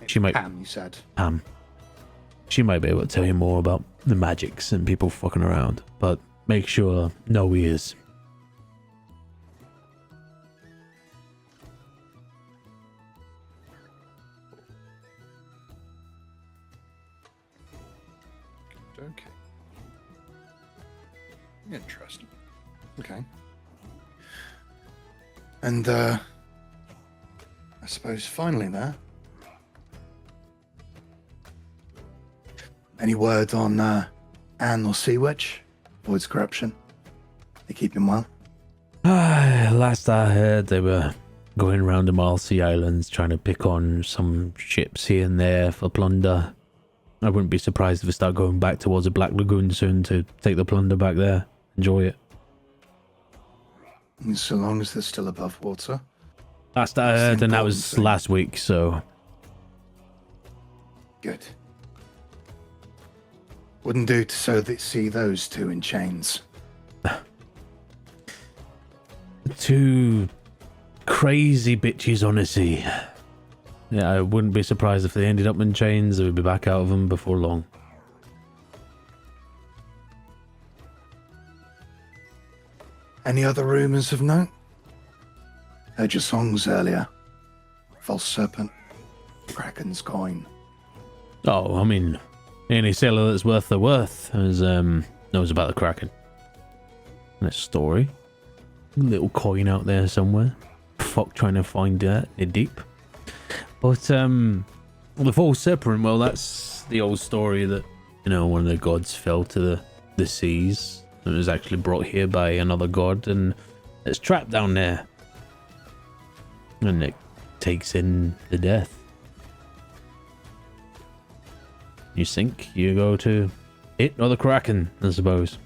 She might... Pam, you said. Pam. She might be able to tell you more about the magics and people fucking around, but make sure no ears. Okay. Interesting. Okay. And, I suppose finally there. Any word on, Anne or Sea Witch? Avoids corruption. They keep him well. Last I heard, they were going around the Malsea Islands trying to pick on some ships here and there for plunder. I wouldn't be surprised if they start going back towards the Black Lagoon soon to take the plunder back there. Enjoy it. So long as they're still above water. Last I heard, and that was last week, so... Good. Wouldn't do to see those two in chains. Two crazy bitches on the sea. Yeah, I wouldn't be surprised if they ended up in chains. They would be back out of them before long. Any other rumours of note? Heard your songs earlier. False Serpent. Kraken's coin. Oh, I mean, any sailor that's worth their worth knows about the Kraken. And its story. Little coin out there somewhere. Fuck trying to find that in deep. But the false serpent, well, that's the old story that, you know, one of the gods fell to the seas. It was actually brought here by another god, and it's trapped down there. And it takes in the death. You sink, you go to it or the Kraken, I suppose.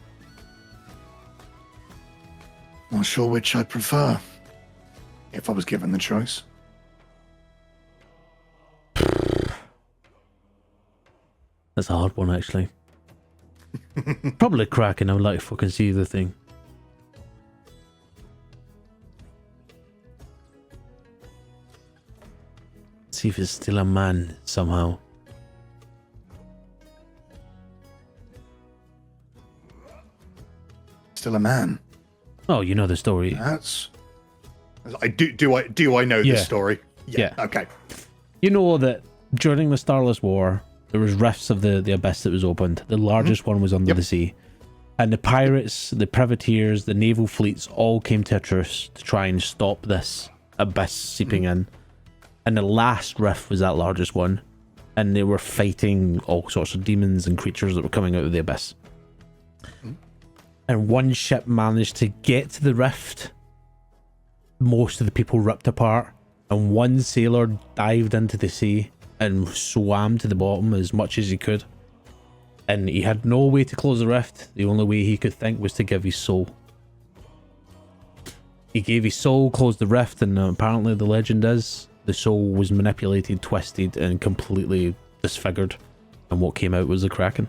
Not sure which I'd prefer. If I was given the choice. That's a hard one, actually. Probably Kraken. I would like to fucking see the thing. See if it's still a man somehow. Still a man. Oh, you know the story. That's. I do. I know Yeah. this story? Yeah. Okay. You know that during the Starless War, there was rifts of the abyss that was opened. The largest one was under Yep. the sea. And the pirates, the privateers, the naval fleets all came to a truce to try and stop this abyss seeping in. And the last rift was that largest one. And they were fighting all sorts of demons and creatures that were coming out of the abyss. And one ship managed to get to the rift. Most of the people ripped apart. And one sailor dived into the sea and swam to the bottom as much as he could. And he had no way to close the rift. The only way he could think was to give his soul. He gave his soul, closed the rift, and apparently the legend is the soul was manipulated, twisted, and completely disfigured. And what came out was the Kraken.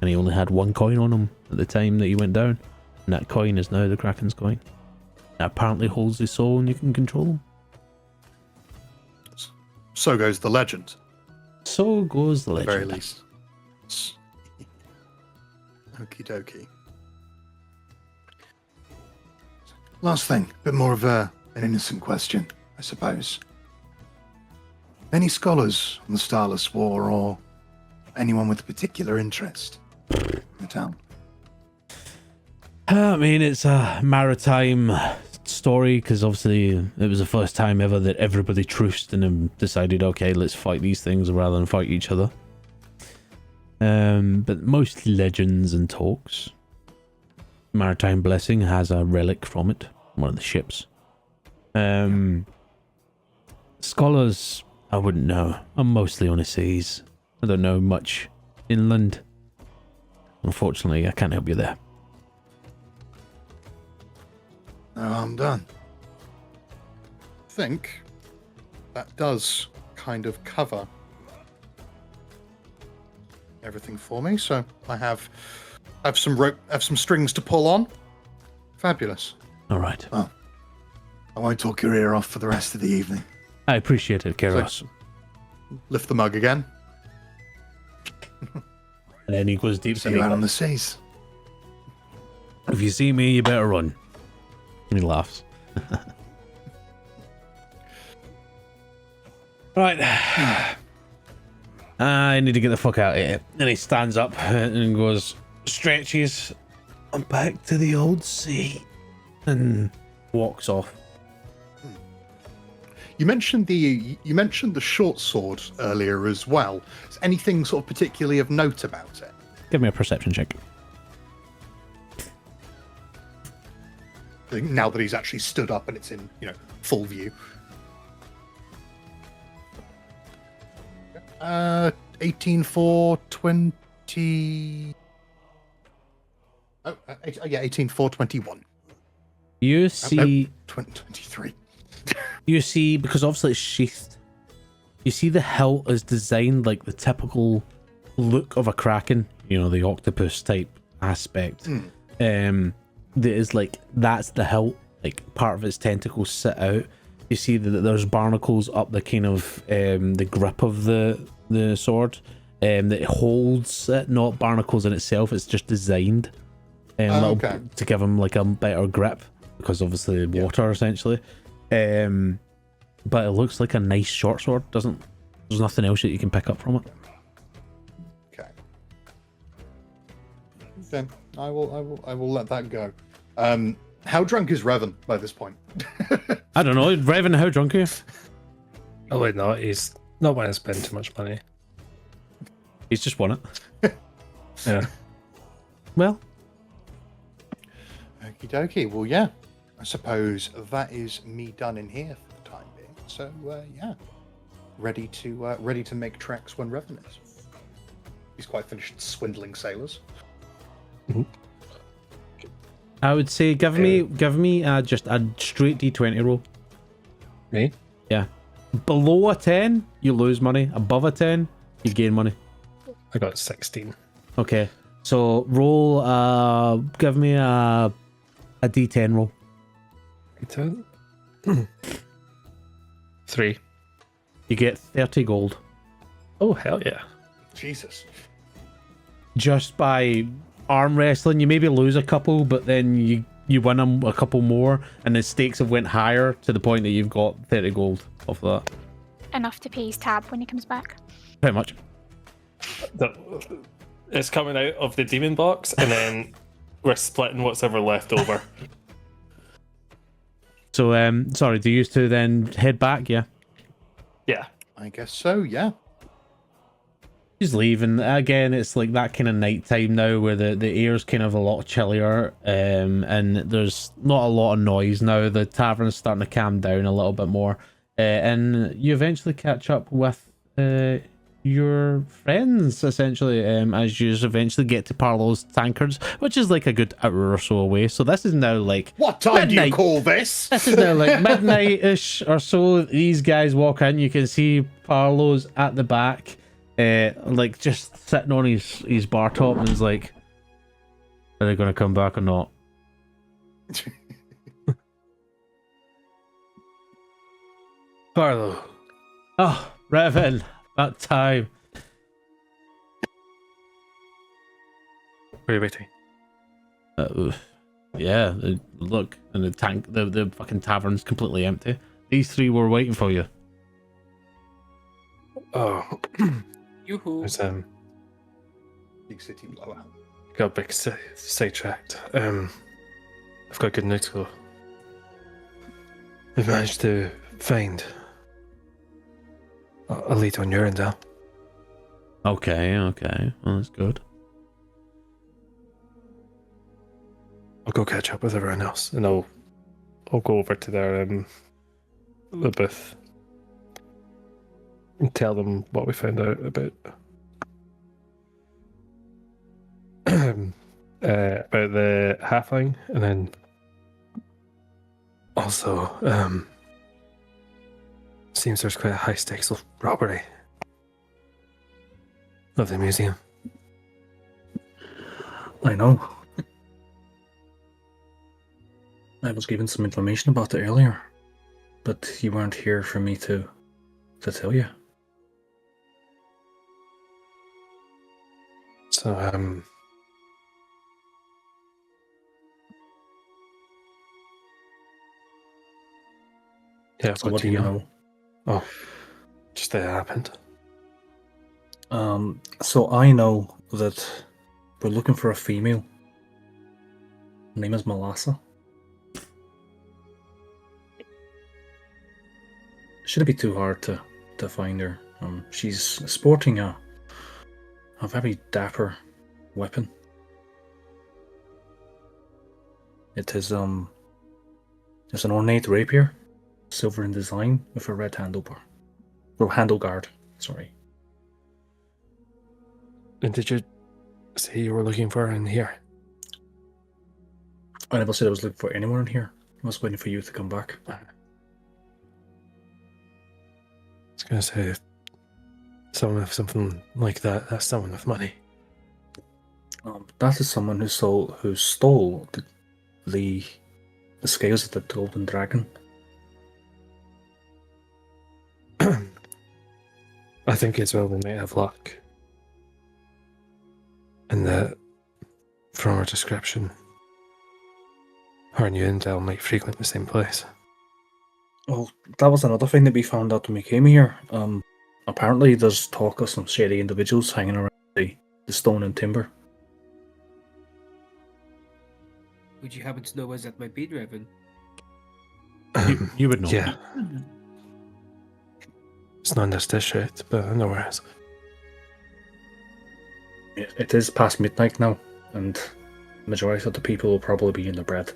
And he only had one coin on him at the time that he went down. And that coin is now the Kraken's coin. It apparently holds his soul and you can control him. So goes the legend. So goes the At the legend. very least. Okie dokie. Last thing, bit more of an innocent question, I suppose. Any scholars on the Starless War or anyone with a particular interest in the town? I mean, it's a maritime story because obviously it was the first time ever that everybody truced and decided, okay, let's fight these things rather than fight each other. But mostly legends and talks. Maritime Blessing has a relic from it, one of the ships. Scholars, I wouldn't know. I'm mostly on the seas. I don't know much inland. Unfortunately, I can't help you there. No, I'm done. I think that does kind of cover everything for me. So I have some rope, have some strings to pull on. Fabulous. All right. Well, I won't talk your ear off for the rest of the evening. I appreciate it, Keros. Lift the mug again. And then he goes deep. See you out on the seas. If you see me, you better run. And he laughs. Right. I need to get the fuck out of here. And he stands up and goes, stretches. I'm back to the old sea. And walks off. You mentioned the short sword earlier as well. Is anything sort of particularly of note about it? Give me a perception check. Now that he's actually stood up and it's in, full view. 18 for 20. Oh, yeah, 18 for 21. You see... 23. You see, because obviously it's sheathed, you see the hilt is designed like the typical look of a kraken, the octopus type aspect. That is like, that's the hilt, like part of its tentacles sit out. You see that there's barnacles up the kind of the grip of the sword that it holds it, not barnacles in itself, it's just designed to give him like a better grip because obviously water essentially. But it looks like a nice short sword. There's nothing else that you can pick up from it. Okay. I will let that go. How drunk is Revan by this point? I don't know. Revan, how drunk are you? Oh wait, no, he's not wanting to spend too much money. He's just won it. Yeah. Well. Okie dokie. Well, yeah. I suppose that is me done in here for the time being. So yeah, ready to make tracks when Revan is. He's quite finished swindling sailors. I would say give me just a straight D20 roll. Me? Yeah. Below a 10, you lose money. Above a 10, you gain money. I got 16. Okay. So roll. Give me a D10 roll. 3. You get 30 gold. Oh, hell yeah. Jesus. Just by arm wrestling. You maybe lose a couple, but then you win them a couple more, and the stakes have went higher to the point that you've got 30 gold off of that. Enough to pay his tab when he comes back. Pretty much. It's coming out of the demon box, and then we're splitting what's ever left over. So, sorry, do you two then head back? Yeah. Yeah. I guess so, yeah. Just leave, and again, it's like that kind of nighttime now where the air's kind of a lot chillier, and there's not a lot of noise now. The tavern's starting to calm down a little bit more, and you eventually catch up with your friends, essentially, as you eventually get to Parlo's Tankards, which is like a good hour or so away. So this is now like What time midnight. do you call this? This is now like midnight-ish or so. These guys walk in. You can see Parlo's at the back, like just sitting on his bar top, and he's like, "Are they going to come back or not?" Barlow. Oh, Revan, that time. Where are you waiting? Yeah, look, and the fucking tavern's completely empty. These three were waiting for you. Oh. Yoo-hoo. There's, Big city blowout. got a big sidetracked. I've got good news though. We've managed to find a lead on your end, Al. Okay, well, that's good. I'll go catch up with everyone else, and I'll go over to their the booth and tell them what we found out about about the halfling, and then also seems there's quite a high stakes of robbery of the museum. I know. I was given some information about it earlier, but you weren't here for me to tell you. So yeah, So what do you know? Oh, just that it happened. So I know that we're looking for a female. Her name is Melassa. Shouldn't be too hard to find her. She's sporting a very dapper weapon. It is it's an ornate rapier, silver in design, with a red handlebar. Or handle guard, sorry. And did you say you were looking for her in here? I never said I was looking for anyone in here. I was waiting for you to come back. I was gonna say, if someone with something like that's someone with money. That is someone who stole the scales of the golden dragon. I think as well we might have luck. And that, from our description, her and you and Del might frequent the same place. Well, that was another thing that we found out when we came here. Apparently there's talk of some shady individuals hanging around the stone and timber. Would you happen to know where that might be, Revan? You would know. Yeah. It's not in this district, but I know where it is. It is past midnight now, and the majority of the people will probably be in the bed.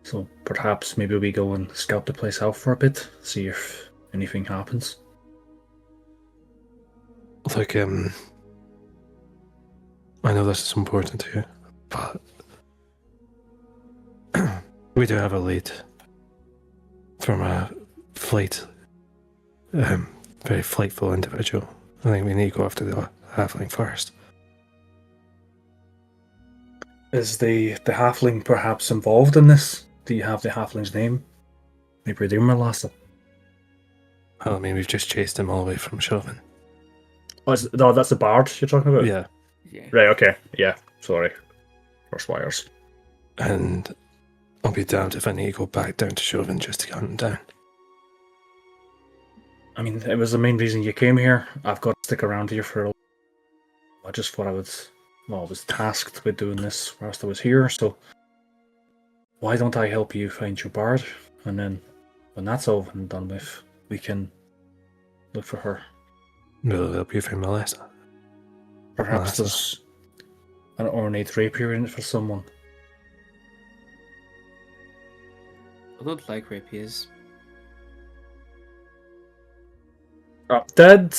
So perhaps maybe we go and scout the place out for a bit, see if anything happens. Look, I know this is important to you, but we do have a lead from a very flightful individual. I think we need to go after the halfling first. Is the halfling perhaps involved in this? Do you have the halfling's name? Maybe they're Melassa. Well, I mean, we've just chased him all the way from Chauvin. Oh, no, that's the bard you're talking about? Yeah. Yeah. Right, okay. Yeah, sorry. First wires. And I'll be damned if I need to go back down to Chauvin just to hunt him down. I mean, it was the main reason you came here. I've got to stick around here for a I just thought I was tasked with doing this whilst I was here, so why don't I help you find your bard? And then when that's over and done with, we can look for her. Will help you find Melissa? Perhaps Melissa. there's an ornate rapier in it for someone. I don't like rapiers. Did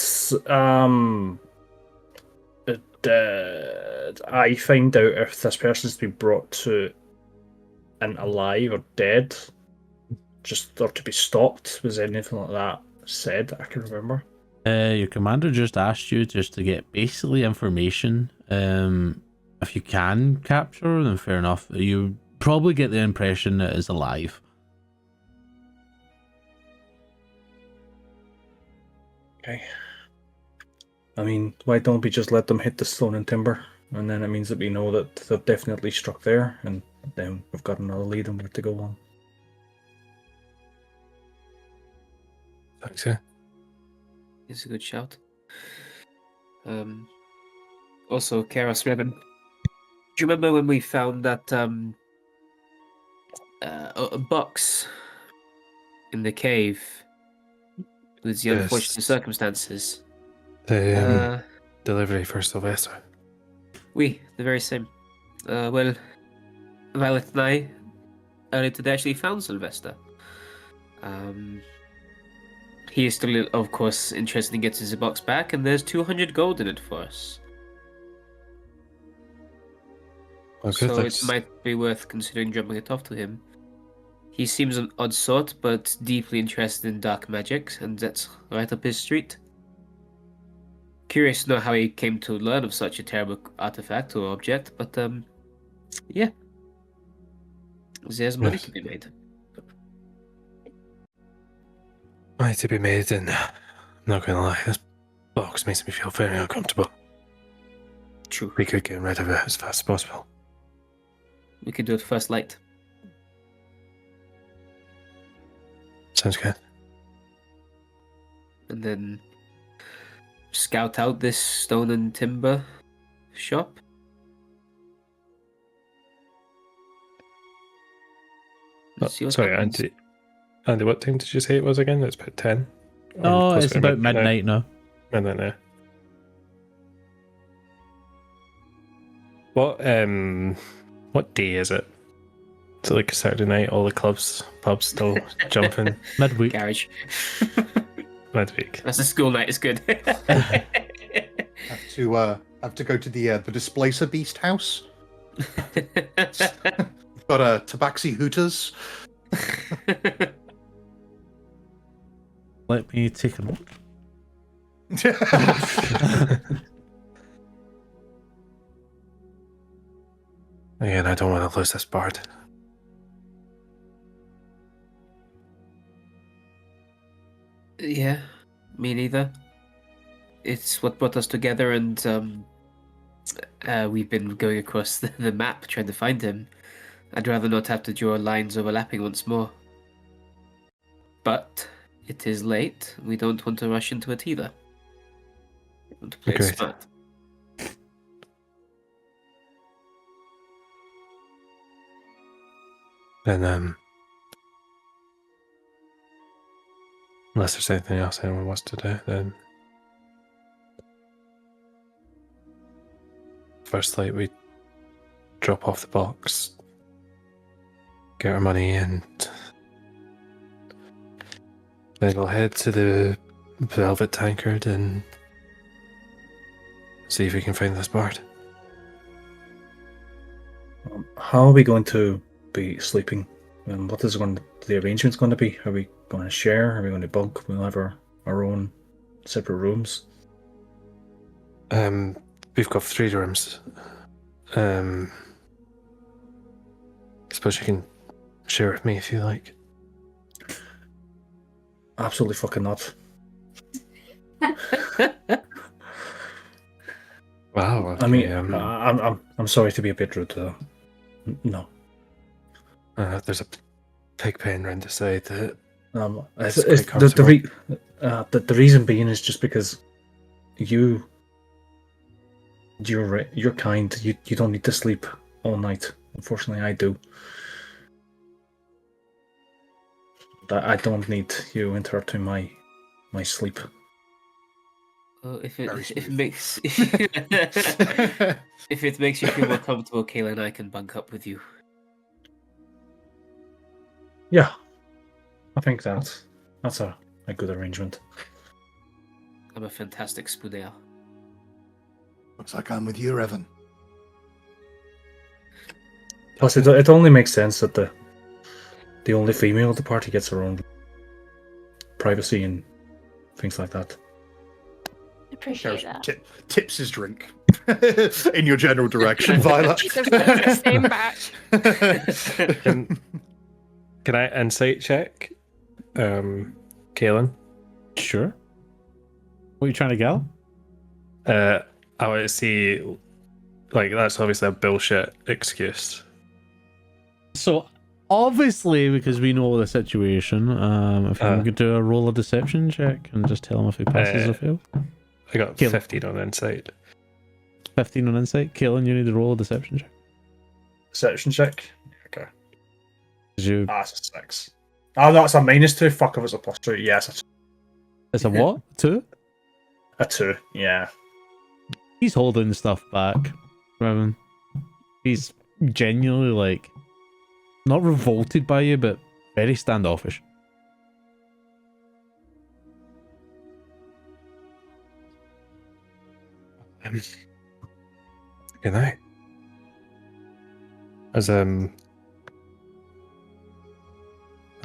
I find out if this person's to be brought to an alive or dead? Just or to be stopped? Was anything like that said that I can remember? Your commander just asked you just to get basically information. If you can capture, then fair enough. You probably get the impression that it's alive. Okay. I mean, why don't we just let them hit the stone and timber? And then it means that we know that they've definitely struck there, and then we've got another lead on where to go on. Thanks, yeah. It's a good shout. Also, Karos, do you remember when we found that a box in the cave with the unfortunate Yes. circumstances? The delivery for Sylvester. The very same. Well, Violet and I earlier today actually found Sylvester. He is still, of course, interested in getting his box back, and there's 200 gold in it for us. Okay, So thanks. it might be worth considering dropping it off to him. He seems an odd sort, but deeply interested in dark magic, and that's right up his street. Curious to know how he came to learn of such a terrible artifact or object, but yeah. There's money Yes. to be made. Money to be made, and I'm not gonna lie, this box makes me feel very uncomfortable. True. We could get rid of it as fast as possible. We could do it first light. Sounds good. And then scout out this stone and timber shop. See what Sorry, happens. Andy, what time did you say it was again? It's about 10? No, it's about midnight now. Midnight now. What day is it? Is it like a Saturday night? All the pubs still jumping Midweek. Garage. midweek. That's a school night. It's good. Have to go to the Displacer Beast house. Got a Tabaxi Hooters. Let me take a look. Again, I don't want to lose this bard. Yeah, me neither. It's what brought us together, and we've been going across the map trying to find him. I'd rather not have to draw lines overlapping once more. But it is late. We don't want to rush into it either. We want to play it Agreed. smart. Then, unless there's anything else anyone wants to do, then first light we drop off the box, get our money, and then we'll head to the Velvet Tankard and see if we can find this bard. How are we going to be sleeping? And what is the arrangements going to be? Are we going to share? Are we going to bunk? We'll have our own separate rooms. We've got 3 rooms. I suppose you can share with me if you like. Absolutely fucking not. Wow. Okay, I mean, I'm sorry to be a bit rude. No. There's a pig pen round the side. It's, quite the reason being is just because you're kind. You don't need to sleep all night. Unfortunately, I do. I don't need you interrupting my sleep. Well, if Very it smooth. makes if it makes you feel more comfortable, Kaylin, I can bunk up with you. Yeah, I think that's a good arrangement. I'm a fantastic spooner. Looks like I'm with you, Evan. Plus, it only makes sense that the only female of the party gets her own privacy and things like that. Appreciate that. Tips his drink in your general direction, Violet. He does the same back. Can I insight check, Kaelin? Sure. What are you trying to get? I want to see, like, that's obviously a bullshit excuse. So, obviously, because we know the situation, if I'm going to do a roll of deception check and just tell him if he passes or fails. I got Kaelin. 15 on insight. 15 on insight. Kaelin, you need to roll a deception check. Deception check. Okay. 'Cause you, That's a 6. Oh, that's a -2. Fuck if it's a +2. Yes, it's a what? 2? a 2. Yeah. He's holding stuff back, Revan. He's genuinely, like, not revolted by you, but very standoffish. Good night. As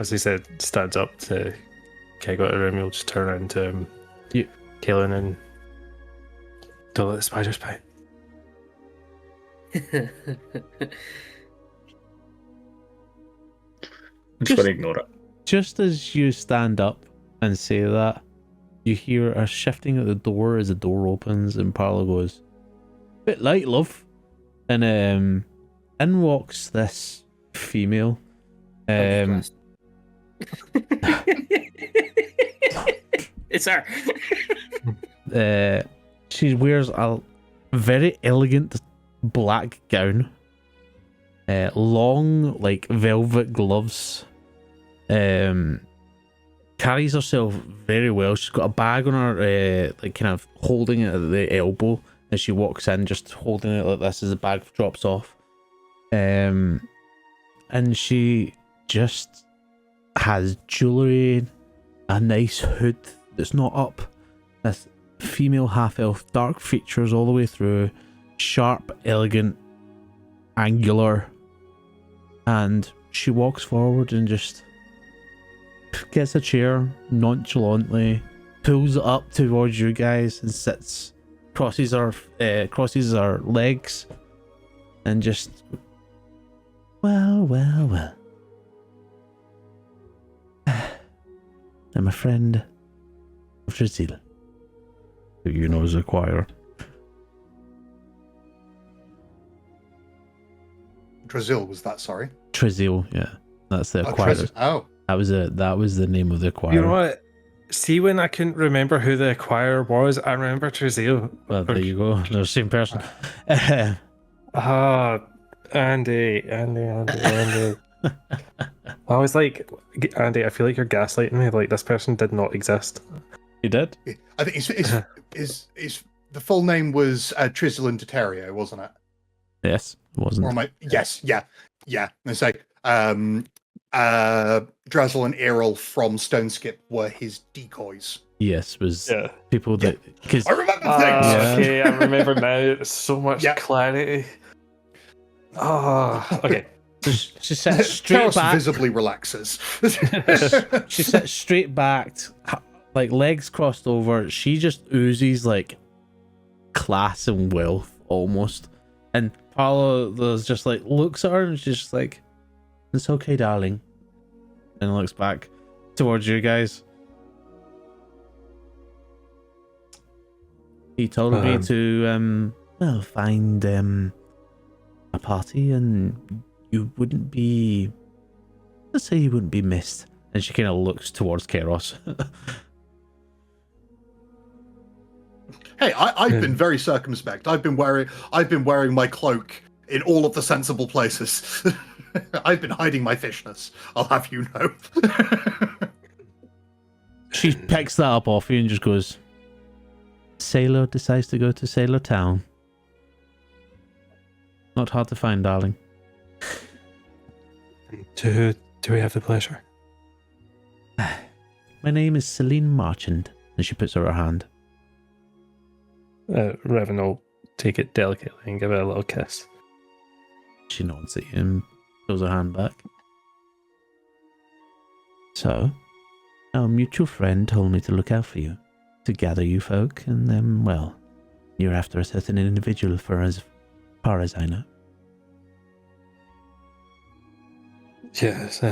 he said, stands up to okay, go to the room. You'll just turn around to Kaelin and don't let the spiders bite. I'm just going to ignore it. Just as you stand up and say that, you hear a shifting at the door as the door opens, and Parla goes, "Bit late, love." And in walks this female. It's her. She wears a very elegant black gown, long, like, velvet gloves, carries herself very well. She's got a bag on her, like, kind of holding it at the elbow as she walks in, just holding it like this as the bag drops off. And she just has jewellery, a nice hood that's not up, this female half-elf, dark features all the way through, sharp, elegant, angular, and she walks forward and just gets a chair nonchalantly, pulls it up towards you guys and sits, crosses her legs, and just, well. I'm a friend of Rassalen, who you know is a choir. Drazil was that? Sorry. Trizil, yeah, that's the Oh, choir. Oh, That was the name of the choir. You know what? See, when I couldn't remember who the choir was, I remember Trizil. Well, there you go. They're the same person. Andy. I was like, Andy, I feel like you're gaslighting me. Like, this person did not exist. You did? I think his the full name was Trizzle and Teterio, wasn't it? Yes, it wasn't. Or am I? Yes, yeah. And say, Drazzle and Errol from Stoneskip were his decoys. Yes, was people that because I remember things. Okay, I remember now. So much clarity. Oh, okay. She sits straight Taros back. visibly relaxes. She sits straight back, like legs crossed over. She just oozes like class and wealth almost. And Paolo's just like looks at her and she's just like, "It's okay, darling," and looks back towards you guys. He told me to well, find a party, and you wouldn't be. Let's say you wouldn't be missed. And she kind of looks towards Keros. Hey, I've been very circumspect. I've been wearing my cloak in all of the sensible places. I've been hiding my fishness. I'll have you know. She picks that up off you and just goes, Sailor decides to go to Sailor Town. Not hard to find, darling. Do we have the pleasure? My name is Celine Marchand. And she puts out her hand. Revan will take it delicately and give it a little kiss. She nods at you and pulls her hand back. So, our mutual friend told me to look out for you, to gather you folk, and then, well, you're after a certain individual for as far as I know. Yes,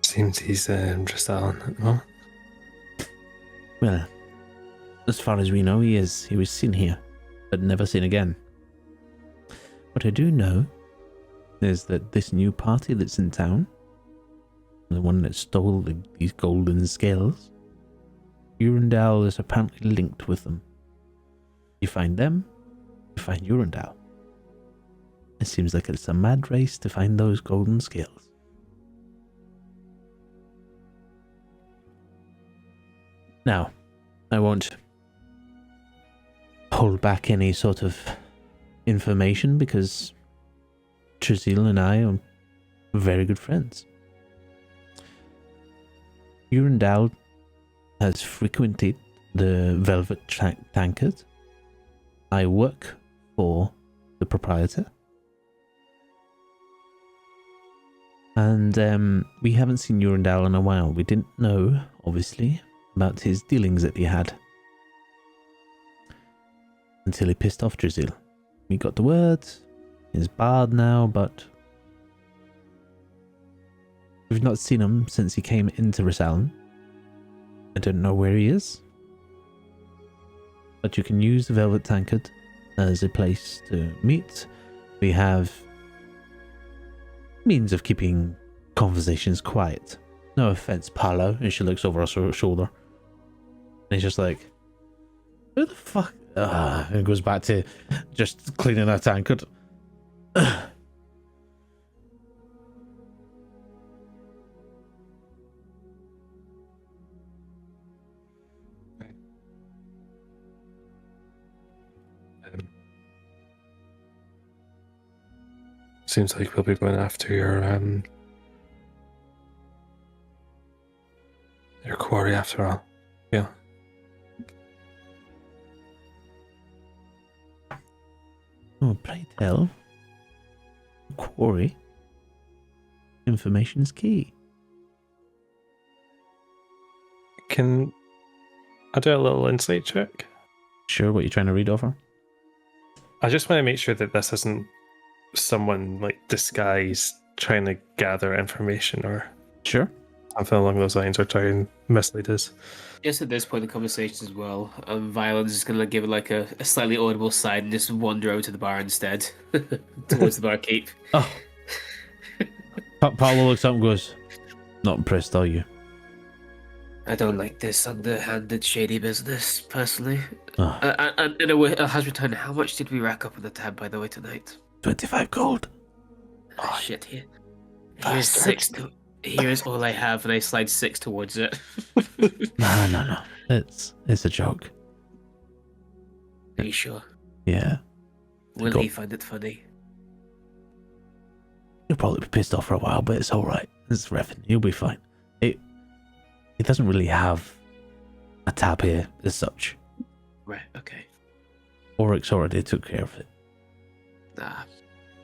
seems he's Rassalen at the moment. Well, as far as we know, he was seen here, but never seen again. What I do know is that this new party that's in town, the one that stole these golden scales, Urundal is apparently linked with them. You find them, you find Urundal. It seems like it's a mad race to find those golden scales. Now, I won't hold back any sort of information because Trazil and I are very good friends. Urundal has frequented the Velvet Tankard. I work for the proprietor. And we haven't seen Urundal in a while. We didn't know, obviously, about his dealings that he had. Until he pissed off Trazil. We got the word. He's barred now, but we've not seen him since he came into Rassalen. I don't know where he is. But you can use the Velvet Tankard as a place to meet. We have means of keeping conversations quiet. No offense, Paolo. And she looks over her shoulder. And he's just like, who the fuck? And goes back to just cleaning her tankard. Seems like we'll be going after your quarry after all. Yeah. Oh, pray tell. Quarry. Information's key. Can I do a little insight check? Sure, what you're trying to read over? I just want to make sure that this isn't someone like disguised trying to gather information or Sure. something along those lines, or try and mislead us. Just at this point in the conversation as well, Violet's just going to give it like a slightly audible sigh and just wander out to the bar instead. Towards the barkeep. Oh. Paolo looks up and goes, not impressed, are you? I don't like this underhanded, shady business, personally. Oh. And in a way, Hazreton, how much did we rack up on the tab, by the way, tonight? 25 gold. Oh, shit, here's 6 to... Here's all I have, and I slide 6 towards it. No. It's a joke. Are you sure? Yeah. Will Go. he find it funny? He'll probably be pissed off for a while, but it's alright. It's Revan. He'll be fine. He doesn't really have a tab here as such. Right, okay. Oryx already took care of it. Ah,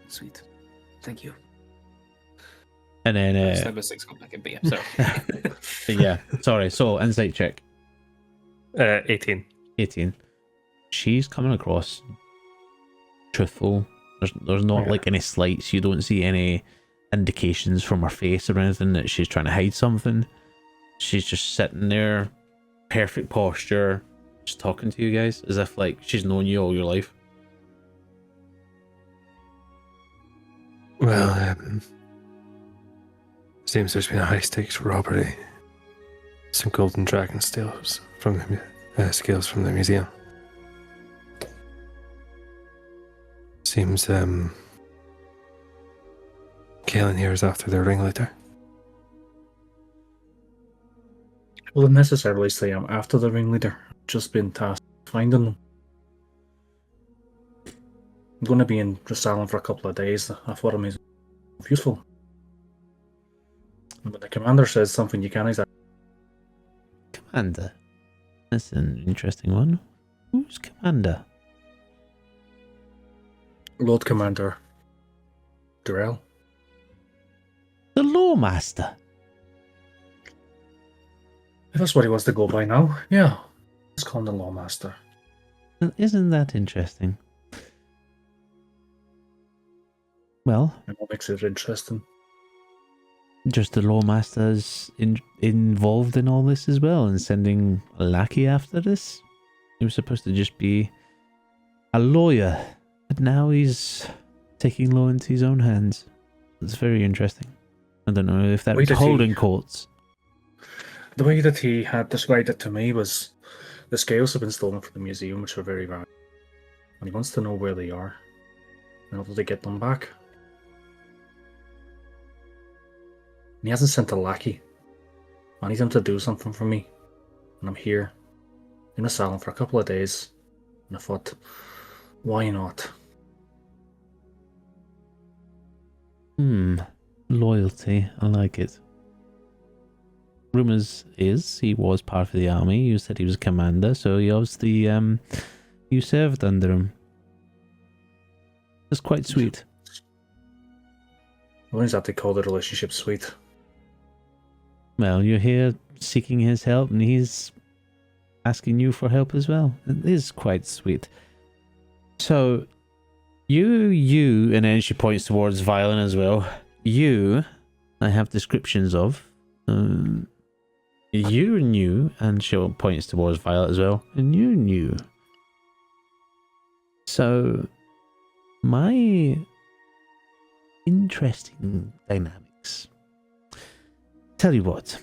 sweet. Thank you. And then Slide my 6 go back in, but yeah, sorry. yeah, sorry. So insight check. 18. 18. She's coming across truthful. There's not Okay. like any slights. You don't see any indications from her face or anything that she's trying to hide something. She's just sitting there, perfect posture, just talking to you guys as if like she's known you all your life. Well, seems there's been a high stakes robbery. Some golden dragon scales from the museum. Seems Kalen here is after their ringleader. Wouldn't necessarily say I'm after the ringleader. Just been tasked with finding them. I'm going to be in Rassalen for a couple of days. I thought it was useful. But the commander says something you can't exactly. Commander? That's an interesting one. Who's commander? Lord Commander Tendrils. The Lawmaster. If that's what he wants to go by now, yeah. Let's call him the Lawmaster. Isn't that interesting? Well, And what makes it interesting? just the Lawmaster's involved in all this as well and sending a lackey after this. He was supposed to just be a lawyer, but now he's taking law into his own hands. It's very interesting. I don't know if that Wait, was did he- holding courts. The way that he had described it to me was the scales have been stolen from the museum, which are very valuable. And he wants to know where they are in order to get them back. And he hasn't sent a lackey. I need him to do something for me. And I'm here in a salon for a couple of days. And I thought, why not? Loyalty. I like it. Rumors is he was part of the army. You said he was a commander, so he obviously you served under him. That's quite sweet. Why is that they call the relationship sweet? Well, you're here seeking his help, and he's asking you for help as well. It is quite sweet. So, you, and then she points towards Violin as well. You, I have descriptions of. You knew, and she points towards Violet as well, and you knew. So, my interesting dynamics. Tell you what.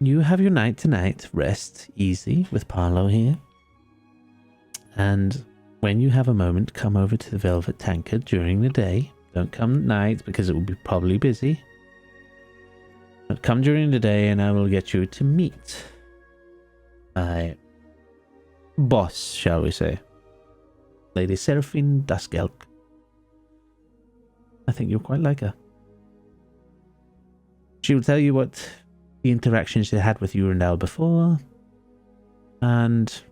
You have your night tonight, rest easy with Parlo here. And when you have a moment, come over to the Velvet Tankard during the day. Don't come at night because it will be probably busy. But come during the day and I will get you to meet my boss, shall we say. Lady Seraphine Duskelk. I think you'll quite like her. She will tell you what the interactions she had with you and Al before, and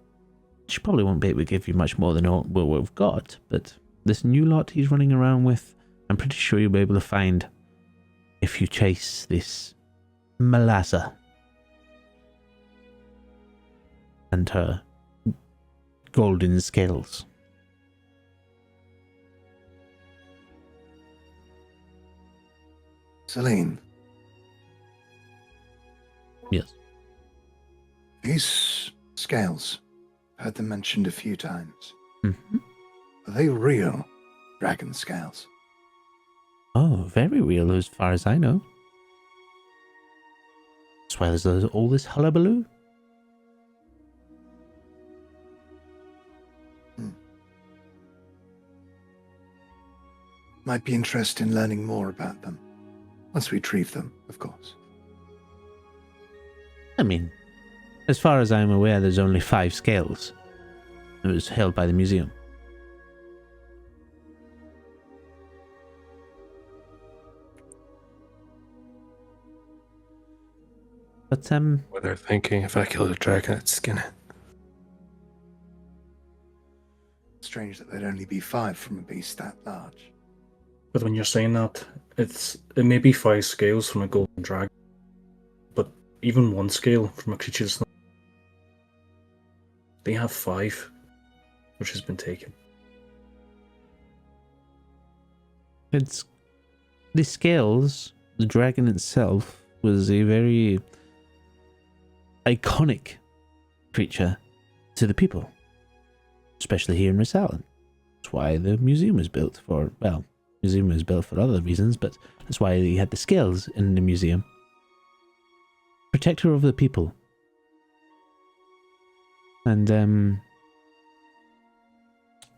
she probably won't be able to give you much more than what we've got, but this new lot he's running around with, I'm pretty sure you'll be able to find if you chase this Melassa and her golden scales. Celine, Yes. these scales, heard them mentioned a few times. Mm-hmm. Are they real dragon scales? Oh, very real as far as I know. That's why there's all this hullabaloo. Might be interested in learning more about them. Once we retrieve them, of course. I mean, as far as I'm aware, there's only 5 scales. It was held by the museum. But, What they're thinking, if I kill a dragon, I'd skin it. Strange that there'd only be 5 from a beast that large. But when you're saying that, it may be 5 scales from a golden dragon, but even 1 scale from a creature that's not. They have 5, which has been taken. it's the scales, the dragon itself was a very iconic creature to the people, especially here in Rassalen. That's why the museum was built for, well, museum was built for other reasons, but that's why he had the scales in the museum. Protector of the people. And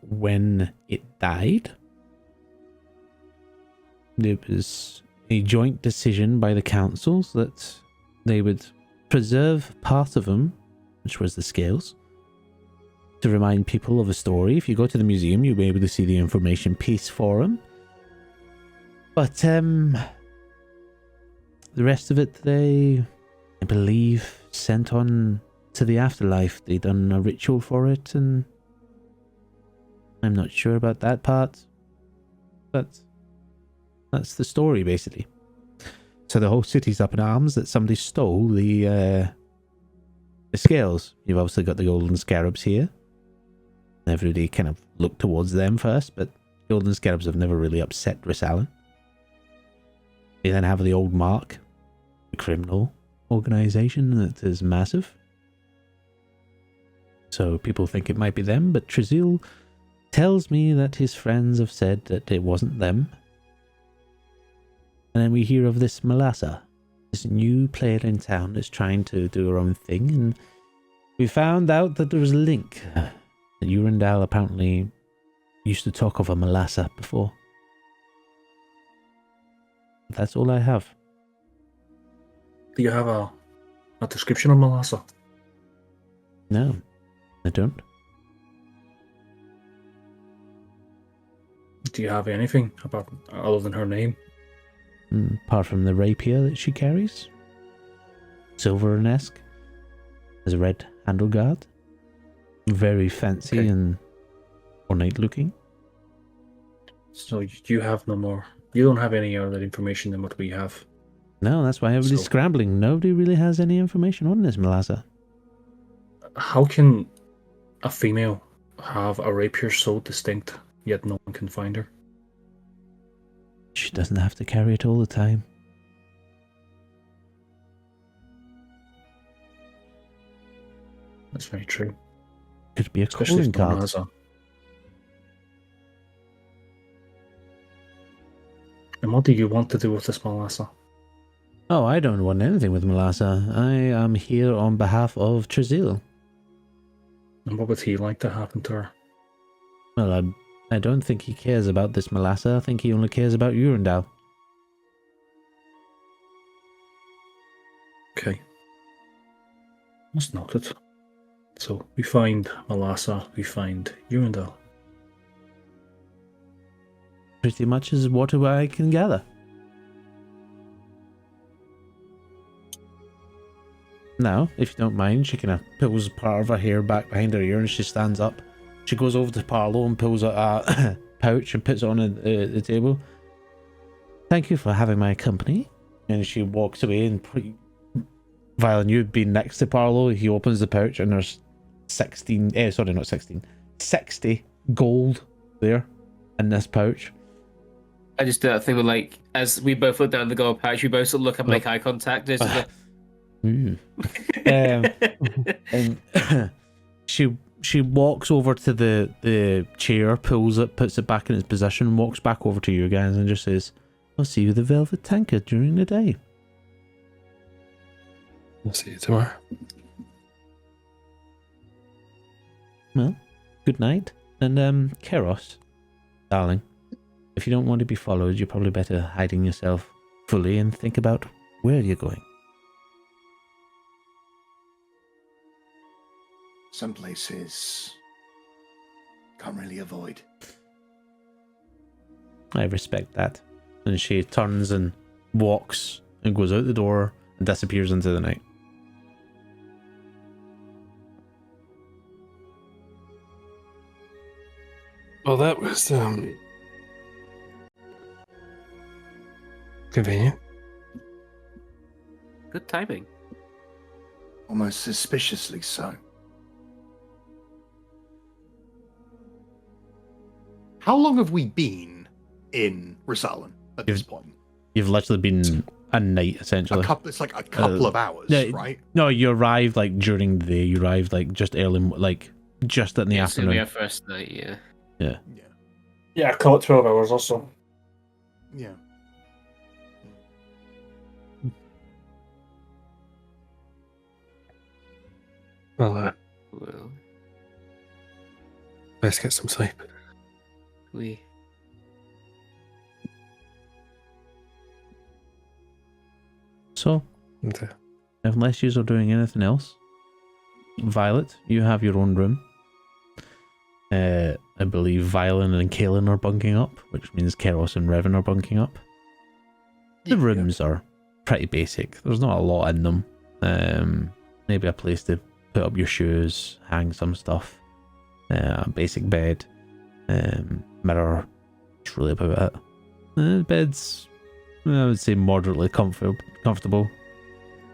when it died, there was a joint decision by the councils that they would preserve part of them, which was the scales, to remind people of a story. If you go to the museum, you'll be able to see the information piece for them. But the rest of it, they, I believe, sent on to the afterlife. They done a ritual for it, and I'm not sure about that part, but that's the story, basically. So the whole city's up in arms that somebody stole the scales. You've obviously got the golden scarabs here. Everybody kind of looked towards them first, but golden scarabs have never really upset Rassalen. You then have the old mark, the criminal organization that is massive. So people think it might be them, but Trazil tells me that his friends have said that it wasn't them. And then we hear of this Melassa, this new player in town that's trying to do her own thing, and we found out that there was a link. That Urandal apparently used to talk of a Melassa before. That's all I have. Do you have a description of Melassa? No, I don't. Do you have anything about other than her name? Apart from the rapier that she carries. Silver-esque. Has a red handle guard. Very fancy and ornate looking. So you have no more. You don't have any other information than what we have. No, that's why everybody's scrambling. Nobody really has any information on this Melassa. How can a female have a rapier so distinct, yet no one can find her? She doesn't have to carry it all the time. That's very true. Could be a Especially calling if no one card. has a... And what do you want to do with this Melassa? Oh, I don't want anything with Melassa. I am here on behalf of Trazil. And what would he like to happen to her? Well, I don't think he cares about this Melassa. I think he only cares about Urandal. Okay. That's noted. So we find Melassa, we find Urandal. Pretty much is what I can gather. Now, if you don't mind, she kind of pulls part of her hair back behind her ear and she stands up. She goes over to Parlo and pulls out a pouch and puts it on the table. Thank you for having my company. And she walks away and Violet, you've been next to Parlo. He opens the pouch and there's 60 gold there in this pouch. I just do that thing with, like, as we both look down the gold pouch, we both sort of look up and make eye contact. It's just and she walks over to the chair, pulls it, puts it back in its position, walks back over to you guys and just says, I'll see you at the Velvet Tanker during the day. I'll see you tomorrow. Well, good night. And Keros, darling, if you don't want to be followed, you're probably better hiding yourself fully and think about where you're going. Some places can't really avoid. I respect that. And she turns and walks and goes out the door and disappears into the night. Well, that was convenient. good timing. Almost suspiciously so. How long have we been in Rassalen at this point? You've literally been a night essentially. It's like a couple of hours, yeah, right? No, you arrived like during the day. You arrived like just early, like just in the It's gonna be afternoon. our first night, yeah. Yeah. Yeah, call it 12 hours or so. Yeah. Well, Well, let's get some sleep. we. So, Okay. unless you are doing anything else, Violet, you have your own room. I believe Violin and Kaelin are bunking up, which means Keros and Revan are bunking up. The rooms are pretty basic. There's not a lot in them. Maybe a place to put up your shoes, hang some stuff, a basic bed, mirror. That's really about it. The bed's, I would say, moderately comfortable.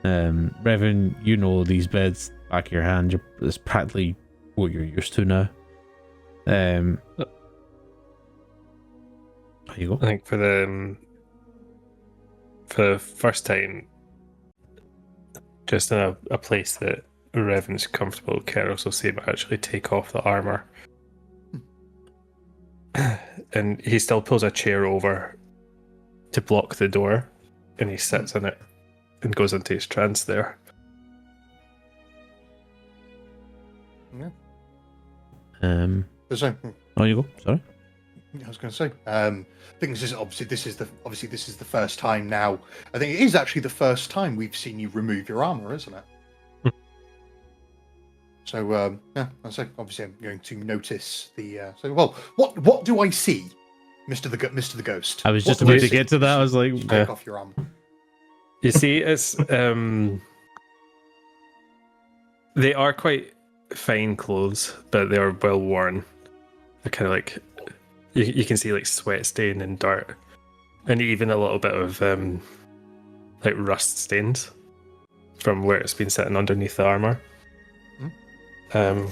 Revan, you know these beds back of your hand. It's practically what you're used to now. There you go. I think for the first time, just in a place that Revan's comfortable, Keros will see him actually take off the armor. And he still pulls a chair over to block the door, and he sits in it and goes into his trance there. Yeah. Oh, you go. Sorry. I was going to say. I think this is the first time now. I think it is actually the first time we've seen you remove your armor, isn't it? So yeah, I say obviously I'm going to notice the. What do I see, Mr. the Ghost? I was just about to get to that. I was like, take off your armor. You see, it's they are quite fine clothes, but they are well worn. They're kind of like you can see like sweat stain and dirt, and even a little bit of like rust stains from where it's been sitting underneath the armor.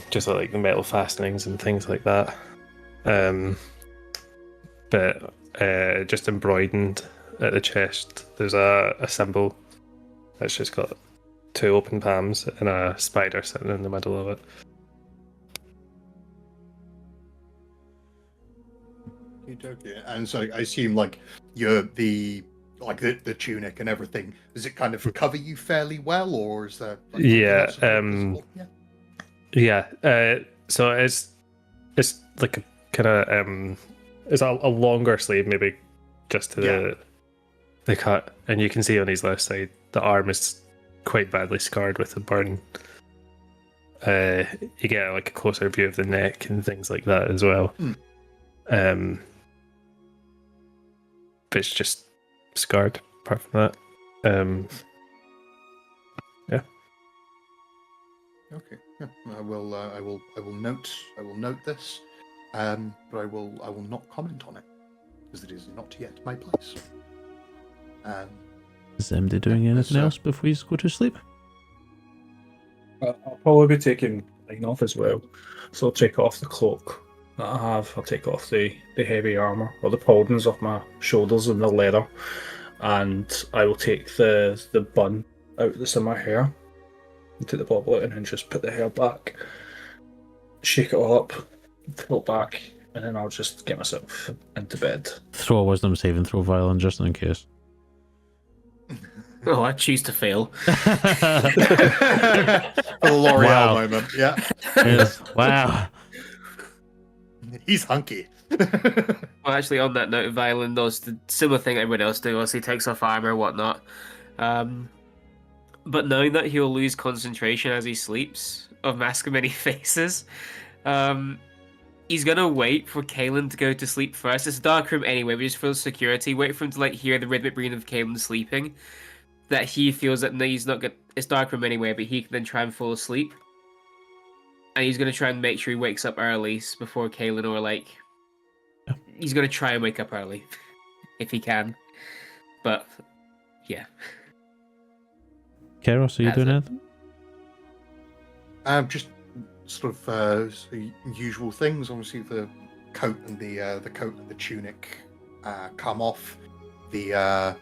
Just like the metal fastenings and things like that. But just embroidered at the chest, there's a symbol that's just got two open palms and a spider sitting in the middle of it. And so I assume like the tunic and everything, does it kind of cover you fairly well, or is there like, Yeah, visible? so it's like a kind of it's a longer sleeve, maybe just to the cut, and you can see on his left side the arm is quite badly scarred with a burn. You get like a closer view of the neck and things like that as well. But it's just scarred apart from that. Yeah. Okay. Yeah. I will note this. But I will not comment on it because it is not yet my place. Is MD doing anything else before you go to sleep? I'll probably be taking mine off as well. So I'll take off the cloak that I have. I'll take off the heavy armor or the pauldrons off my shoulders and the leather, and I will take the bun out that's in my hair. I'll take the bobble out and then just put the hair back, shake it all up, pull it back, and then I'll just get myself into bed. Throw a wisdom saving throw, Violin, just in case. Oh, I choose to fail. For the L'Oreal moment, yeah. Yes. Wow. He's hunky. Well, actually, on that note, Violin does the similar thing everyone else does. He takes off armor and whatnot. But knowing that he'll lose concentration as he sleeps of masking many faces, he's gonna wait for Kaelin to go to sleep first. It's a dark room anyway, but just for security, wait for him to like hear the rhythmic breathing of Kaelin sleeping. That he feels that no, he's not good. It's dark room anyway, but he can then try and fall asleep. And he's gonna try and make sure he wakes up early before Kaelin, or like he's gonna try and wake up early if he can. But yeah. Keros, are you That's doing it. anything? Just sort of usual things. Obviously, the coat and the tunic come off. The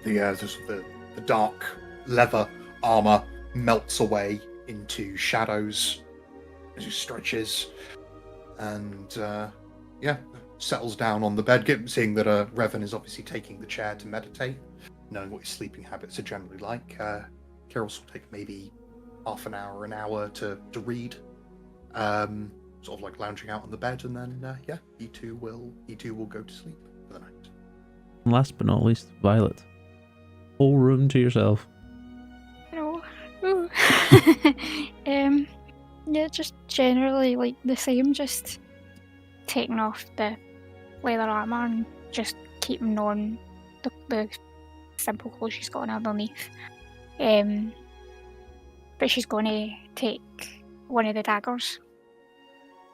the dark leather armor melts away into shadows as he stretches, and settles down on the bed, seeing that Revan is obviously taking the chair to meditate, knowing what his sleeping habits are generally like. Kyros will take maybe half an hour to read, sort of like lounging out on the bed, and then you two will go to sleep for the night. And last but not least, Violet. Whole room to yourself. No. Ooh. Yeah, just generally like the same, just taking off the leather armour and just keeping on the simple clothes she's got on underneath. But she's going to take one of the daggers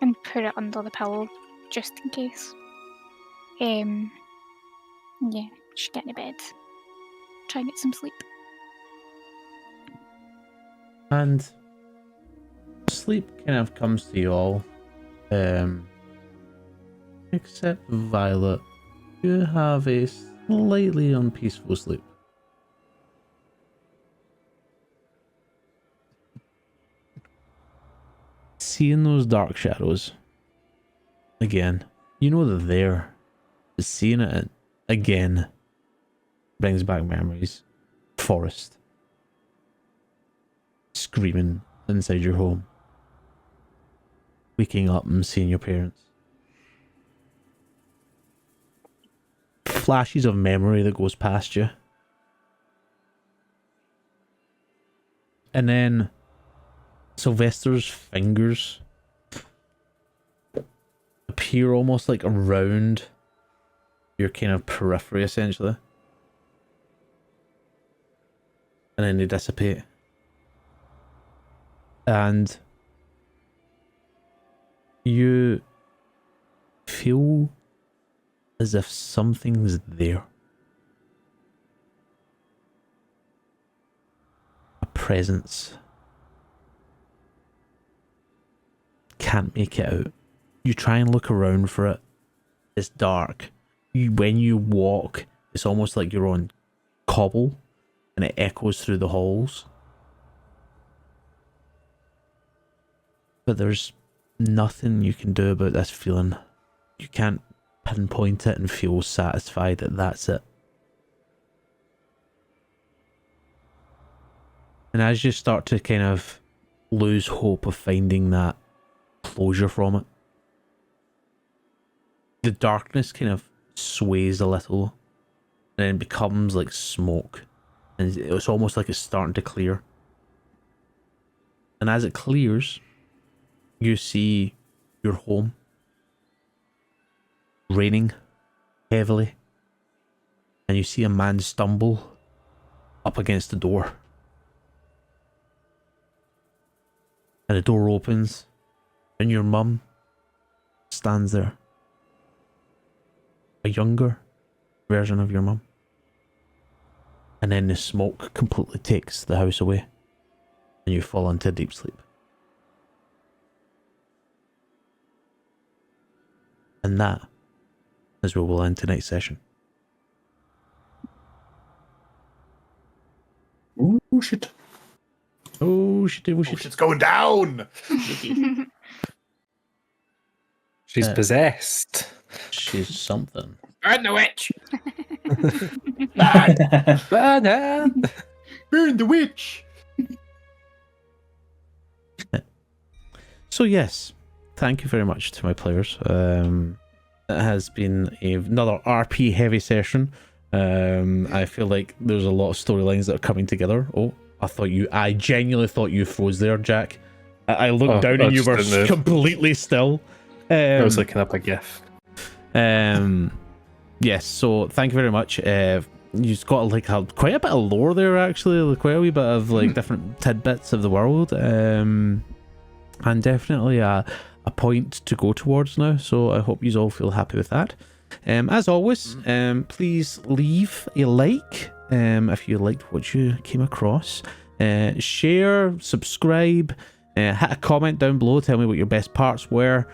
and put it under the pillow just in case. Yeah, just get into bed. Try and get some sleep. And sleep kind of comes to you all. Except Violet. You have a slightly unpeaceful sleep. Seeing those dark shadows again, you know they're there. But seeing it again brings back memories. Forest. Screaming inside your home. Waking up and seeing your parents. Flashes of memory that goes past you. And then Sylvester's fingers appear almost like around your kind of periphery, essentially. And then they dissipate. And you feel as if something's there. A presence. Can't make it out. You try and look around for it. It's dark. When you walk, it's almost like you're on cobble and it echoes through the halls. But there's nothing you can do about this feeling. You can't pinpoint it and feel satisfied that that's it. And as you start to kind of lose hope of finding that closure from it, the darkness kind of sways a little and then becomes like smoke, and it's almost like it's starting to clear. And as it clears, you see your home raining heavily, and you see a man stumble up against the door, and the door opens and your mum stands there, a younger version of your mum, and then the smoke completely takes the house away and you fall into deep sleep. And that is where we'll end tonight's session. Oh shit. Oh shit, oh shit. Shit's going down! She's possessed. She's something. Burn the witch! Bad hand! Burn the witch! So yes, thank you very much to my players. It has been another RP heavy session. I feel like there's a lot of storylines that are coming together. Oh, I genuinely thought you froze there, Jack. I looked down and you were completely still. I was looking up a GIF. Yes, so thank you very much. You've got like quite a bit of lore there, actually, quite a wee bit of like different tidbits of the world, and definitely a point to go towards now. So I hope you all feel happy with that. As always, please leave a like if you liked what you came across. Share, subscribe, hit a comment down below. Tell me what your best parts were.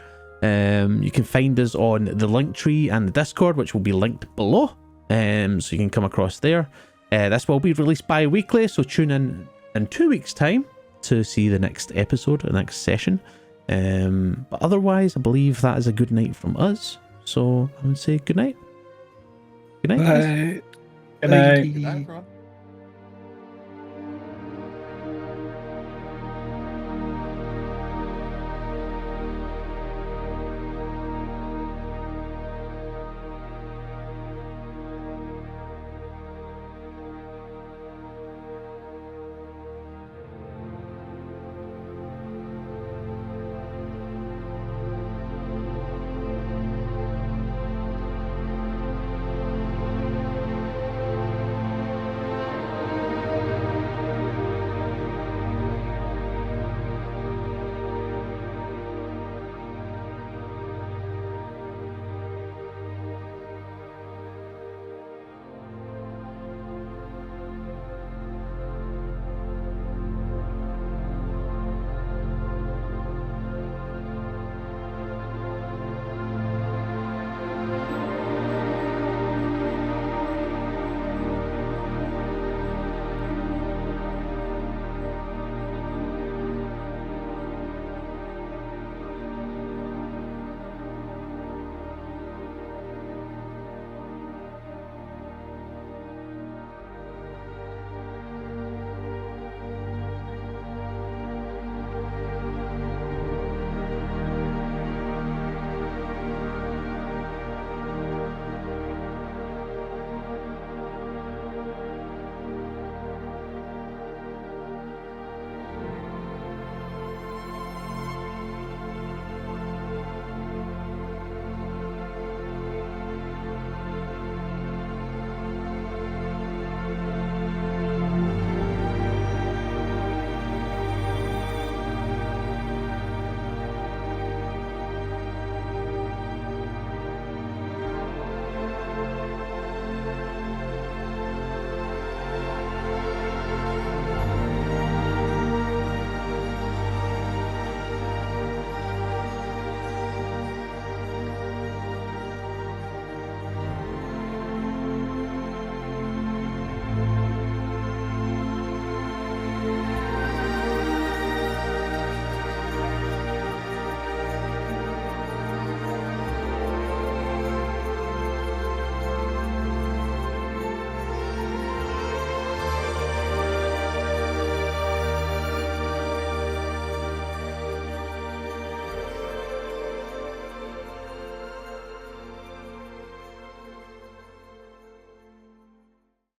You can find us on the Linktree and the Discord, which will be linked below, so you can come across there. This will be released bi-weekly, so tune in 2 weeks' time to see the next episode, the next session. But otherwise, I believe that is a good night from us. So I would say good night. Good night. guys. Bye. Good night. Good night, everyone.